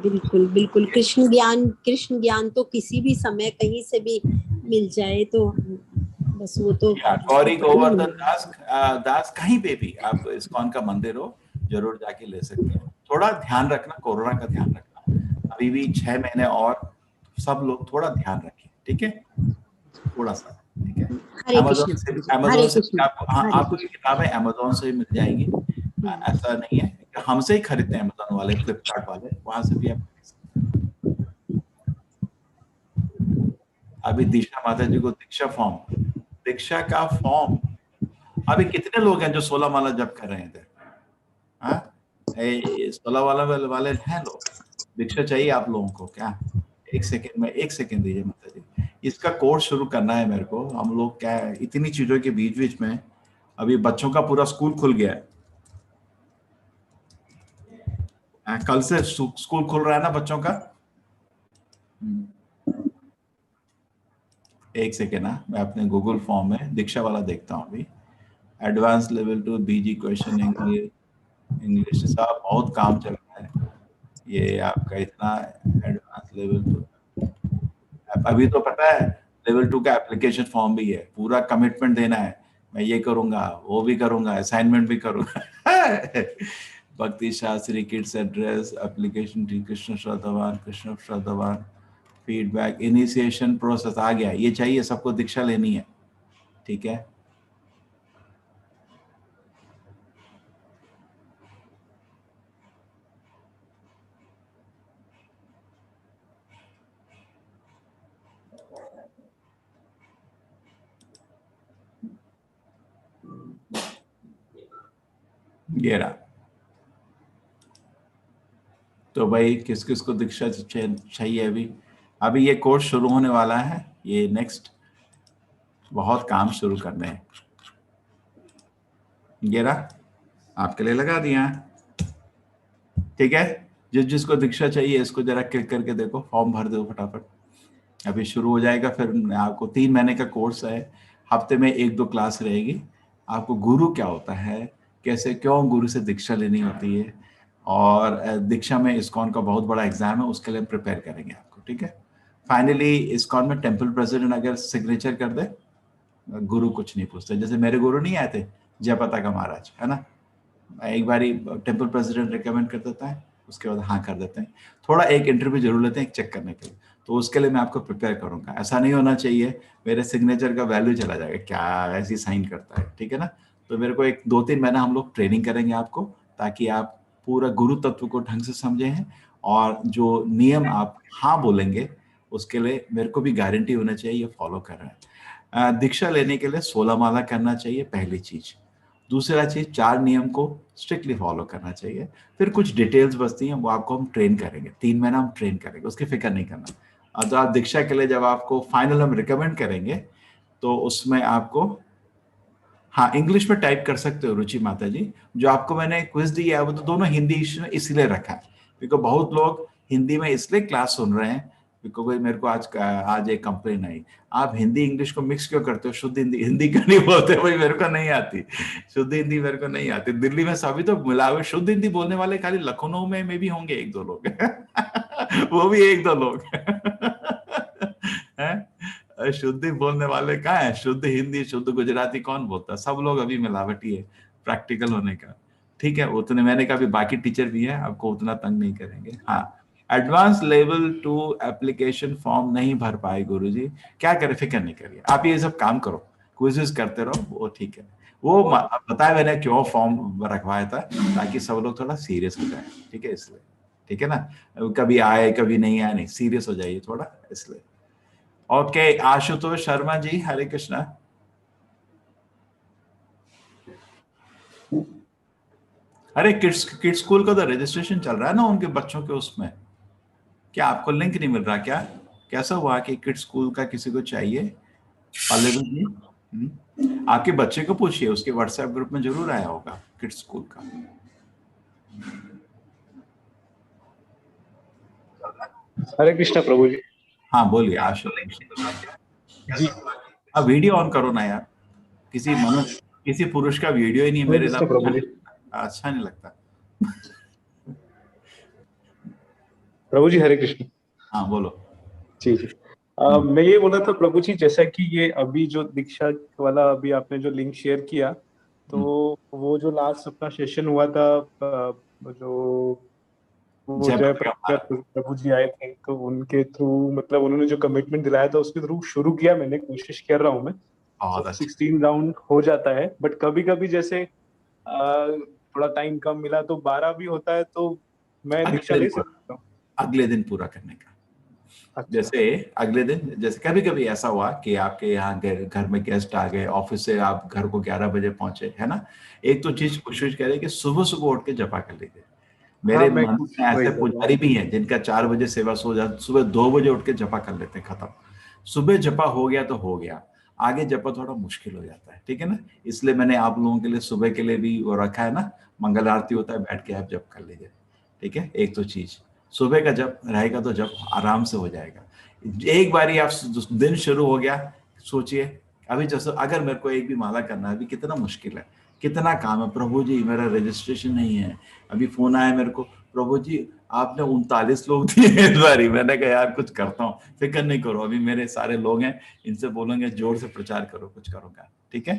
बिल्कुल। कृष्ण ज्ञान तो किसी भी समय कहीं से भी मिल जाए, तो बस वो तो गौरी गोवर्धन दास कहीं पे भी आप इस्कॉन का मंदिर हो, जरूर जाके ले सकते हैं। थोड़ा ध्यान रखना, कोरोना का ध्यान रखना, अभी भी 6 महीने और, सब लोग थोड़ा ध्यान रखें, ठीक है? थोड़ा सा, ठीक है? अमेज़न से आपको ये किताबें अमेज़न से मिल जाएगी, ऐसा नहीं है, हमसे ही खरीदते हैं अमेज़न वाले, फ्लिपकार्ट वाले, वहां से भी आप। अभी दीक्षा माता जी को दीक्षा का फॉर्म अभी कितने लोग हैं जो 16 माला जप कर रहे थे? 16 वाले हैं लोग, दीक्षा चाहिए आप लोगों को क्या? एक सेकेंड दीजिए माता जी, इसका कोर्स शुरू करना है मेरे को। हम लोग क्या है, इतनी चीजों के बीच में अभी बच्चों का पूरा स्कूल खुल गया है, कल से स्कूल खुल रहा है ना बच्चों का। एक सेकेंड ना, मैं अपने गूगल फॉर्म में दीक्षा वाला देखता हूँ अभी। एडवांस लेवल 2 बीजी क्वेश्चन इंग्लिश साहब, बहुत काम चल रहा है ये आपका, इतना एडवांस लेवल 2। अभी तो पता है लेवल 2 का एप्लीकेशन फॉर्म भी है, पूरा कमिटमेंट देना है, मैं ये करूंगा वो भी करूंगा, असाइनमेंट भी करूंगा Bhakti Shastri kids address application, Krishna Shraddhavan feedback, initiation process आ गया, ये चाहिए सबको, दीक्षा लेनी है, ठीक है? ये रहा। तो भाई किस किस को दीक्षा चाहिए? अभी ये कोर्स शुरू होने वाला है, ये नेक्स्ट बहुत काम शुरू करने हैं। ये रहा, आपके लिए लगा दिया, ठीक है? जिसको दीक्षा चाहिए इसको जरा क्लिक करके देखो, फॉर्म भर दो फटाफट, अभी शुरू हो जाएगा। फिर आपको 3 महीने का कोर्स है, हफ्ते में 1-2 क्लास रहेगी, आपको गुरु क्या होता है, कैसे क्यों गुरु से दीक्षा लेनी होती है, और दीक्षा में इस्कॉन का बहुत बड़ा एग्जाम है, उसके लिए प्रिपेयर करेंगे आपको, ठीक है? फाइनली इस्कॉन में टेम्पल प्रेसिडेंट अगर सिग्नेचर कर दे, गुरु कुछ नहीं पूछते। जैसे मेरे गुरु नहीं आए थे जयपता का महाराज, है ना, एक बारी टेम्पल प्रेसिडेंट रिकमेंड कर देता है, उसके बाद हाँ कर देते हैं, थोड़ा एक इंटरव्यू जरूर लेते हैं चेक करने के लिए, तो उसके लिए मैं आपको प्रिपेयर करूंगा। ऐसा नहीं होना चाहिए मेरे सिग्नेचर का वैल्यू चला जाएगा, क्या ऐसी साइन करता है, ठीक है ना? तो मेरे को 1-2-3 महीना हम लोग ट्रेनिंग करेंगे आपको, ताकि आप पूरा गुरु तत्व को ढंग से समझे हैं, और जो नियम आप हाँ बोलेंगे उसके लिए मेरे को भी गारंटी होना चाहिए ये फॉलो कर रहे हैं। दीक्षा लेने के लिए 16 माला करना चाहिए, पहली चीज। दूसरा चीज 4 नियम को स्ट्रिक्टली फॉलो करना चाहिए। फिर कुछ डिटेल्स बचती हैं, वो आपको हम ट्रेन करेंगे, 3 महीना हम ट्रेन करेंगे, उसकी फिक्र नहीं करना। और तो आप दीक्षा के लिए जब आपको फाइनल हम रिकमेंड करेंगे तो उसमें आपको, हाँ इंग्लिश में टाइप कर सकते हो रुचि माता जी। जो आपको मैंने क्विज दिया है वो तो दोनों हिंदी में इसलिए रखा है क्योंकि बहुत लोग हिंदी में इसलिए क्लास सुन रहे हैं, क्योंकि मेरे को आज एक कंप्लेन आई, आप हिंदी इंग्लिश को मिक्स क्यों करते हो, शुद्ध हिंदी हिंदी क्यों नहीं बोलते? भाई मेरे को नहीं आती शुद्ध हिंदी, मेरे को नहीं आती। दिल्ली में सभी तो मिलावे शुद्ध हिंदी बोलने वाले खाली लखनऊ में भी होंगे 1-2 लोग वो भी 1-2 लोग हैं, शुद्ध बोलने वाले कहाँ है? शुद्ध हिंदी शुद्ध गुजराती कौन बोलता है? सब लोग अभी मिलावटी है प्रैक्टिकल होने का। ठीक है, उतने मैंने कहा भी बाकी टीचर भी है, आपको उतना तंग नहीं करेंगे। हाँ, एडवांस लेवल 2 एप्लीकेशन फॉर्म नहीं भर पाए गुरुजी, क्या करें? फिक्र नहीं करिए, आप ये सब काम करो, क्विज़ेस करते रहो, वो ठीक है। वो बताया मैंने क्यों फॉर्म रखवाया था, ताकि सब लोग थोड़ा सीरियस हो जाए। ठीक है, इसलिए ठीक है ना, कभी आए कभी नहीं आए, नहीं, सीरियस हो जाइए थोड़ा इसलिए। ओके, आशुतोष शर्मा जी, हरे कृष्णा। अरे किड्स स्कूल का तो रजिस्ट्रेशन चल रहा है ना उनके बच्चों के, उसमें क्या आपको लिंक नहीं मिल रहा क्या? कैसा हुआ कि किड्स स्कूल का किसी को चाहिए? आपके बच्चे को पूछिए, उसके व्हाट्सएप ग्रुप में जरूर आया होगा किड्स स्कूल का। हरे कृष्णा प्रभु जी। हाँ बोलिए आशुतोष जी। अब वीडियो ऑन करो ना यार, किसी पुरुष का वीडियो ही नहीं मेरे लिए अच्छा नहीं लगता। प्रभु जी हरे कृष्ण। हाँ बोलो जी जी। मैं ये बोल रहा था प्रभु जी, जैसा कि ये अभी जो दीक्षा वाला अभी आपने जो लिंक शेयर किया, तो वो जो लास्ट अपना सेशन हुआ था, जो जय प्रभु जी आए थे, तो उनके थ्रू मतलब उन्होंने जो कमिटमेंट दिलाया था उसके थ्रू शुरू किया, मैंने कोशिश कर रहा हूँ मैं। 16 राउंड हो जाता है, बट कभी कभी जैसे थोड़ा टाइम कम मिला तो 12 भी होता है, तो मैं दीक्षा ले सकता हूँ अगले दिन पूरा करने का। अच्छा। जैसे अगले दिन, जैसे कभी कभी ऐसा हुआ कि आपके यहाँ घर में गेस्ट आ गए, ऑफिस से आप घर को 11 बजे पहुंचे, है ना, एक तो चीज कोशिश करें कि सुबह सुबह उठ के जपा कर लीजिए। मेरे मन में ऐसे पुजारी भी हैं जिनका 4 बजे सेवा सो जाता, सुबह 2 बजे उठ के जपा कर लेते हैं, खत्म। सुबह जपा हो गया तो हो गया, आगे जपा थोड़ा मुश्किल हो जाता है, ठीक है ना। इसलिए मैंने आप लोगों के लिए सुबह के लिए भी वो रखा है ना, मंगल आरती होता है, बैठ के आप जप कर लीजिए, ठीक है। एक तो चीज सुबह का जप रहेगा तो जप आराम से हो जाएगा। एक बारी आप दिन शुरू हो गया, सोचिए अभी जैसे अगर मेरे को एक भी माला करना है, अभी कितना मुश्किल है, कितना काम है। प्रभु जी मेरा रजिस्ट्रेशन नहीं है, अभी फोन आया मेरे को, प्रभु जी आपने 39 लोग दिए इस बारी। मैंने कहा यार कुछ करता हूँ, फिक्र नहीं करो, अभी मेरे सारे लोग हैं, इनसे बोलेंगे जोर से प्रचार करो, कुछ करूंगा, ठीक है।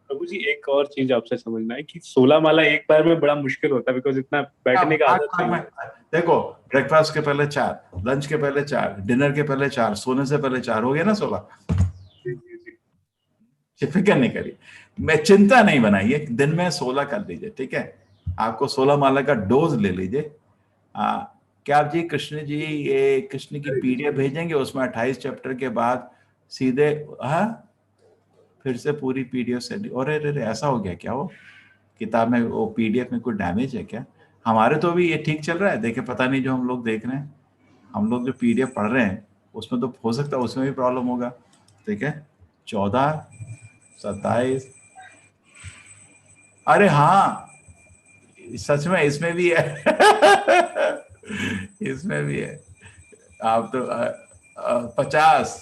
प्रभु जी एक और चीज आपसे समझना है कि 16 माला एक बार में बड़ा मुश्किल होता है, बिकॉज इतना बैठने का आदत नहीं है। देखो ब्रेकफास्ट के पहले 4, लंच के पहले 4, डिनर के पहले 4, सोने से पहले 4, हो गया ना 16। फिक्र नहीं करिए, मैं चिंता नहीं बनाइए, दिन में 16 कर लीजिए, ठीक है। आपको 16 माला का डोज ले लीजिए। क्या आप जी कृष्ण जी ये कृष्ण की पीडीएफ भेजेंगे, उसमें 28 चैप्टर के बाद सीधे फिर से पूरी पीडीएफ से। और अरे ऐसा हो गया क्या, वो किताब में वो पीडीएफ में कोई डैमेज है क्या? हमारे तो अभी ये ठीक चल रहा है, देखे पता नहीं जो हम लोग देख रहे हैं, हम लोग जो पीडीएफ पढ़ रहे हैं उसमें तो हो सकता है उसमें भी प्रॉब्लम होगा, ठीक है। 14, 27, अरे हाँ सच में इसमें भी है इसमें भी है। आप तो 50,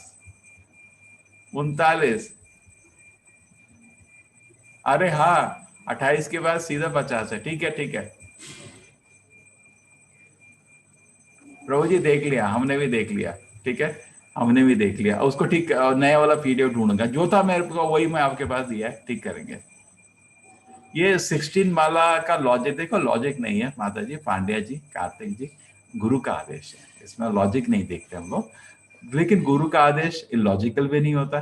39, अरे हाँ 28 के बाद सीधा 50 है, ठीक है ठीक है। प्रभु जी देख लिया, हमने भी देख लिया, ठीक है, हमने भी देख लिया उसको, ठीक। नया वाला पीडीएफ ढूंढूंगा, जो था मेरे को वही मैं आपके पास दिया है, ठीक करेंगे। ये 16 माला का लॉजिक देखो, लॉजिक नहीं है माता जी, पांड्या जी, कार्तिक जी, गुरु का आदेश है, इसमें लॉजिक नहीं देखते हम लोग। लेकिन गुरु का आदेश इलॉजिकल भी नहीं होता,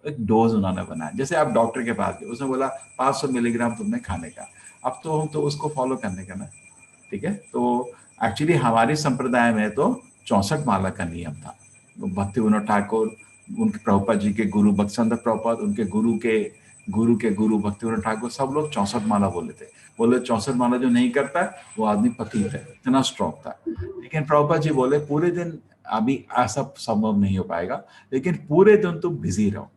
एक डोज उन्होंने बनाया। जैसे आप डॉक्टर के पास गए, उसने बोला 500 मिलीग्राम तुमने खाने का, अब तो उसको फॉलो करने का ना, ठीक है। तो एक्चुअली हमारी संप्रदाय में तो 64 माला का नियम था, भक्ति विनोद ठाकुर, उनके प्रभुपाद जी के गुरु भक्तिसिद्धांत प्रभुपाद, उनके गुरु के गुरु भक्ति विनोद ठाकुर, सब लोग 64 माला बोले थे। बोले 64 माला जो नहीं करता वो आदमी पतित है, इतना स्ट्रॉन्ग था। लेकिन प्रभुपाद जी बोले पूरे दिन अभी ऐसा संभव नहीं हो पाएगा, लेकिन पूरे दिन तुम बिजी रहो,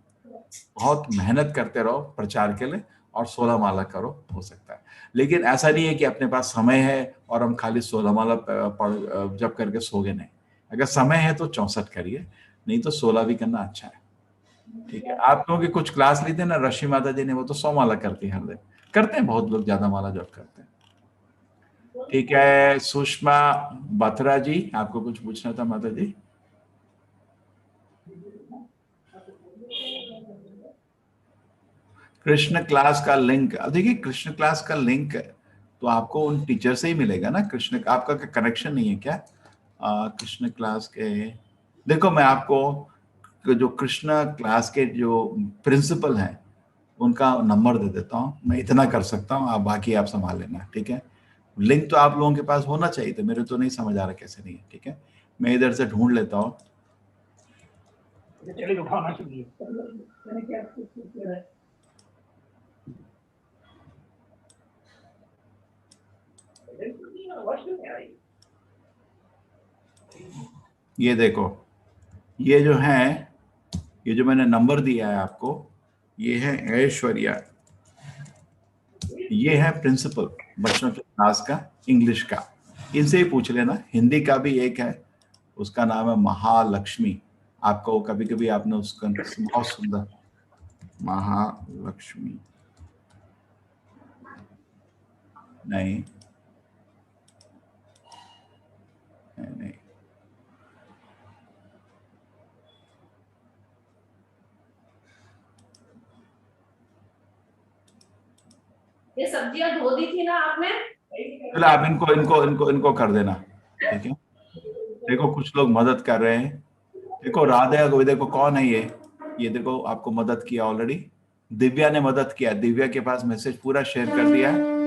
बहुत मेहनत करते रहो प्रचार के लिए, और 16 माला करो, हो सकता है। लेकिन ऐसा नहीं है कि अपने पास समय है और हम खाली 16 माला जप करके सो गए, नहीं। अगर समय है तो 64 करिए, नहीं तो 16 भी करना अच्छा है, ठीक है। आप लोगों की कुछ क्लास ली थी ना रश्मि माता जी ने, वो तो 100 माला करती है हर दिन, करते हैं बहुत लोग, ज्यादा माला जप करते हैं, ठीक है। सुषमा बत्रा जी, आपको कुछ पूछना था माता जी? कृष्ण क्लास का लिंक, देखिए कृष्ण क्लास का लिंक तो आपको उन टीचर से ही मिलेगा ना। कृष्ण, आपका कनेक्शन नहीं है क्या कृष्ण क्लास के? देखो मैं आपको जो कृष्ण क्लास के जो प्रिंसिपल हैं उनका नंबर दे देता हूँ, मैं इतना कर सकता हूँ, आप बाकी आप संभाल लेना, ठीक है। लिंक तो आप लोगों के पास होना चाहिए था, मेरे तो नहीं समझ आ रहा कैसे नहीं है, ठीक है। मैं इधर से ढूंढ लेता हूँ। ये देखो, ये जो है, ये जो मैंने नंबर दिया है आपको, ये है ऐश्वर्या, ये है प्रिंसिपल बच्चों के क्लास का, इंग्लिश का, इनसे ही पूछ लेना। हिंदी का भी एक है, उसका नाम है महालक्ष्मी। आपको कभी कभी आपने उसका बहुत सुंदर महालक्ष्मी, नहीं नहीं, ये सब्जियां धो दी थी ना आपने? चलो आप इनको इनको इनको इनको कर देना, ठीक है। देखो कुछ लोग मदद कर रहे हैं, देखो राधा को देखो, कौन है ये देखो आपको मदद किया ऑलरेडी, दिव्या ने मदद किया, दिव्या के पास मैसेज पूरा शेयर कर दिया है।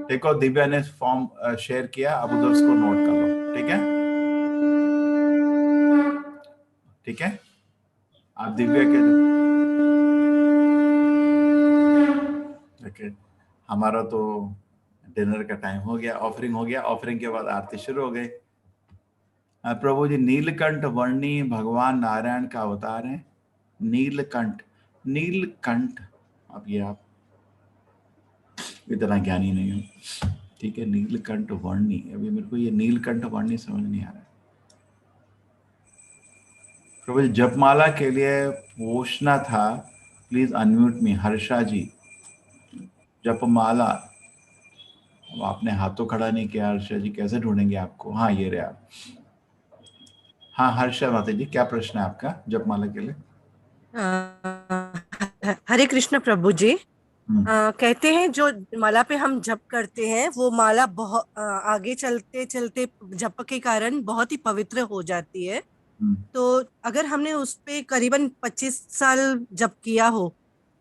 देखो दिव्या ने फॉर्म शेयर किया, अब उधर उसको नोट कर लो, ठीक है, ठीक है। आप दिव्या के देखिए, हमारा तो डिनर का टाइम हो गया, ऑफरिंग हो गया, ऑफरिंग के बाद आरती शुरू हो गई। प्रभु जी, नीलकंठ वर्णी भगवान नारायण का अवतार है। नीलकंठ, नीलकंठ, अब ये आप इतना ज्ञानी नहीं हो, ठीक है। नीलकंठ वर्णी, अभी मेरे को ये नीलकंठ वर्णी समझ नहीं आ रहा है। प्रभु जी, जपमाला के लिए पूछना था, प्लीज अनम्यूट मी। हर्षा जी, जपमाला, अब आपने हाथ तो खड़ा नहीं किया हर्षा जी, कैसे ढूंढेंगे आपको? हाँ ये रहे आप। हाँ हर्षा माता जी, क्या प्रश्न है आपका जपमाला के लिए? हरे कृष्ण प्रभु जी। कहते हैं जो माला पे हम जप करते हैं वो माला बहुत आगे चलते चलते जप के कारण बहुत ही पवित्र हो जाती है। तो अगर हमने उस पे करीबन 25 साल जप किया हो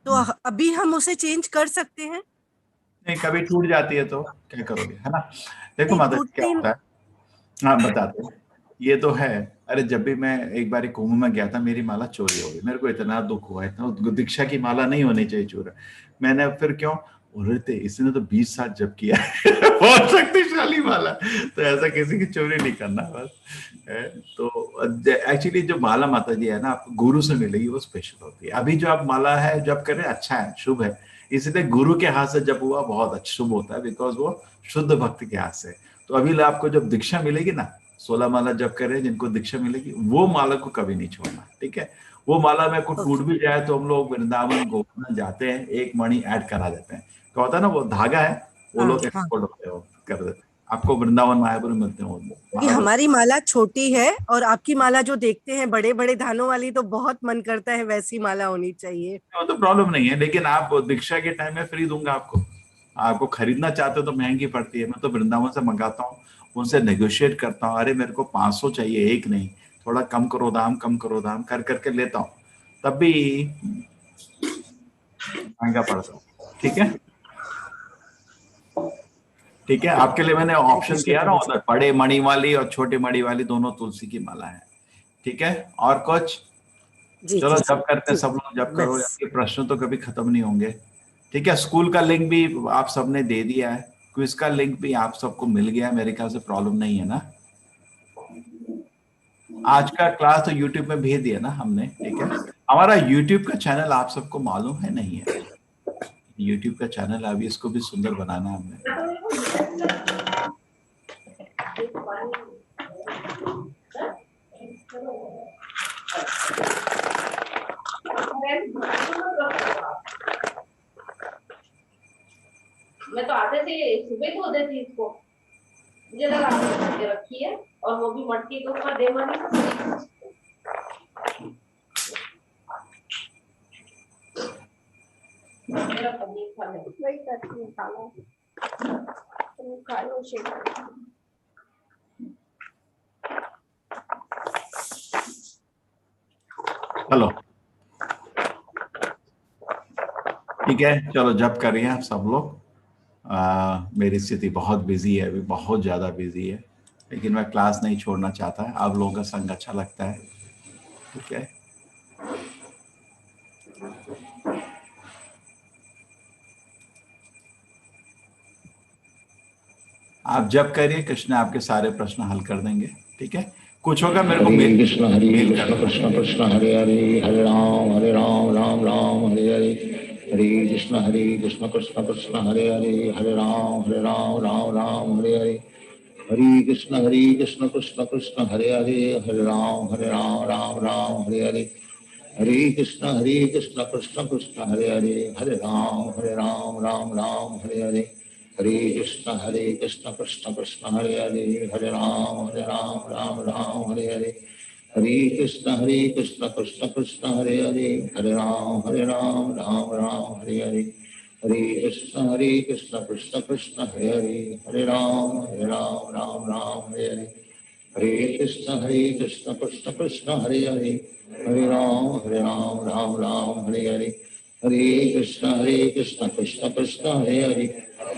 तो अभी हम उसे चेंज कर सकते हैं? नहीं, कभी टूट जाती है तो क्या करोगे, है ना। देखो माता जी क्या होता है, हाँ बताते हैं। ये तो है, अरे जब भी मैं एक बार कुंभ में गया था, मेरी माला चोरी हो गई, मेरे को इतना दुख हुआ, इतना, दीक्षा की माला नहीं होनी चाहिए चोरी। मैंने फिर क्यों बोल थे, इसने तो 20 साल जप किया है बहुत शक्तिशाली माला, तो ऐसा किसी की चोरी नहीं करना बस। तो एक्चुअली जो माला माता जी है ना, आपको गुरु से मिलेगी, वो स्पेशल होती है। अभी जो आप माला है जप कर रहे हैं, अच्छा है, शुभ है, इसलिए गुरु के हाथ से जप हुआ बहुत अच्छा शुभ होता है, बिकॉज वो शुद्ध भक्त के हाथ से। तो अभी आपको जब दीक्षा मिलेगी ना, 16 माला जप कर रहे हैं जिनको दीक्षा मिलेगी, वो माला को कभी नहीं छोड़ना, ठीक है। वो माला में कुछ टूट भी जाए तो हम लोग वृंदावन गोवर्धन जाते हैं, एक मणि ऐड करा देते हैं, क्या होता है ना, वो धागा है, वो लोग एक्सपोर्ट होते हैं, कर देते हैं, आपको वृंदावन मायापुर में मिलते हैं। हमारी माला छोटी है और आपकी माला जो देखते हैं बड़े बड़े धानों वाली, तो बहुत मन करता है वैसी माला होनी चाहिए। वो तो प्रॉब्लम नहीं है, लेकिन आप दीक्षा के टाइम में फ्री दूंगा आपको खरीदना चाहते हो तो महंगी पड़ती है, मैं तो वृंदावन से मंगाता हूँ, उनसे नेगोशिएट करता हूँ, अरे मेरे को 500 चाहिए, एक नहीं, थोड़ा कम करो दाम, कम करो दाम, कर करके लेता हूँ, तब भी महंगा पड़ता है, ठीक है। ठीक है, आपके लिए मैंने ऑप्शन दिया ना उधर, बड़े मणि वाली और छोटे मणि वाली दोनों तुलसी की माला है। ठीक है, और कुछ? चलो जब करते हैं, सब लोग जब करो, ये प्रश्न तो कभी खत्म नहीं होंगे। ठीक है, स्कूल का लिंक भी आप सबने दे दिया है, क्विज का लिंक भी आप सबको मिल गया है, मेरे ख्याल से प्रॉब्लम नहीं है ना। आज का क्लास तो यूट्यूब में भेज दिया ना हमने। ठीक है, हमारा यूट्यूब का चैनल आप सबको मालूम है नहीं है? यूट्यूब का चैनल अभी इसको भी सुंदर बनाना है हमने। मैं तो आते थे सुबह धो देती इसको, मुझे लगा आपने रखी है, और वो भी मटकी के ऊपर दे मारी। मेरा पनीर खा ले, वही करती हूँ, खा लो, तुम खा लो शेक। चलो ठीक है, चलो जब करिए आप सब लोग। मेरी स्थिति बहुत बिजी है अभी, बहुत ज़्यादा बिजी है, लेकिन मैं क्लास नहीं छोड़ना चाहता है। आप लोगों का संग अच्छा लगता है। ठीक है, आप जब करिए, कृष्ण आपके सारे प्रश्न हल कर देंगे। ठीक है, कुछ होगा मेरे को मेल कृष्ण हरे कृष्ण कृष्ण कृष्ण हरे हरे, हरे राम राम राम हरे हरे, हरे कृष्ण कृष्ण कृष्ण हरे हरे, हरे राम राम हरे हरे, हरे कृष्ण कृष्ण कृष्ण हरे हरे, हरे राम राम हरे हरे, हरे कृष्ण कृष्ण कृष्ण हरे हरे, हरे राम राम हरे हरे, हरे कृष्ण कृष्ण कृष्ण हरे हरे, हरे राम राम हरे हरे, हरे कृष्ण कृष्ण कृष्ण हरे हरे, हरे राम राम हरे हरे, हरे कृष्ण कृष्ण कृष्ण हरे हरे, हरे राम राम हरे हरे, हरे कृष्ण कृष्ण कृष्ण हरे हरे, हरे राम राम हरे हरे, हरे कृष्ण कृष्ण कृष्ण हरे हरे, हरे राम राम हरे हरे, हरे कृष्ण कृष्ण कृष्ण हरे हरे,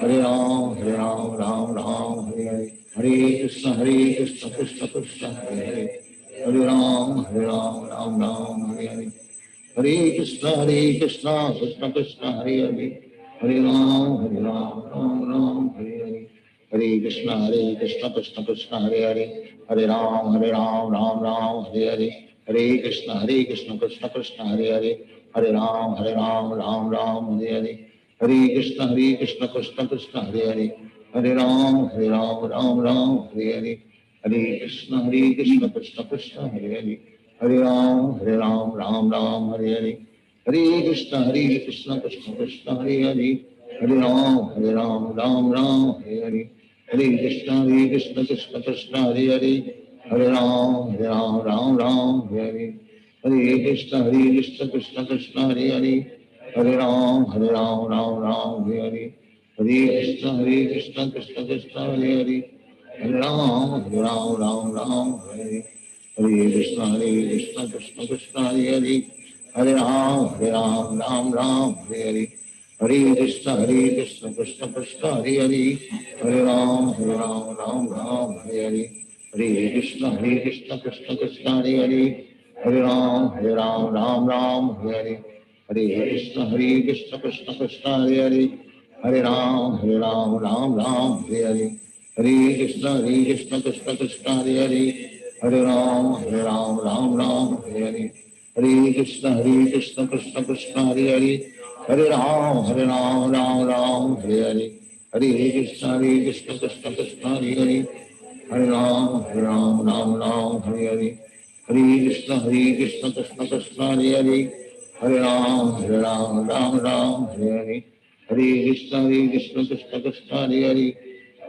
हरे राम राम हरे हरे, हरे कृष्ण कृष्ण कृष्ण हरे हरे, हरे राम हरे हरे, हरे कृष्ण कृष्ण कृष्ण हरे हरे, हरे राम राम हरे हरे, हरे कृष्ण कृष्ण कृष्ण हरे हरे, हरे राम राम हरे हरे, हरे कृष्ण कृष्ण कृष्ण हरे हरे, हरे राम राम हरे हरे, हरे कृष्ण कृष्ण कृष्ण हरे हरे, हरे राम राम हरे हरे, हरे कृष्ण कृष्ण कृष्ण हरे हरे, हरे राम राम हरे हरे, हरे कृष्ण कृष्ण कृष्ण हरे हरे, हरे राम हरे हरे, हरे कृष्ण कृष्ण कृष्ण हरे हरे, हरे राम राम हरे हरे, हरे कृष्ण कृष्ण कृष्ण हरे हरे, हरे राम हरे हरे, हरे कृष्ण कृष्ण कृष्ण हरे हरे, हरे राम हरे हरे, हरे कृष्ण कृष्ण कृष्ण हरे हरे, हरे राम हरे हरे, हरे कृष्ण कृष्ण कृष्ण हरे हरे, हरे राम हरे हरे, हरे कृष्ण कृष्ण कृष्ण हरे हरे, हरे राम हरे हरे, हरे कृष्ण कृष्ण कृष्ण हरे हरे, हरे राम हरे हरे, हरे कृष्ण कृष्ण कृष्ण हरे हरे, हरे राम हरे हरे, हरे कृष्ण कृष्ण कृष्ण हरे हरे, हरे राम हरे हरे, हरे कृष्ण कृष्ण कृष्ण हरे हरे,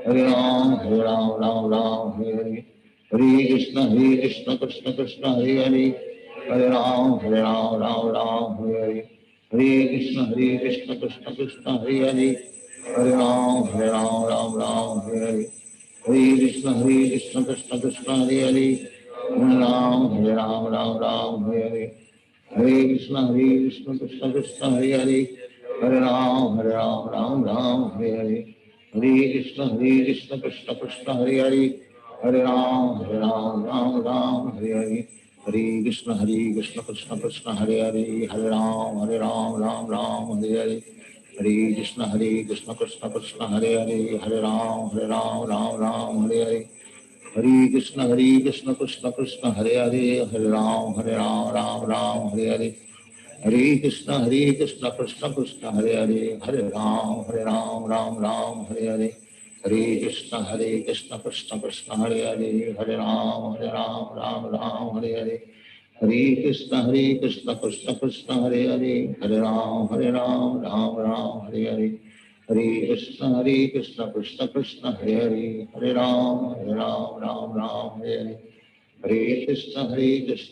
हरे राम हरे हरे, हरे कृष्ण कृष्ण कृष्ण हरे हरे, हरे राम हरे हरे, हरे कृष्ण कृष्ण कृष्ण हरे हरे, हरे राम हरे हरे, हरे कृष्ण कृष्ण कृष्ण हरे हरे, हरे राम हरे हरे, हरे कृष्ण कृष्ण कृष्ण हरे हरे, हरे राम हरे हरे, हरे कृष्ण कृष्ण कृष्ण हरे हरे, हरे राम हरे हरे, हरे कृष्ण कृष्ण कृष्ण हरे हरे, हरे राम राम राम हरे हरे, हरे कृष्ण कृष्ण कृष्ण हरे हरे, हरे राम राम राम हरे हरे, हरे कृष्ण कृष्ण कृष्ण हरे हरे, हरे राम राम राम हरे हरे, हरे कृष्ण कृष्ण कृष्ण हरे हरे, हरे राम राम राम हरे हरे, हरे कृष्ण कृष्ण कृष्ण हरे हरे, हरे राम राम राम हरे हरे, हरे कृष्ण कृष्ण कृष्ण हरे हरे, हरे राम राम राम हरे हरे, हरे कृष्ण कृष्ण कृष्ण हरे हरे, हरे राम राम राम हरे हरे, हरे कृष्ण कृष्ण कृष्ण हरे हरे, हरे राम राम राम हरे हरे, हरे कृष्ण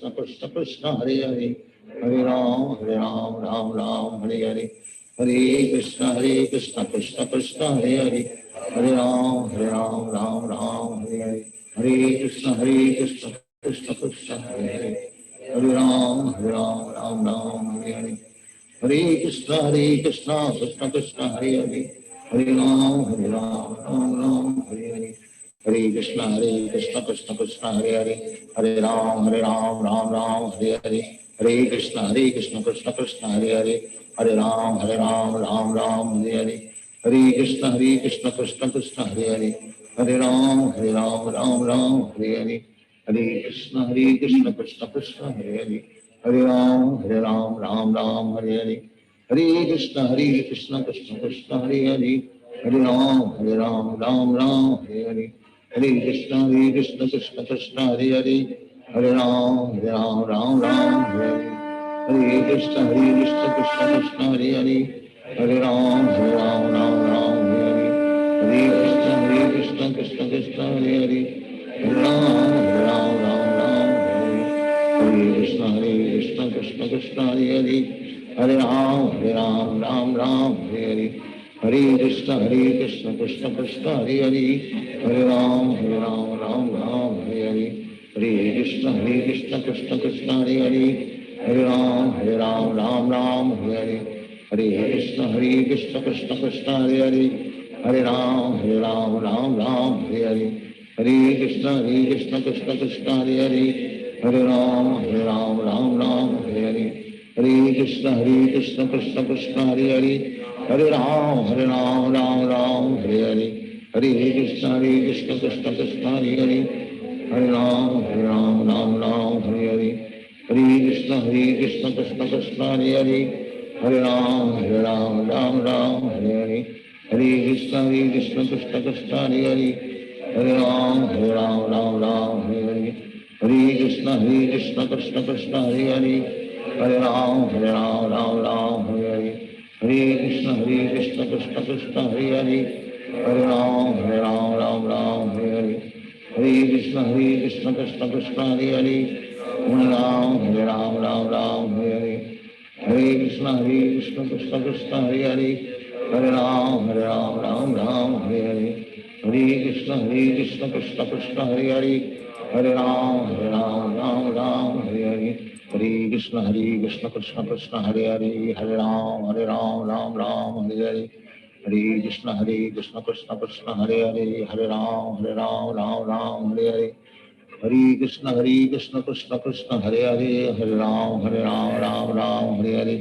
कृष्ण कृष्ण हरे हरे, हरे राम राम राम हरे हरे, हरे कृष्ण कृष्ण कृष्ण हरे हरे, हरे राम राम हरे हरे, हरे कृष्ण कृष्ण कृष्ण हरे हरे, हरे राम राम हरे हरे, हरे कृष्ण कृष्ण कृष्ण हरे हरे, हरे राम हरे हरे, हरे कृष्ण कृष्ण कृष्ण हरे हरे, हरे राम राम हरे हरे, हरे कृष्ण कृष्ण कृष्ण हरे हरे, हरे राम राम हरे हरे, हरे कृष्ण कृष्ण कृष्ण हरे हरे, हरे राम राम हरे हरे, हरे कृष्ण कृष्ण कृष्ण हरे हरे, हरे राम राम हरे हरे, हरे कृष्ण कृष्ण कृष्ण हरे हरे, हरे राम राम हरे हरे, हरे कृष्ण कृष्ण कृष्ण हरे हरे, हरे राम राम हरे हरे, हरे कृष्ण कृष्ण कृष्ण हरे हरे, हरे राम राम हरे हरे, हरे कृष्ण कृष्ण कृष्ण हरे हरे, हरे राम राम हरे हरे, हरे कृष्ण कृष्ण कृष्ण हरे हरे, हरे राम राम हरे हरे, हरे कृष्ण कृष्ण कृष्ण हरे हरे, हरे राम राम हरे हरे, हरे कृष्ण कृष्ण कृष्ण हरे हरे, हरे राम राम हरे हरे, हरे कृष्ण कृष्ण कृष्ण हरे हरे, हरे राम राम हरे हरे, हरे कृष्ण कृष्ण कृष्ण हरे हरे, हरे राम राम हरे हरे, हरे कृष्ण कृष्ण कृष्ण हरे हरे, हरे राम राम हरे हरे, हरे कृष्ण कृष्ण कृष्ण हरे हरे, हरे राम राम हरे हरे, हरे कृष्ण कृष्ण कृष्ण हरे हरे, हरे राम राम हरे हरे, हरे कृष्ण कृष्ण कृष्ण हरे हरे, हरे राम राम हरे हरे, हरे कृष्ण कृष्ण कृष्ण हरे हरे, हरे राम राम हरे हरे, हरे कृष्ण कृष्ण कृष्ण हरे हरे, हरे राम राम हरे हरे, हरे कृष्ण कृष्ण कृष्ण हरे हरे, हरे राम राम हरे हरे, हरे कृष्ण कृष्ण कृष्ण हरे हरे, हरे राम राम हरे हरे, हरे कृष्ण कृष्ण कृष्ण हरे हरे, हरे राम राम हरे हरे, हरे कृष्ण कृष्ण कृष्ण हरे हरे, हरे राम राम हरे हरे, हरे कृष्ण कृष्ण कृष्ण हरे हरे, हरे राम राम हरे हरे, हरे कृष्ण कृष्ण कृष्ण हरे हरे, हरे राम राम हरे हरे,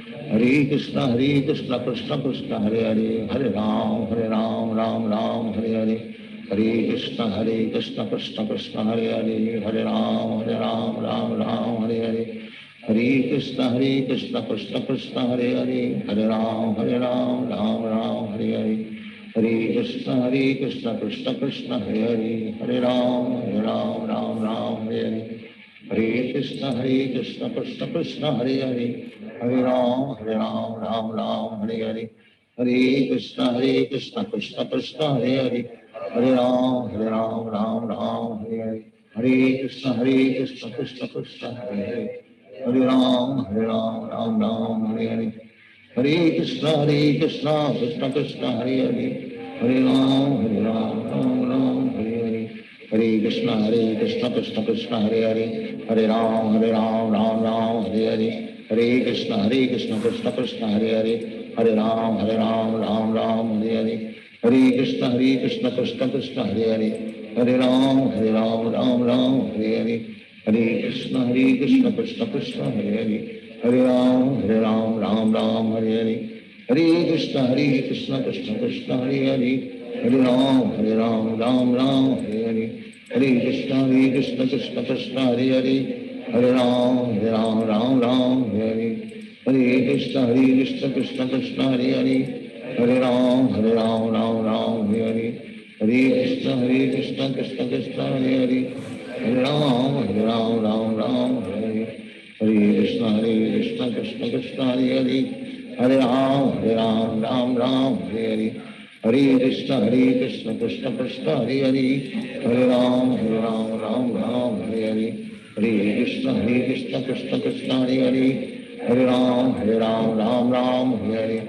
हरे कृष्ण कृष्ण कृष्ण हरे हरे, हरे राम राम हरे हरे, हरे कृष्ण कृष्ण कृष्ण हरे हरे, हरे राम राम हरे हरे, हरे कृष्ण कृष्ण कृष्ण हरे हरे, हरे राम राम हरे हरे, हरे कृष्ण कृष्ण कृष्ण हरे हरे, हरे राम राम हरे हरे, हरे कृष्ण कृष्ण कृष्ण हरे हरे, हरे राम राम हरे हरे, हरे कृष्ण कृष्ण कृष्ण हरे हरे, हरे राम राम हरे हरे, हरे कृष्ण कृष्ण कृष्ण हरे हरे, हरे राम राम हरे हरे, हरे कृष्ण कृष्ण कृष्ण हरे हरे, हरे राम हरे हरे, हरे कृष्ण कृष्ण कृष्ण हरे हरे, हरे राम राम हरे हरे, हरे कृष्ण कृष्ण कृष्ण हरे हरे, हरे राम राम राम हरे हरे, हरे कृष्ण कृष्ण कृष्ण हरे हरे, हरे राम राम राम हरे हरे, हरे कृष्ण कृष्ण कृष्ण हरे हरे, हरे राम राम हरे हरे, हरे कृष्ण कृष्ण कृष्ण हरे हरे, हरे राम राम हरे हरे, हरे कृष्ण कृष्ण कृष्ण हरे हरे, हरे राम राम हरे हरे, हरे कृष्ण कृष्ण कृष्ण हरे हरे, हरे राम राम हरे हरे, हरे कृष्ण कृष्ण कृष्ण हरे हरे, हरे राम राम हरे हरे, हरे कृष्ण कृष्ण कृष्ण हरे हरे, हरे राम राम हरे हरे, हरे कृष्ण कृष्ण कृष्ण हरे हरे, हरे राम राम हरे हरे, हरे कृष्ण कृष्ण कृष्ण हरे हरे, हरे राम राम हरे हरे, हरे कृष्ण कृष्ण कृष्ण हरे हरे, हरे राम राम हरे हरे,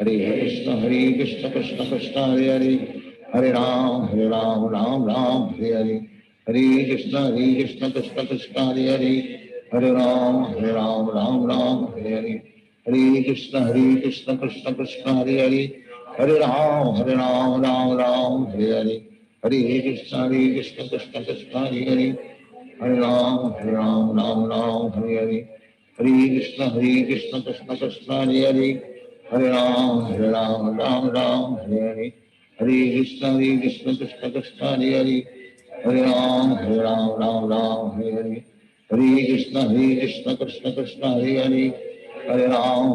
हरे कृष्ण कृष्ण कृष्ण हरे हरे, हरे राम राम हरे हरे, हरे कृष्ण कृष्ण कृष्ण हरे हरे, हरे राम राम हरे हरे, हरे कृष्ण कृष्ण कृष्ण हरे हरे, हरे राम राम हरे हरे, हरे कृष्ण कृष्ण कृष्ण हरे हरे, हरे राम राम हरे हरे, हरे कृष्ण कृष्ण कृष्ण हरे हरे, हरे राम राम हरे हरे, हरे कृष्ण कृष्ण कृष्ण हरे हरे, हरे राम राम हरे हरे, हरे कृष्ण कृष्ण कृष्ण हरे हरे, हरे राम राम हरे हरे, हरे कृष्ण कृष्ण कृष्ण हरे हरे, हरे राम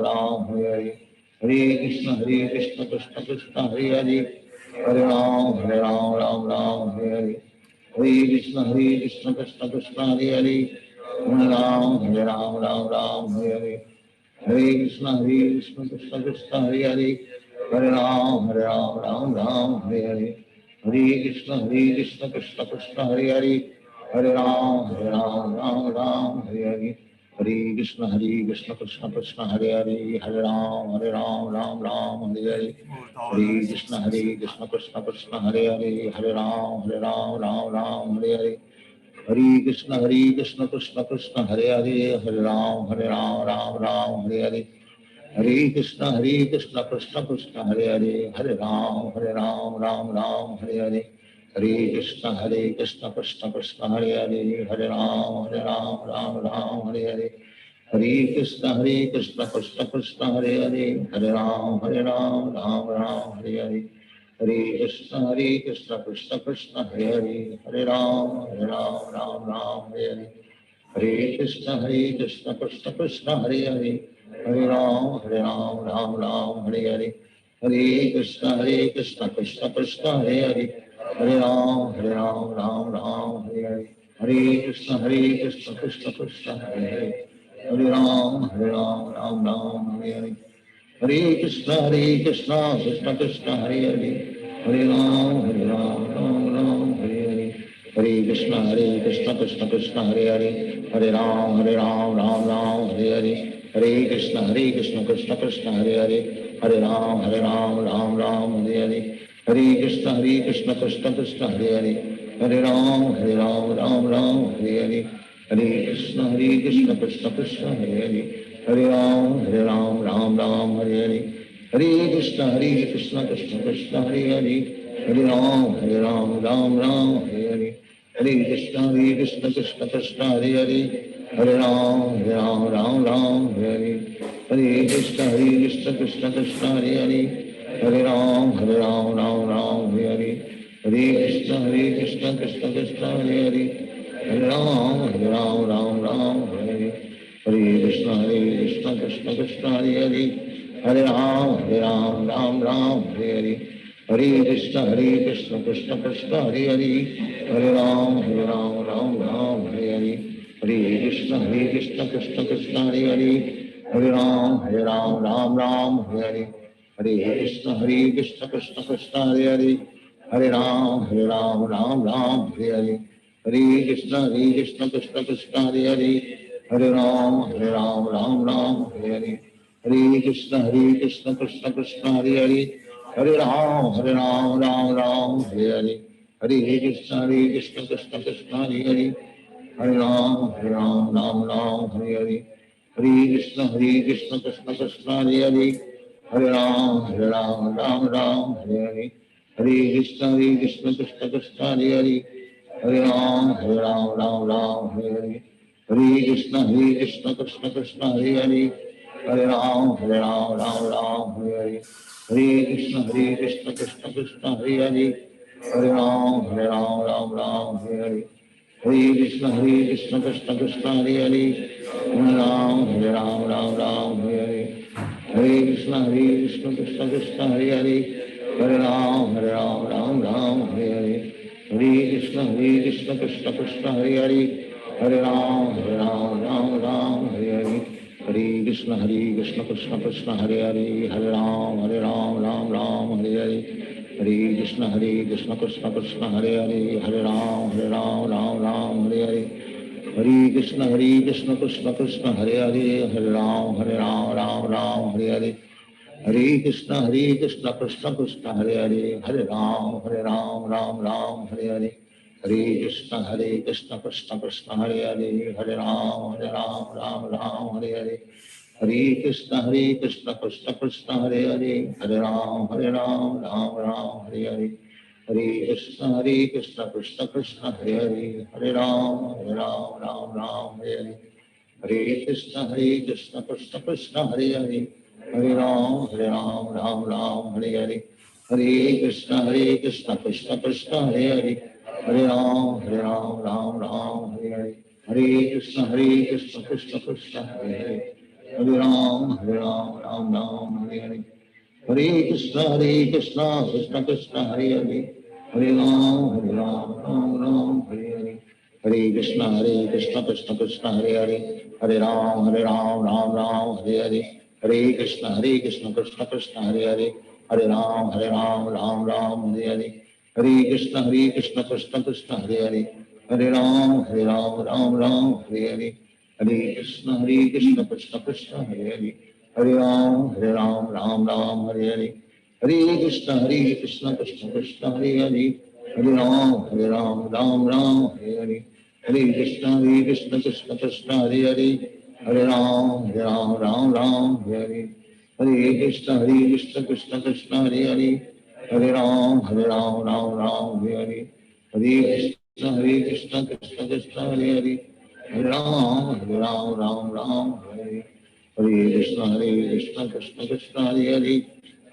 राम हरे हरे, हरे कृष्ण कृष्ण कृष्ण हरे हरे, हरे राम राम हरे हरे, हरे कृष्ण कृष्ण कृष्ण हरे हरे, हरे राम राम हरे हरे, हरे कृष्ण कृष्ण कृष्ण हरे हरे, हरे राम राम हरे हरे, हरे कृष्ण कृष्ण कृष्ण हरे हरे, हरे राम राम हरे हरे, हरे कृष्ण कृष्ण कृष्ण हरे हरे, हरे राम राम हरे हरे, हरे कृष्ण कृष्ण कृष्ण हरे हरे, हरे राम राम हरे हरे, हरे कृष्ण कृष्ण कृष्ण हरे हरे, हरे राम राम हरे हरे, हरे कृष्ण कृष्ण कृष्ण हरे हरे, हरे राम राम हरे हरे, हरे कृष्ण कृष्ण कृष्ण हरे हरे, हरे राम राम हरे हरे, हरे कृष्ण कृष्ण कृष्ण हरे हरे, हरे राम हरे हरे, हरे कृष्ण कृष्ण कृष्ण हरे हरे, हरे राम हरे हरे, हरे कृष्ण कृष्ण कृष्ण हरे हरे, हरे राम हरे हरे, हरे कृष्ण कृष्ण कृष्ण हरे हरे, हरे राम हरे हरे, हरे कृष्ण कृष्ण कृष्ण हरे हरे, हरे राम राम हरे हरे, हरे कृष्ण कृष्ण कृष्ण हरे हरे, हरे राम राम हरे हरे, हरे कृष्ण कृष्ण कृष्ण हरे हरे, हरे राम राम हरे हरे, हरे कृष्ण कृष्ण कृष्ण हरे हरे, हरे राम राम हरे हरे, हरे कृष्ण कृष्ण कृष्ण हरे हरे, हरे राम हरे हरे, हरे कृष्ण कृष्ण कृष्ण हरे हरे, हरे राम हरे हरे, हरे कृष्ण कृष्ण कृष्ण हरे हरे, हरे राम राम हरे हरे, हरे कृष्ण कृष्ण कृष्ण हरे हरे, हरे राम हरे हरे, हरे कृष्ण कृष्ण कृष्ण हरे हरे, हरे राम हरे हरे, हरे कृष्ण कृष्ण कृष्ण हरे हरे, हरे राम हरे हरे, हरे कृष्ण कृष्ण कृष्ण हरे हरे, हरे राम हरे हरे, हरे कृष्ण कृष्ण कृष्ण हरे हरे, हरे राम हरे हरे, हरे कृष्ण कृष्ण कृष्ण हरे हरे, हरे राम राम हरे हरे, हरे कृष्ण कृष्ण कृष्ण हरे हरे, हरे राम राम हरे हरे, हरे कृष्ण कृष्ण कृष्ण हरे हरे, हरे राम राम हरे हरे, हरे कृष्ण कृष्ण कृष्ण हरे हरे, हरे राम राम राम हरे हरे, हरे कृष्ण कृष्ण कृष्ण हरे हरे, हरे राम राम राम हरे हरे, हरे कृष्ण कृष्ण कृष्ण हरे हरे, हरे राम राम हरे हरे, हरे कृष्ण कृष्ण कृष्ण हरे हरे, हरे राम राम हरे हरे, हरे कृष्ण कृष्ण कृष्ण हरे हरे, हरे राम राम हरे हरे, हरे कृष्ण कृष्ण कृष्ण हरे हरे, हरे राम राम हरे हरे, हरे कृष्ण कृष्ण कृष्ण हरे हरे, हरे राम राम हरे हरे, हरे कृष्ण कृष्ण कृष्ण हरे हरे, हरे राम राम हरे हरे, हरे कृष्ण कृष्ण कृष्ण हरे हरे, हरे राम राम हरे हरे, हरे कृष्ण कृष्ण कृष्ण हरे हरे, हरे राम राम हरे हरे, हरे कृष्ण कृष्ण कृष्ण हरे हरे, हरे राम राम हरे हरे, हरे कृष्ण कृष्ण कृष्ण हरे हरे, हरे राम राम हरे हरे, हरे कृष्ण कृष्ण कृष्ण हरे हरे, हरे राम राम हरे हरे, हरे कृष्ण कृष्ण कृष्ण हरे हरे, हरे राम राम हरे हरे, हरे कृष्ण कृष्ण कृष्ण हरे हरे, हरे राम राम हरे हरे, हरे कृष्ण कृष्ण कृष्ण हरे हरे, हरे राम राम हरे हरे, हरे कृष्ण कृष्ण कृष्ण हरे हरे, हरे राम राम हरे हरे, हरे कृष्ण कृष्ण कृष्ण हरे हरे, हरे राम हरे हरे, हरे कृष्ण कृष्ण कृष्ण हरे हरे, हरे राम राम हरे हरे, हरे कृष्ण कृष्ण कृष्ण हरे हरे, हरे राम राम हरे हरे, हरे कृष्ण कृष्ण कृष्ण हरे हरे, हरे राम राम हरे हरे, हरे कृष्ण कृष्ण कृष्ण हरे हरे, हरे राम राम हरे हरे, हरे कृष्ण कृष्ण कृष्ण हरे हरे, हरे राम राम हरे हरे, हरे कृष्ण कृष्ण कृष्ण हरे हरे, हरे राम राम हरे हरे, हरे कृष्ण कृष्ण कृष्ण हरे हरे, हरे राम राम हरे हरे, हरे कृष्ण कृष्ण कृष्ण हरे हरे, हरे राम हरे हरे, हरे कृष्ण कृष्ण कृष्ण हरे हरे, हरे राम हरे हरे, हरे कृष्ण कृष्ण कृष्ण हरे हरे, हरे राम हरे हरे, हरे कृष्ण कृष्ण कृष्ण हरे हरे,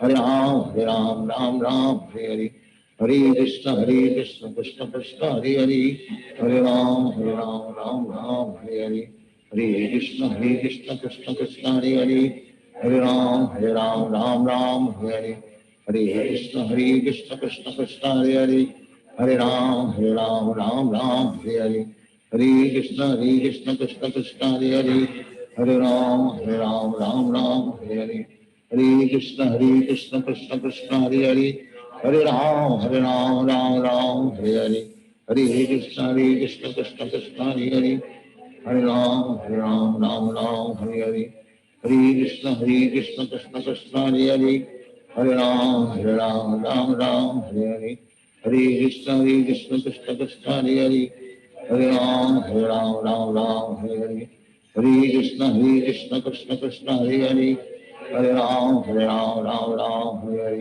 हरे राम हरे हरे, हरे कृष्ण कृष्ण कृष्ण हरे हरे, हरे राम हरे हरे, हरे कृष्ण कृष्ण कृष्ण हरे हरे, हरे राम राम हरे हरे, हरे कृष्ण कृष्ण कृष्ण हरे हरे, हरे राम राम हरे हरे, हरे कृष्ण कृष्ण कृष्ण हरे हरे, हरे राम राम हरे हरे, हरे कृष्ण कृष्ण कृष्ण हरे हरे, हरे राम हरे हरे, हरे कृष्ण कृष्ण कृष्ण हरे हरे, हरे राम हरे हरे, हरे कृष्ण कृष्ण कृष्ण हरे हरे, हरे राम राम हरे हरे,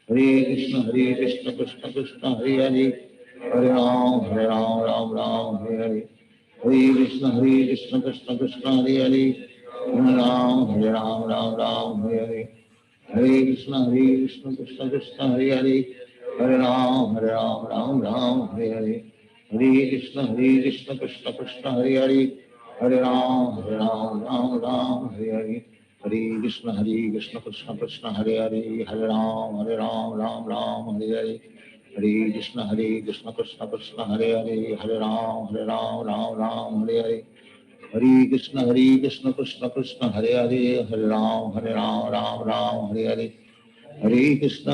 हरे कृष्ण कृष्ण कृष्ण हरे हरे, हरे राम राम हरे हरे, हरे कृष्ण कृष्ण कृष्ण हरे हरे, हरे राम हरे हरे, हरे कृष्ण कृष्ण कृष्ण हरे हरे, हरे राम राम हरे हरे, हरे कृष्ण कृष्ण कृष्ण हरे हरे, हरे राम हरे हरे, हरे कृष्ण कृष्ण कृष्ण हरे हरे, हरे राम राम हरे हरे, हरे कृष्ण कृष्ण कृष्ण हरे हरे, हरे राम हरे हरे, हरे कृष्ण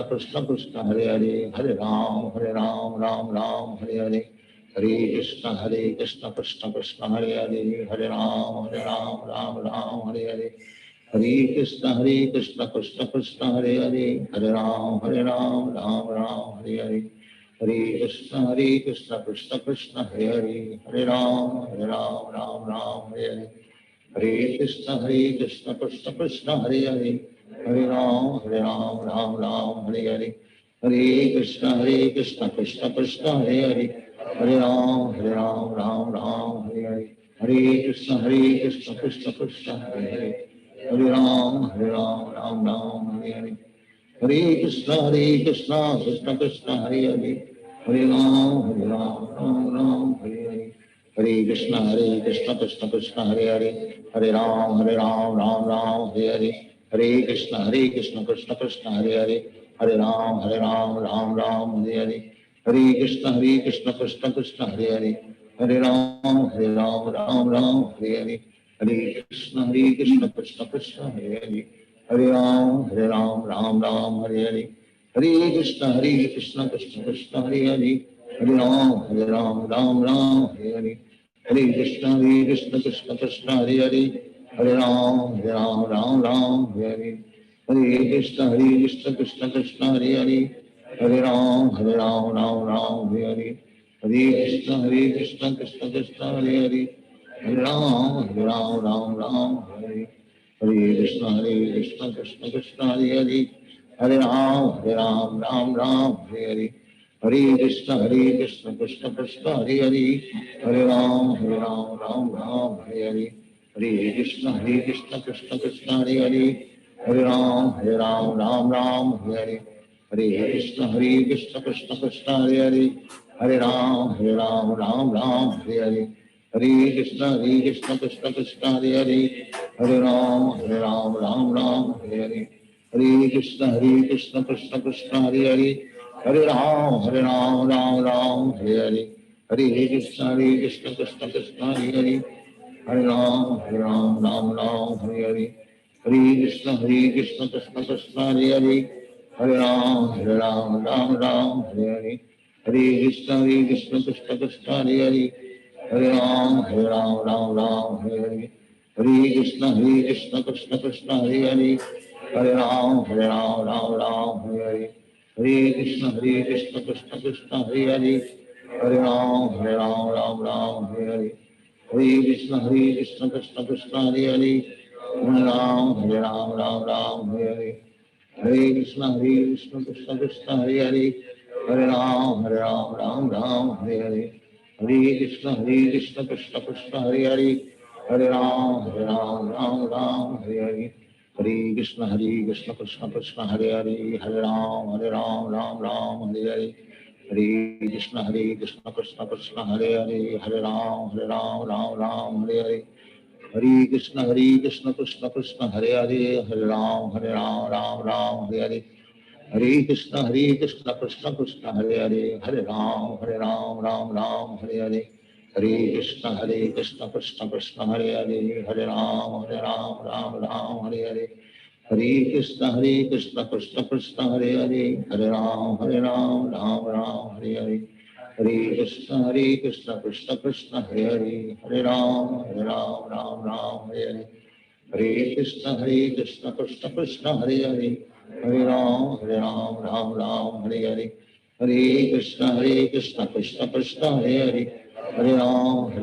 कृष्ण कृष्ण हरे हरे, हरे राम हरे हरे, हरे कृष्ण कृष्ण कृष्ण हरे हरे, हरे राम राम हरे हरे, हरे कृष्ण कृष्ण कृष्ण हरे हरे, हरे राम राम हरे हरे, हरे कृष्ण कृष्ण कृष्ण हरे हरे, हरे राम राम हरे हरे, हरे कृष्ण कृष्ण कृष्ण हरे हरे, हरे राम राम हरे हरे, हरे कृष्ण कृष्ण कृष्ण हरे हरे, हरे राम राम राम हरे हरे, हरे कृष्ण कृष्ण कृष्ण हरे हरे, हरे राम राम राम हरे हरे, हरे कृष्ण कृष्ण कृष्ण हरे हरे, हरे राम राम राम हरे हरे, हरे कृष्ण कृष्ण कृष्ण हरे हरे, हरे राम राम हरे हरे, हरे कृष्ण कृष्ण कृष्ण हरे हरे, हरे राम राम राम हरे हरे, हरे कृष्ण कृष्ण कृष्ण हरे हरे, हरे राम राम राम हरे हरे, हरे कृष्ण कृष्ण कृष्ण हरे हरे, हरे राम राम राम हरे हरे, हरे कृष्ण कृष्ण कृष्ण हरे हरे, हरे राम राम हरे हरे, हरे कृष्ण कृष्ण कृष्ण हरे हरे, हरे राम राम हरे हरे, हरे कृष्ण कृष्ण कृष्ण हरे हरे, हरे राम राम हरे हरे, हरे कृष्ण कृष्ण कृष्ण हरे हरे, हरे राम राम हरे हरे, हरे कृष्ण कृष्ण कृष्ण हरे हरे, हरे राम राम हरे, हरे कृष्ण कृष्ण कृष्ण हरे हरे, हरे राम राम हरे हरे, हरे कृष्ण कृष्ण कृष्ण हरे हरे, हरे राम राम हरे हरे, हरे कृष्ण कृष्ण कृष्ण हरे हरे, हरे राम राम हरे हरे, हरे कृष्ण कृष्ण कृष्ण हरे हरे, हरे राम राम हरे हरे, हरे कृष्ण कृष्ण कृष्ण हरे हरे, हरे राम राम हरे हरे, हरे कृष्ण कृष्ण कृष्ण हरे हरे, हरे राम राम हरे हरे, हरे कृष्ण कृष्ण कृष्ण हरे हरे, हरे राम राम हरे हरे, हरे कृष्ण कृष्ण कृष्ण हरे हरे, हरे राम राम हरे हरे, हरे कृष्ण कृष्ण कृष्ण हरे हरे, हरे राम राम हरे हरे, हरे कृष्ण कृष्ण कृष्ण हरे हरे, हरे राम राम हरे हरे, हरे कृष्ण कृष्ण कृष्ण हरे हरे, हरे राम राम हरे हरे, हरे कृष्ण कृष्ण कृष्ण हरे हरे, हरे राम राम हरे हरे, हरे कृष्ण कृष्ण कृष्ण हरे हरे, हरे राम राम हरे हरे, हरे कृष्ण कृष्ण कृष्ण हरे हरे, हरे राम राम हरे हरे, हरे कृष्ण कृष्ण कृष्ण हरे हरे, हरे राम राम हरे हरे, हरे कृष्ण कृष्ण कृष्ण हरे हरे, हरे राम राम हरे हरे, हरे कृष्ण कृष्ण कृष्ण हरे हरे, हरे राम राम हरे हरे, हरे कृष्ण कृष्ण कृष्ण हरे हरे, हरे राम राम हरे हरे, हरे कृष्ण कृष्ण कृष्ण हरे हरे, हरे राम राम हरे हरे, हरे कृष्ण कृष्ण कृष्ण हरे हरे, हरे राम राम हरे हरे, हरे कृष्ण कृष्ण कृष्ण हरे हरे, हरे राम राम हरे हरे, हरे कृष्ण कृष्ण कृष्ण हरे हरे, हरे राम राम हरे हरे, हरे कृष्ण कृष्ण कृष्ण हरे हरे, हरे राम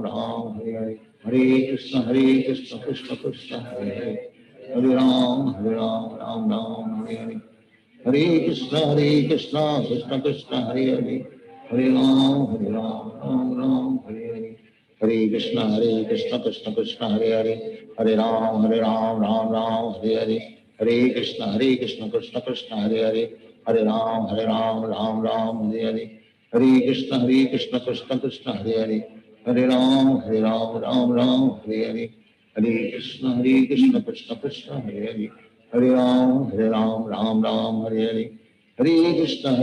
राम हरे हरे, हरे कृष्ण कृष्ण कृष्ण हरे हरे, हरे राम राम हरे हरे, हरे कृष्ण कृष्ण कृष्ण हरे हरे, हरे राम हरे हरे, हरे कृष्ण कृष्ण कृष्ण हरे हरे, हरे राम राम हरे हरे, हरे कृष्ण कृष्ण कृष्ण हरे हरे, हरे राम राम हरे हरे, हरे कृष्ण कृष्ण कृष्ण हरे हरे, हरे राम राम हरे हरे, हरे कृष्ण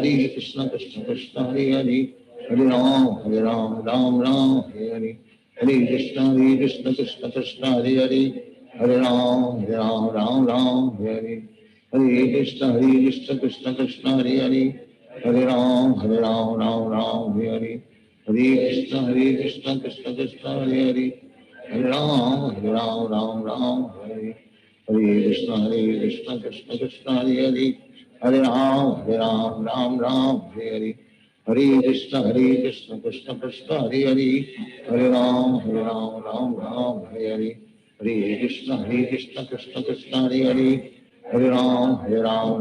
कृष्ण कृष्ण हरे हरे, हरे राम राम हरे हरे, हरे कृष्ण कृष्ण कृष्ण हरे हरे, हरे राम राम हरे हरे, हरे कृष्ण कृष्ण कृष्ण हरे हरे, हरे राम राम हरे हरे, हरे कृष्ण कृष्ण कृष्ण हरे हरे, हरे राम राम हरे हरे, हरे कृष्ण कृष्ण कृष्ण हरे हरे, हरे राम राम हरे हरे, हरे कृष्ण कृष्ण कृष्ण हरे हरे, हरे राम हरे हरे, हरे कृष्ण कृष्ण कृष्ण हरे हरे, हरे राम राम हरे हरे, हरे कृष्ण कृष्ण कृष्ण हरे हरे, हरे राम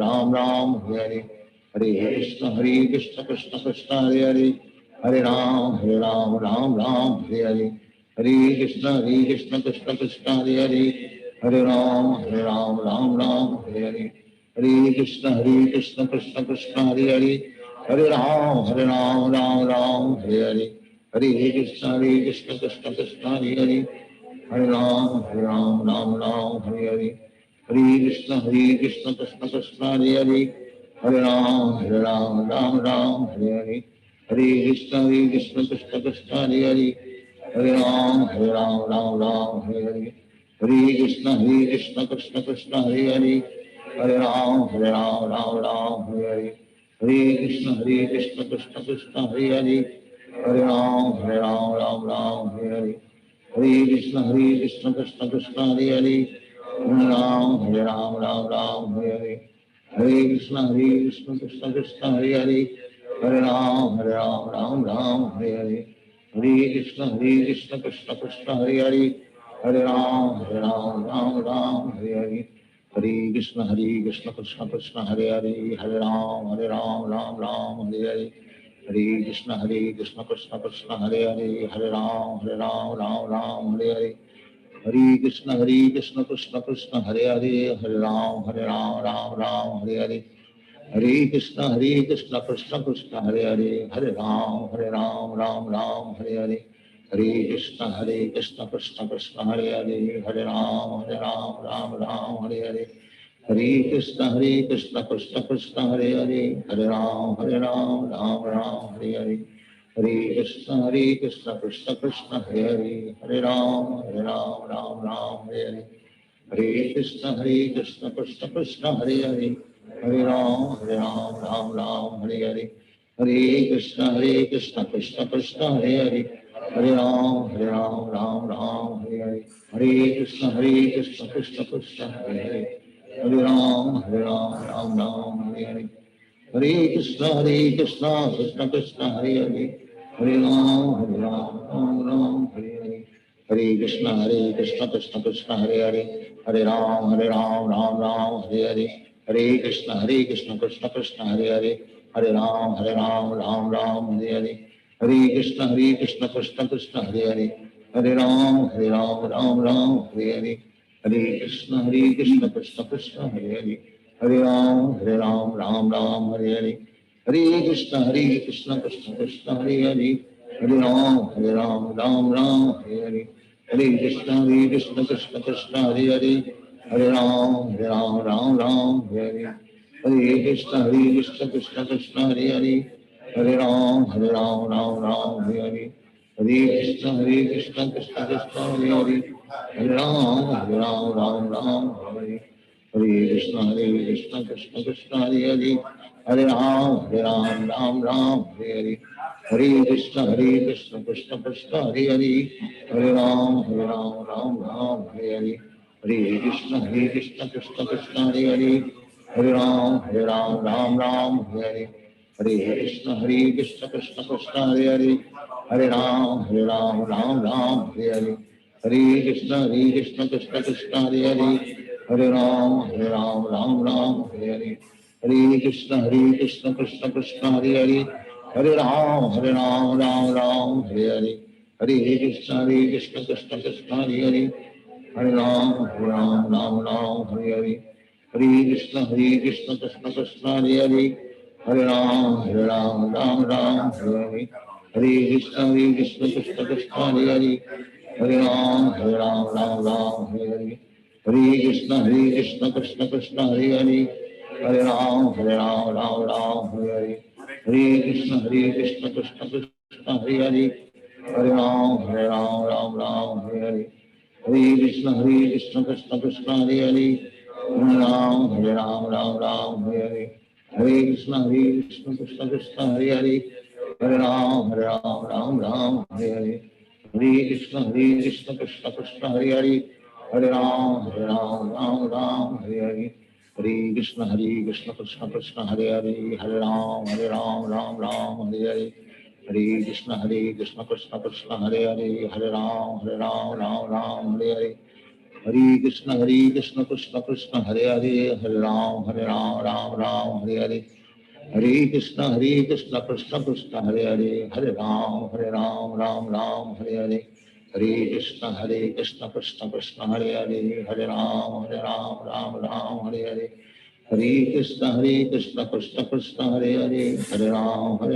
राम राम हरे हरे, हरे कृष्ण कृष्ण कृष्ण हरे हरे, हरे राम राम राम हरे हरे, हरे कृष्ण कृष्ण कृष्ण हरे हरे, हरे राम राम राम हरे हरे, हरे कृष्ण कृष्ण कृष्ण हरे हरे, हरे राम राम राम हरे हरे, हरे कृष्ण कृष्ण कृष्ण हरे हरे, हरे राम राम राम हरे हरे, हरे कृष्ण कृष्ण कृष्ण हरे हरे, हरे राम राम हरे हरे, हरे कृष्ण कृष्ण कृष्ण हरे हरे, हरे राम राम हरे हरे, हरे कृष्ण कृष्ण कृष्ण हरे हरे, हरे राम राम हरे हरे, हरे कृष्ण कृष्ण कृष्ण हरे हरे, हरे राम राम हरे हरे, हरे कृष्ण कृष्ण कृष्ण हरे हरे, हरे राम राम हरे हरे, हरे कृष्ण कृष्ण कृष्ण हरे हरे, हरे राम राम हरे हरे, हरे कृष्ण कृष्ण कृष्ण हरे हरे, हरे राम राम हरे हरे, हरे कृष्ण कृष्ण कृष्ण हरे हरे, हरे राम राम हरे हरे, हरे कृष्ण कृष्ण कृष्ण हरे हरे, हरे राम राम हरे हरे, हरे कृष्ण कृष्ण कृष्ण हरे हरे, हरे राम राम हरे हरे, हरे कृष्ण कृष्ण कृष्ण हरे हरे, हरे राम राम हरे हरे, हरे कृष्ण कृष्ण कृष्ण हरे हरे, हरे राम राम हरे हरे, हरे कृष्ण कृष्ण कृष्ण हरे हरे, हरे राम राम हरे हरे, हरे कृष्ण कृष्ण कृष्ण हरे हरे, हरे राम राम हरे हरे, हरे कृष्ण कृष्ण कृष्ण हरे हरे, हरे राम राम हरे हरे, हरे कृष्ण कृष्ण कृष्ण हरे हरे, हरे राम राम हरे हरे, हरे कृष्ण कृष्ण कृष्ण हरे हरे, हरे राम राम हरे हरे, हरे कृष्ण कृष्ण कृष्ण हरे हरे, हरे राम हरे हरे, हरे कृष्ण कृष्ण कृष्ण हरे हरे, हरे राम राम हरे हरे, हरे कृष्ण कृष्ण कृष्ण हरे हरे, हरे राम राम हरे हरे, हरे कृष्ण कृष्ण कृष्ण हरे हरे, हरे राम हरे हरे, हरे कृष्ण कृष्ण कृष्ण हरे हरे, हरे राम राम हरे हरे, हरे कृष्ण कृष्ण कृष्ण हरे हरे, हरे राम राम हरे हरे, हरे कृष्ण कृष्ण कृष्ण हरे हरे, हरे राम राम हरे हरे, हरे कृष्ण कृष्ण कृष्ण हरे हरे, हरे राम राम हरे हरे, हरे कृष्ण कृष्ण कृष्ण हरे हरे, हरे राम हरे हरे, हरे कृष्ण कृष्ण कृष्ण हरे हरे, हरे राम हरे हरे, हरे कृष्ण कृष्ण कृष्ण हरे हरे, हरे राम हरे हरे, हरे कृष्ण कृष्ण कृष्ण हरे हरे, हरे राम हरे हरे, हरे कृष्ण कृष्ण कृष्ण हरे हरे, हरे राम हरे हरे, हरे कृष्ण कृष्ण कृष्ण हरे हरे, हरे राम हरे हरे, हरे कृष्ण कृष्ण कृष्ण हरे हरे, हरे राम राम हरे हरे, हरे कृष्ण कृष्ण कृष्ण हरे हरे, हरे राम हरे हरे, हरे कृष्ण कृष्ण कृष्ण हरे हरे, हरे राम हरे हरे, हरे कृष्ण कृष्ण कृष्ण हरे हरे, हरे राम हरे हरे, हरे कृष्ण कृष्ण कृष्ण हरे हरे, हरे राम हरे हरे, हरे कृष्ण कृष्ण कृष्ण हरे हरे, हरे राम हरे हरे, हरे कृष्ण कृष्ण कृष्ण हरे हरे, हरे राम हरे हरे, हरे कृष्ण कृष्ण कृष्ण हरे हरे, हरे राम हरे हरे, हरे कृष्ण कृष्ण कृष्ण हरे हरे, हरे राम हरे हरे, हरे कृष्ण कृष्ण कृष्ण हरे हरे, हरे राम हरे हरे, हरे कृष्ण कृष्ण कृष्ण हरे हरे, हरे राम राम हरे हरे, हरे कृष्ण कृष्ण कृष्ण हरे हरे, हरे राम राम राम हरे हरे, हरे कृष्ण कृष्ण कृष्ण हरे हरे, हरे राम राम हरे हरे, हरे कृष्ण कृष्ण कृष्ण हरे हरे, हरे राम राम हरे हरे, हरे कृष्ण कृष्ण कृष्ण हरे हरे, हरे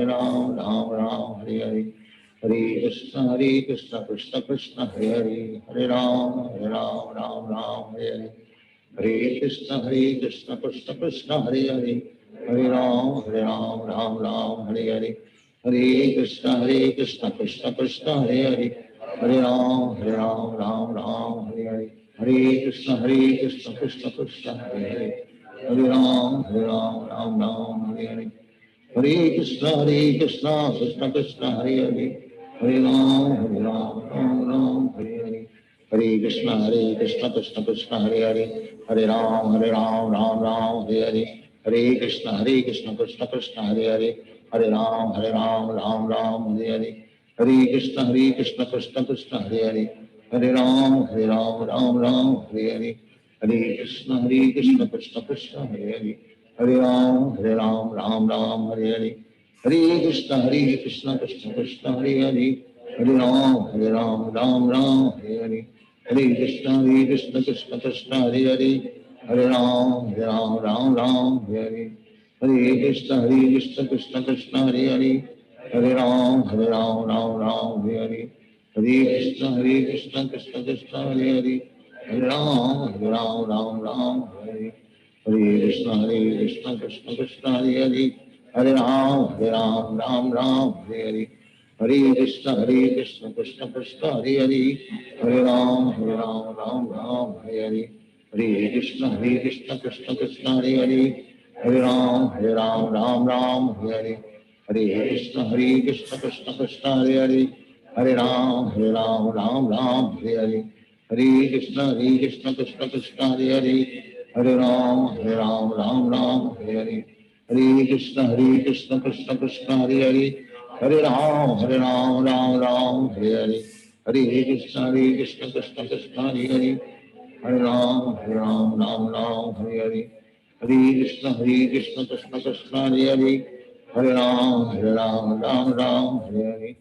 राम राम हरे हरे, हरे कृष्ण कृष्ण कृष्ण हरे हरे, हरे राम राम हरे हरे, हरे कृष्ण कृष्ण कृष्ण हरे हरे, हरे राम हरे हरे, हरे कृष्ण कृष्ण कृष्ण हरे हरे, हरे राम हरे हरे, हरे कृष्ण कृष्ण कृष्ण हरे हरे, हरे राम हरे हरे, हरे कृष्ण कृष्ण कृष्ण हरे हरे, हरे राम हरे हरे, हरे कृष्ण कृष्ण कृष्ण हरे हरे, हरे राम राम हरे हरे, हरे कृष्ण कृष्ण कृष्ण हरे हरे, हरे राम राम हरे हरे, हरे कृष्ण कृष्ण कृष्ण हरे हरे, हरे राम हरे हरे, हरे कृष्ण कृष्ण कृष्ण हरे हरे, हरे राम हरे हरे, हरे कृष्ण कृष्ण कृष्ण हरे हरे, हरे राम हरे हरे, हरे कृष्ण कृष्ण कृष्ण हरे हरे, हरे राम हरे हरे, हरे कृष्ण कृष्ण कृष्ण हरे हरे, हरे राम हरे हरे, हरे कृष्ण कृष्ण कृष्ण हरे हरे, हरे राम हरे हरे, हरे कृष्ण कृष्ण कृष्ण हरे हरे, हरे राम हरे हरे, हरे कृष्ण कृष्ण कृष्ण हरे हरे, हरे राम राम हरे हरे, हरे कृष्ण कृष्ण कृष्ण हरे हरे, हरे राम हरे हरे, हरे कृष्ण कृष्ण कृष्ण हरे हरे, हरे राम हरे हरे, हरे कृष्ण कृष्ण कृष्ण हरे हरे, हरे राम हरे हरे, हरे कृष्ण कृष्ण कृष्ण हरे हरे, हरे राम हरे हरे, हरे कृष्ण कृष्ण कृष्ण हरे हरे, हरे राम हरे हरे, हरे कृष्ण कृष्ण कृष्ण हरे हरे, हरे राम हरे हरे।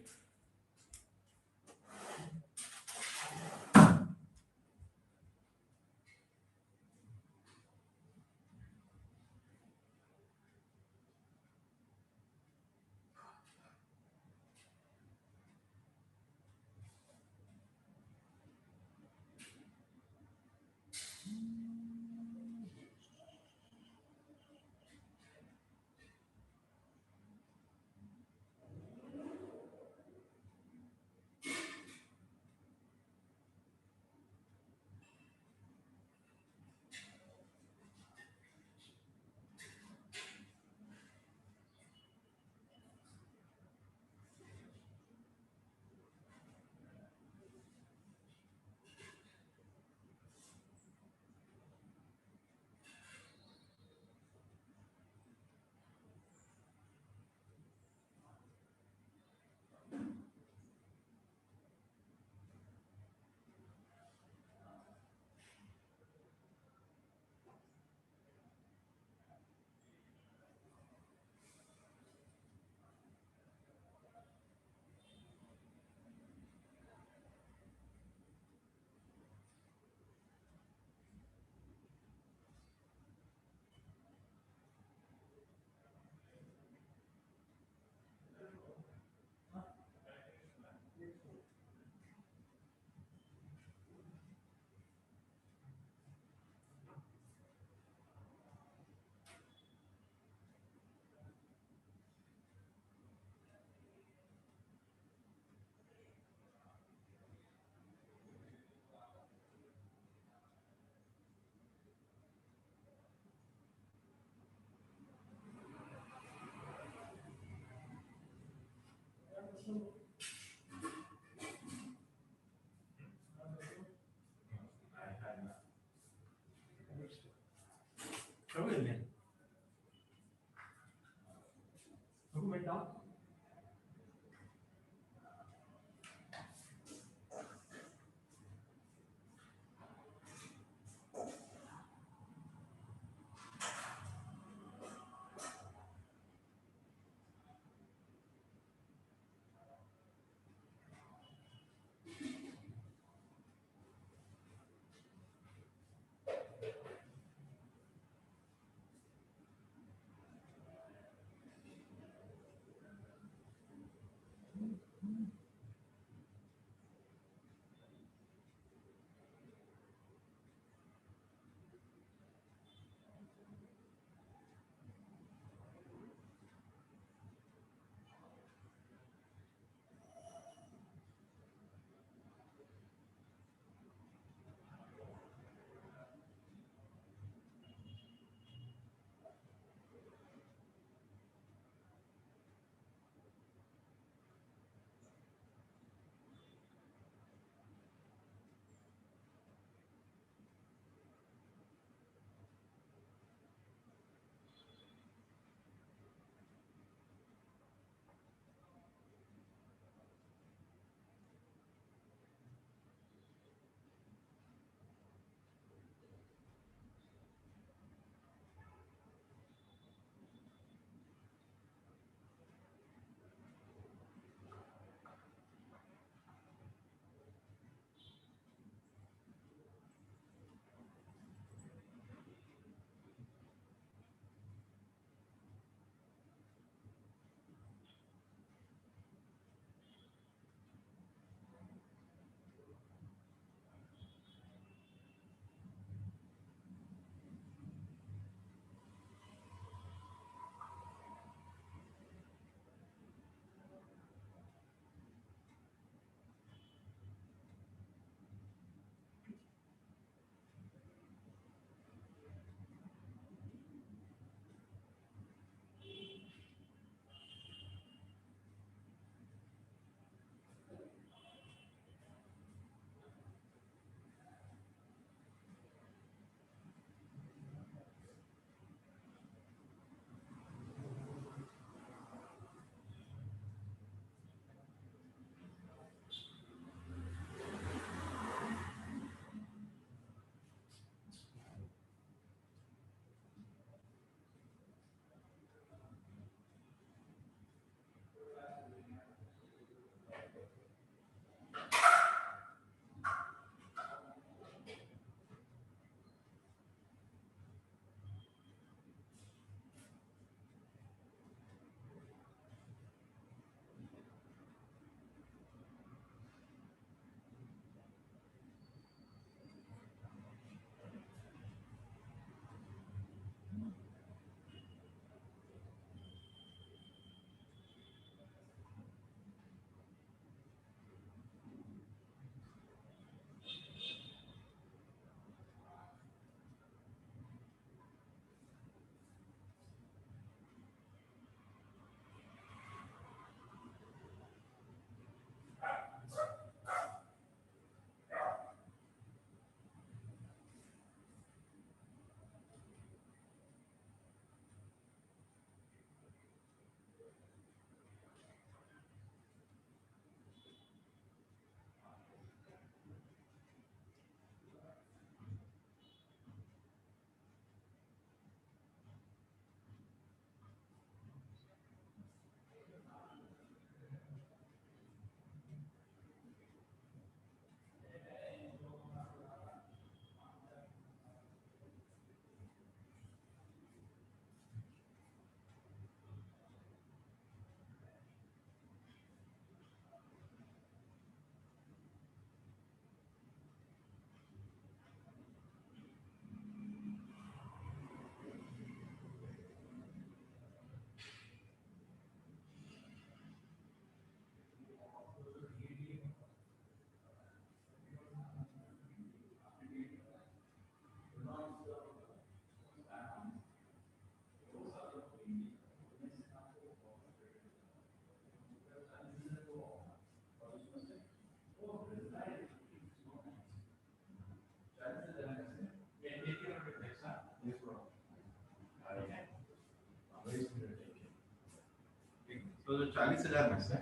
40,000 में से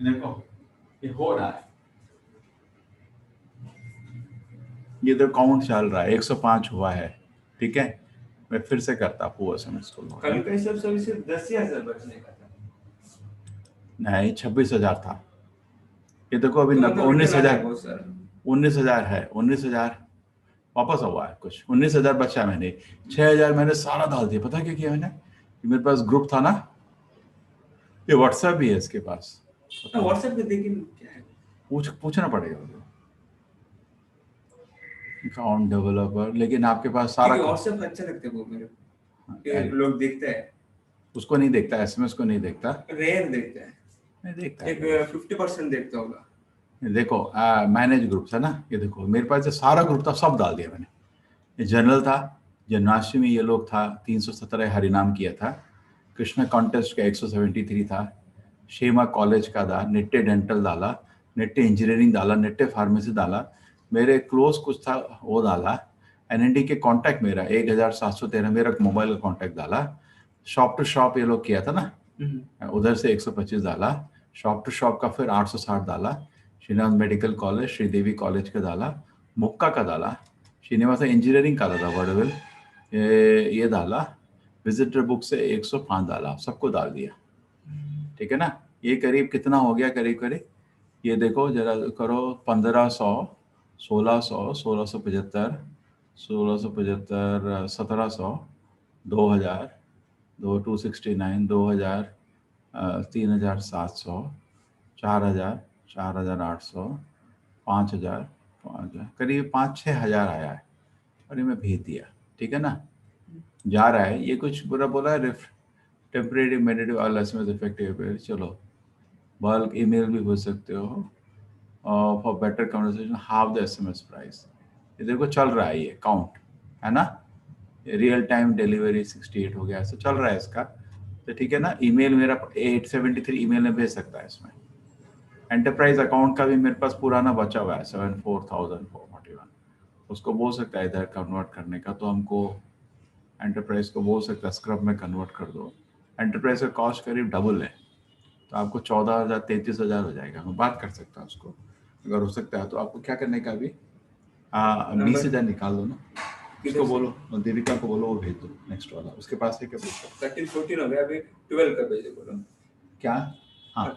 देखो ये हो रहा है, ये तो काउंट चल रहा है, 105 हुआ है। ठीक है, मैं फिर से करता हूँ SMS को। कल का हिसाब से सिर्फ 10,000 बचने का था। नहीं 26,000 था। ये देखो अभी 19,000 है, 19,000 वापस हुआ है कुछ, 19,000 बचा मैंने, 6,000 मैंने सारा डाल दिया। पता क्या किया मैंने, मेरे पास ग्रुप था ना, ये व्हाट्सएप भी है इसके पास, व्हाट्सएप पे देखिए क्या है, पूछना पड़ेगा अकाउंट डेवलपर, लेकिन आपके पास सारा व्हाट्सएप अच्छा लगता है वो मेरे को, लोग देखते हैं, उसको नहीं देखता, SMS को नहीं देखता, रेयर देखते हैं, नहीं देखता, एक 50% देखता होगा। देखो मैनेज ग्रुप है ना, ये देखो मेरे पास जो सारा ग्रुप था सब डाल दिया मैंने। ये जनरल था, जन्माष्टमी में ये लोग था 317 हरिनाम किया था, कृष्णा कॉन्टेस्ट का 173 था, शेमा कॉलेज का था, निट्टे डेंटल डाला, निट्टे इंजीनियरिंग डाला, निट्टे फार्मेसी डाला, मेरे क्लोज कुछ था वो डाला, NND के कांटेक्ट मेरा 1713 मेरा मोबाइल का कांटेक्ट डाला, शॉप टू शॉप ये लोग किया था ना, उधर से 125 डाला, शॉप टू शॉप का फिर 860 डाला, Srinath medical college, Sridevi college का डाला, मुक्का का डाला, श्रीनिवासा इंजीनियरिंग का डाला, वर्डविल ये डाला, विजिटर बुक से 105 डाला, सबको डाल दिया। ठीक है ना, ये करीब कितना हो गया, करीब करीब ये देखो जरा करो, 1500, 1600, 1675, 1675, 1700, 2000, 269, 2000, 3700, 4000, 4800, 5000, 5000, करीब 5-6 हज़ार आया है और ये मैं भेज दिया। ठीक है ना, जा रहा है, ये कुछ बुरा बोला है, टेम्परेरी मेडिटिव ऑल SMS इफेक्टिव, चलो बल्क ईमेल भी भेज सकते हो, for better conversation half the SMS price. ये देखो चल रहा है, ये काउंट है ना, रियल टाइम डिलीवरी 68 हो गया, ऐसा चल रहा है इसका। तो ठीक है ना, ईमेल मेरा 873 ईमेल में भेज सकता है इसमें। एंटरप्राइज अकाउंट का भी मेरे पास पुराना बचा हुआ है 74,441, उसको बोल सकता है इधर कन्वर्ट करने का, तो हमको एंटरप्राइज को बोल सकता है स्क्रब में कन्वर्ट कर दो। एंटरप्राइज का कॉस्ट करीब डबल है, तो आपको 14,000 33,000 हो जाएगा। मैं बात कर सकता हूँ उसको, अगर हो सकता है तो। आपको क्या करने का अभी 20,000 निकाल दो ना, उसको बोलो, देविका को बोलो वो भेज दो नेक्स्ट वाला, उसके पास है क्या पूछो। 13-14 हो गया, अभी 12 का भेजो बोलो क्या, हाँ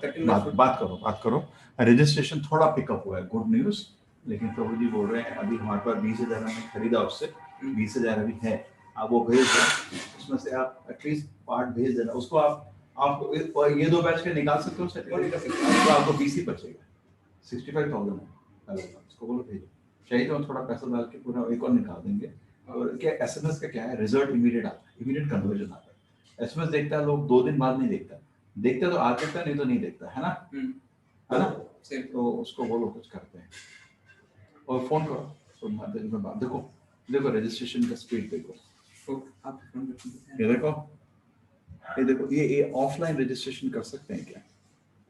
बात करो। रजिस्ट्रेशन थोड़ा पिकअप हुआ है, गुड न्यूज, लेकिन प्रभु जी बोल रहे हैं अभी हमारे पास 20,000 हमने खरीदा, उससे 20,000 अभी है, आप वो भेज दो, उसमें से आप एटलीस्ट पार्ट भेज देना उसको। आप ये 2 बैच के निकाल सकते हो, तो आपको 20 ही बचेगा, 65,000 है, उसको बोलो भेजो। चाहिए तो थोड़ा पैसा डाल के पूरा एक और निकाल देंगे। और क्या SMS का क्या है, रिजल्ट इमीडिएट आता है, इमीडिएट कन्वर्जन आता है। SMS देखता है लोग 2 दिन बाद नहीं देखता तो आज देखता, नहीं तो नहीं देखता है ना, है ना, तो उसको बोलो कुछ करते हैं और फोन करो, तो देखो रजिस्ट्रेशन का स्पीड देखो, ये देखो ये ऑफलाइन रजिस्ट्रेशन कर सकते हैं क्या,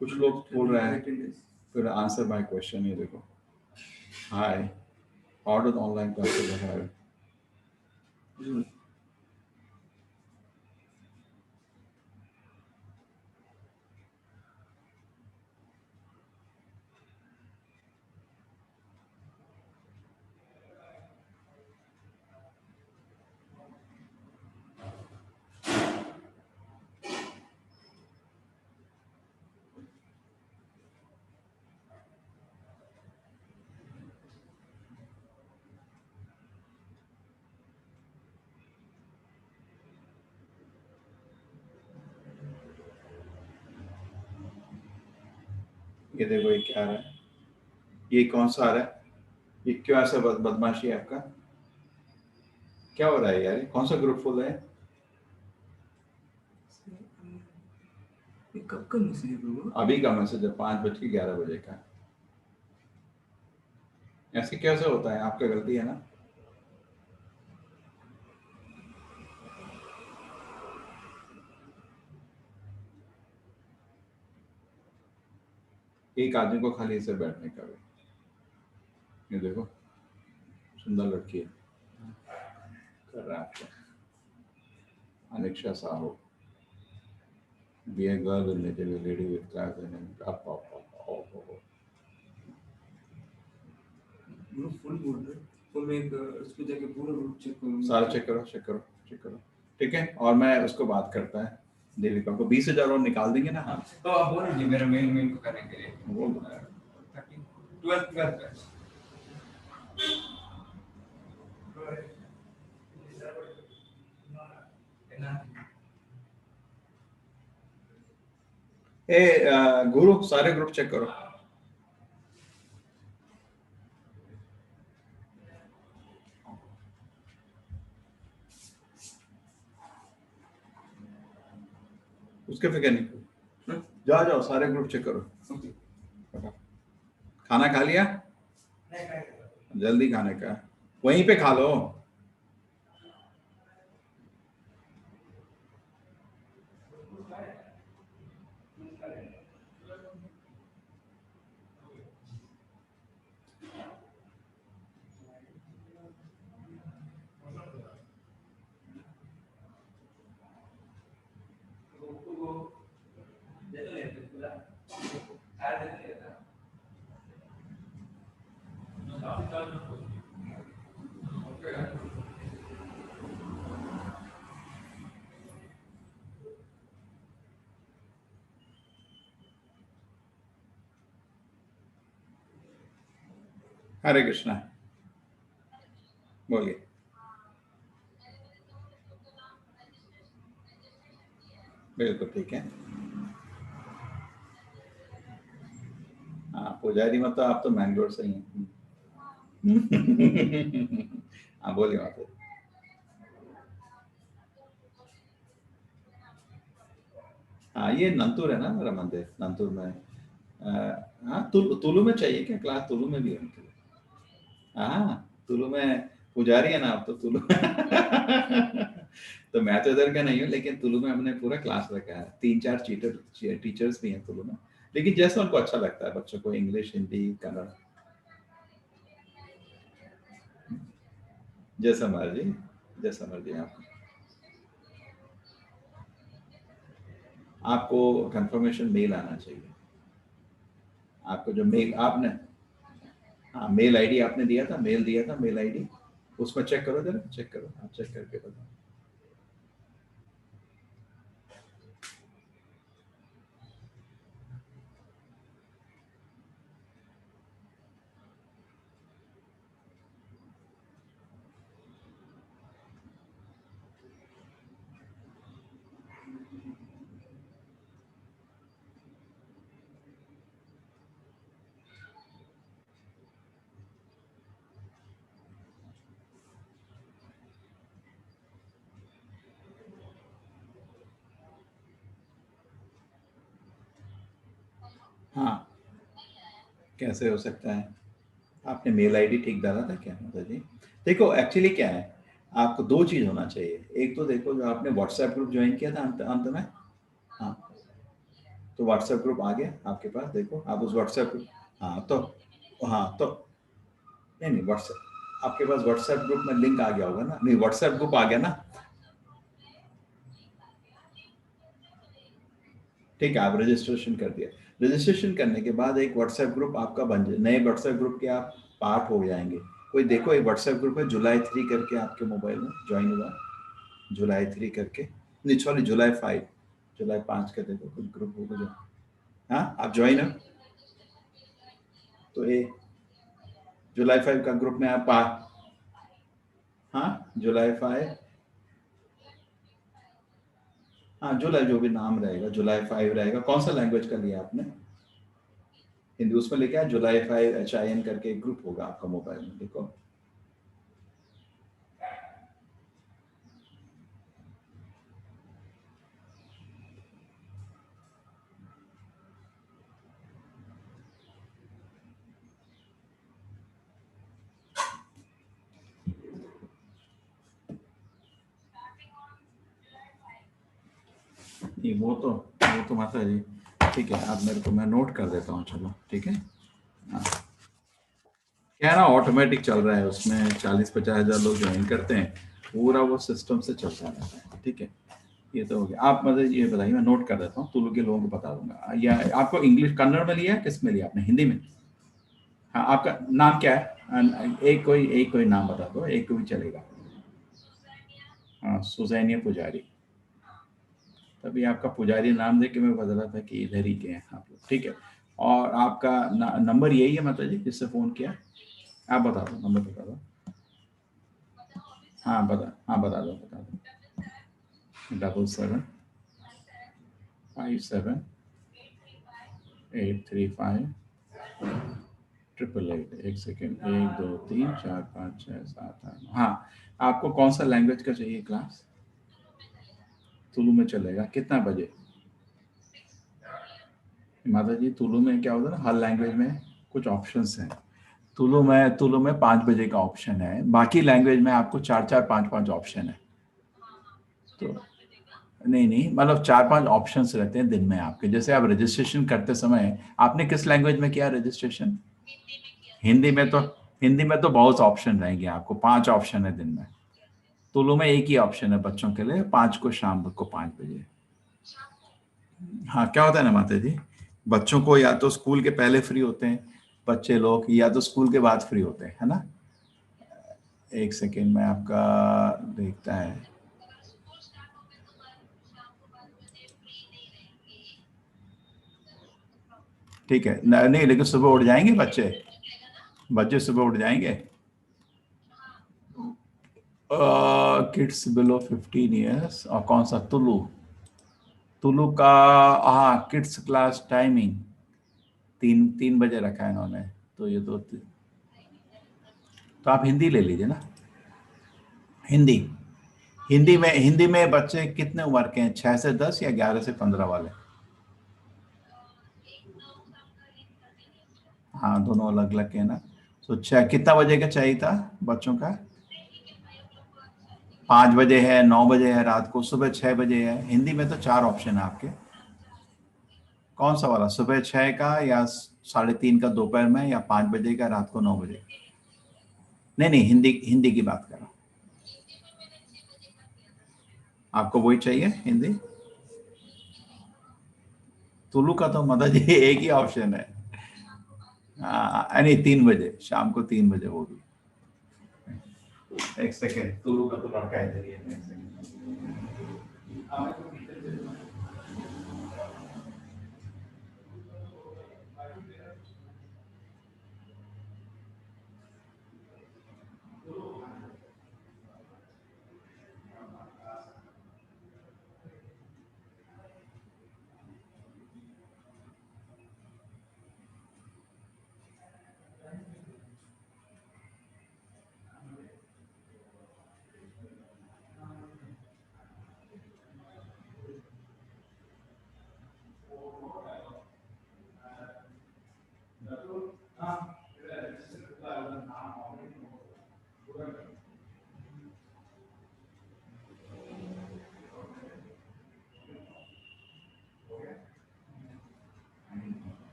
कुछ लोग बोल रहे हैं, फिर आंसर माय क्वेश्चन, ये देखो हाय ऑर्डर ऑनलाइन क्लासेस है, ये देखो ये क्या आ रहा है, ये कौन सा आ रहा है, ये क्यों ऐसा बदमाशी है आपका, क्या हो रहा है यार, कौन सा ग्रुप फुल है, कब का मैसेज है? अभी का मैसेज है 5:11 का। ऐसे कैसे होता है, आपका गलती है ना, एक आदमी को खाली इसे बैठने का भी, ये देखो सुंदर लड़की है, कर रहा है आपको, Aniksha Sahu, Be a girl with native, a lady with class, and up. Group full बोल रहे हैं, तो मैं उस पे जाके पूरा ग्रुप चेक करूंगा। सारा चेक करो, ठीक है। और मैं उसको बात करता है देविका को 20,000 और निकाल देंगे ना। हाँ तो आप बोल दीजिए मेरा मेल को करने के लिए। बोल 12 गुरु सारे ग्रुप चेक करो। उसके फिक्र नहीं, जाओ सारे ग्रुप चेक करो। खाना खा लिया? जल्दी खाने का, वहीं पे खा लो। हरे कृष्णा, बोलिए। बिल्कुल ठीक है। हाँ पुजारी मतलब आप तो मैंगलोर से ही हैं। हाँ बोलिए वहाँ पे। हाँ ये नंतूर है ना मेरा मंदिर, नंतूर में। हाँ तुलु में चाहिए क्या क्लास? तुलु में भी है। हाँ तुलु में पुजारी है ना आप तो तुलु। तो मैं तो इधर का नहीं हूँ, लेकिन तुलु में हमने पूरा क्लास रखा है। 3-4 टीचर्स भी हैं तुलु में, लेकिन जैसा उनको अच्छा लगता है बच्चों को, इंग्लिश, हिंदी, कन्नड़, जैसा मर्जी आपको कंफर्मेशन मेल आना चाहिए। आपको जो मेल आपने, हाँ मेल आईडी आपने दिया था, मेल आईडी, उसमें चेक करो जरा, चेक करो, आप चेक करके बताओ। हाँ कैसे हो सकता है? आपने मेल आईडी ठीक डाला था क्या माता जी? देखो एक्चुअली क्या है, आपको 2 चीज होना चाहिए। एक तो देखो जो आपने व्हाट्सएप ग्रुप ज्वाइन किया था अंत में, हाँ तो व्हाट्सएप ग्रुप आ गया आपके पास, देखो आप उस व्हाट्सएप ग्रुप, हाँ तो नहीं व्हाट्सएप आपके पास व्हाट्सएप ग्रुप में लिंक आ गया होगा ना? नहीं व्हाट्सएप ग्रुप आ गया ना? ठीक है, आप रजिस्ट्रेशन कर दिया। रजिस्ट्रेशन करने के बाद एक व्हाट्सएप ग्रुप आपका बन जाए, नए व्हाट्सएप ग्रुप के आप पार्ट हो जाएंगे। कोई देखो एक व्हाट्सएप ग्रुप है जुलाई 3 करके आपके मोबाइल में ज्वाइन हुआ, जुलाई 3 करके, नहीं सॉरी जुलाई 5 का देखो कुछ ग्रुप होगा जो, हाँ आप ज्वाइन हो तो ये जुलाई 5 का ग्रुप में आप हाँ जुलाई 5, हाँ जुलाई जो भी नाम रहेगा जुलाई 5 रहेगा। कौन सा लैंग्वेज का लिया आपने? हिंदी, उसमें लेके आए जुलाई 5 HIN करके एक ग्रुप होगा आपका मोबाइल में, देखो। नहीं वो तो माता जी ठीक है, आप मेरे को मैं नोट कर देता हूँ, चलो ठीक है। हाँ क्या ना ऑटोमेटिक चल रहा है, उसमें 40-50 हज़ार लोग ज्वाइन करते हैं, पूरा वो सिस्टम से चलता रहता है, ठीक है। ये तो हो गया। आप मतलब ये बताइए, मैं नोट कर देता हूँ, तुलु के लोगों को बता दूंगा। या आपको इंग्लिश कन्नड़ में लिया, किस में लिया आपने, हिंदी में? हाँ, आपका नाम क्या है? एक कोई नाम बता दो, एक को भी चलेगा। हाँ, सुजैनिया पुजारी। तभी आपका पुजारी नाम देख के मैं बता रहा था कि इधर ही के हैं आप लोग, ठीक है। और आपका नंबर यही है माता जी जिससे फ़ोन किया? आप बता दो, नंबर बता दो। हाँ बता दो 77 57 835 888। एक सेकेंड, 1 2 3 4 5 6 7 8। हाँ, आपको कौन सा लैंग्वेज का चाहिए क्लास? तुलु में चलेगा। कितना बजे? माता जी तुलु में क्या होता है ना, हर लैंग्वेज में कुछ ऑप्शंस हैं। तुलु में 5 बजे का ऑप्शन है, बाकी लैंग्वेज में आपको 4 5 ऑप्शन है। तो नहीं, मतलब 4 5 ऑप्शंस रहते हैं दिन में आपके। जैसे आप रजिस्ट्रेशन करते समय, आपने किस लैंग्वेज में किया रजिस्ट्रेशन? हिंदी में तो बहुत ऑप्शन रहेंगे आपको, 5 ऑप्शन है दिन में। तुलु में एक ही ऑप्शन है बच्चों के लिए, 5 को शाम को 5 बजे। हाँ, क्या होता है ना माता जी, बच्चों को या तो स्कूल के पहले फ्री होते हैं बच्चे लोग, या तो स्कूल के बाद फ्री होते हैं, है ना। एक सेकेंड में आपका देखता है। ठीक है, नहीं लेकिन सुबह उठ जाएंगे बच्चे सुबह उठ जाएंगे। Kids below 15 years. और कौन सा? तुलु का, हाँ, किड्स क्लास टाइमिंग 3 बजे रखा है इन्होंने। तो ये तो आप हिंदी ले लीजिए ना। हिंदी में बच्चे कितने उम्र के हैं? 6 से 10 या 11 से 15 वाले? हाँ, दोनों अलग अलग के ना। तो कितना बजे का चाहिए था बच्चों का? 5 बजे है, 9 बजे है रात को, सुबह 6 बजे है। हिंदी में तो 4 ऑप्शन है आपके। कौन सा वाला? सुबह 6 का, या 3:30 का दोपहर में, या 5 बजे का रात को 9 बजे? नहीं, हिंदी की बात कर रहा हूँ। आपको वही चाहिए हिंदी? तुलु का तो मदद जी एक ही ऑप्शन है। नहीं, 3 बजे, शाम को 3 बजे। वो भी एक सेकेंड, तुलु का तो लड़का इधर ही है।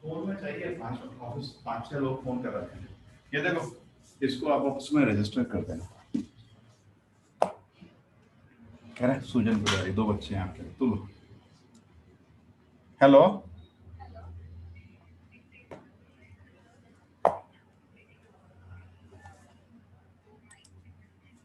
फोन में चाहिए 5-6 लोग फोन कर रहे हैं। ये देखो, इसको आप उसमें रजिस्टर कर देना। कह रहे सुजन पुजारी, 2 बच्चे हैं आपके। तुलु। हेलो।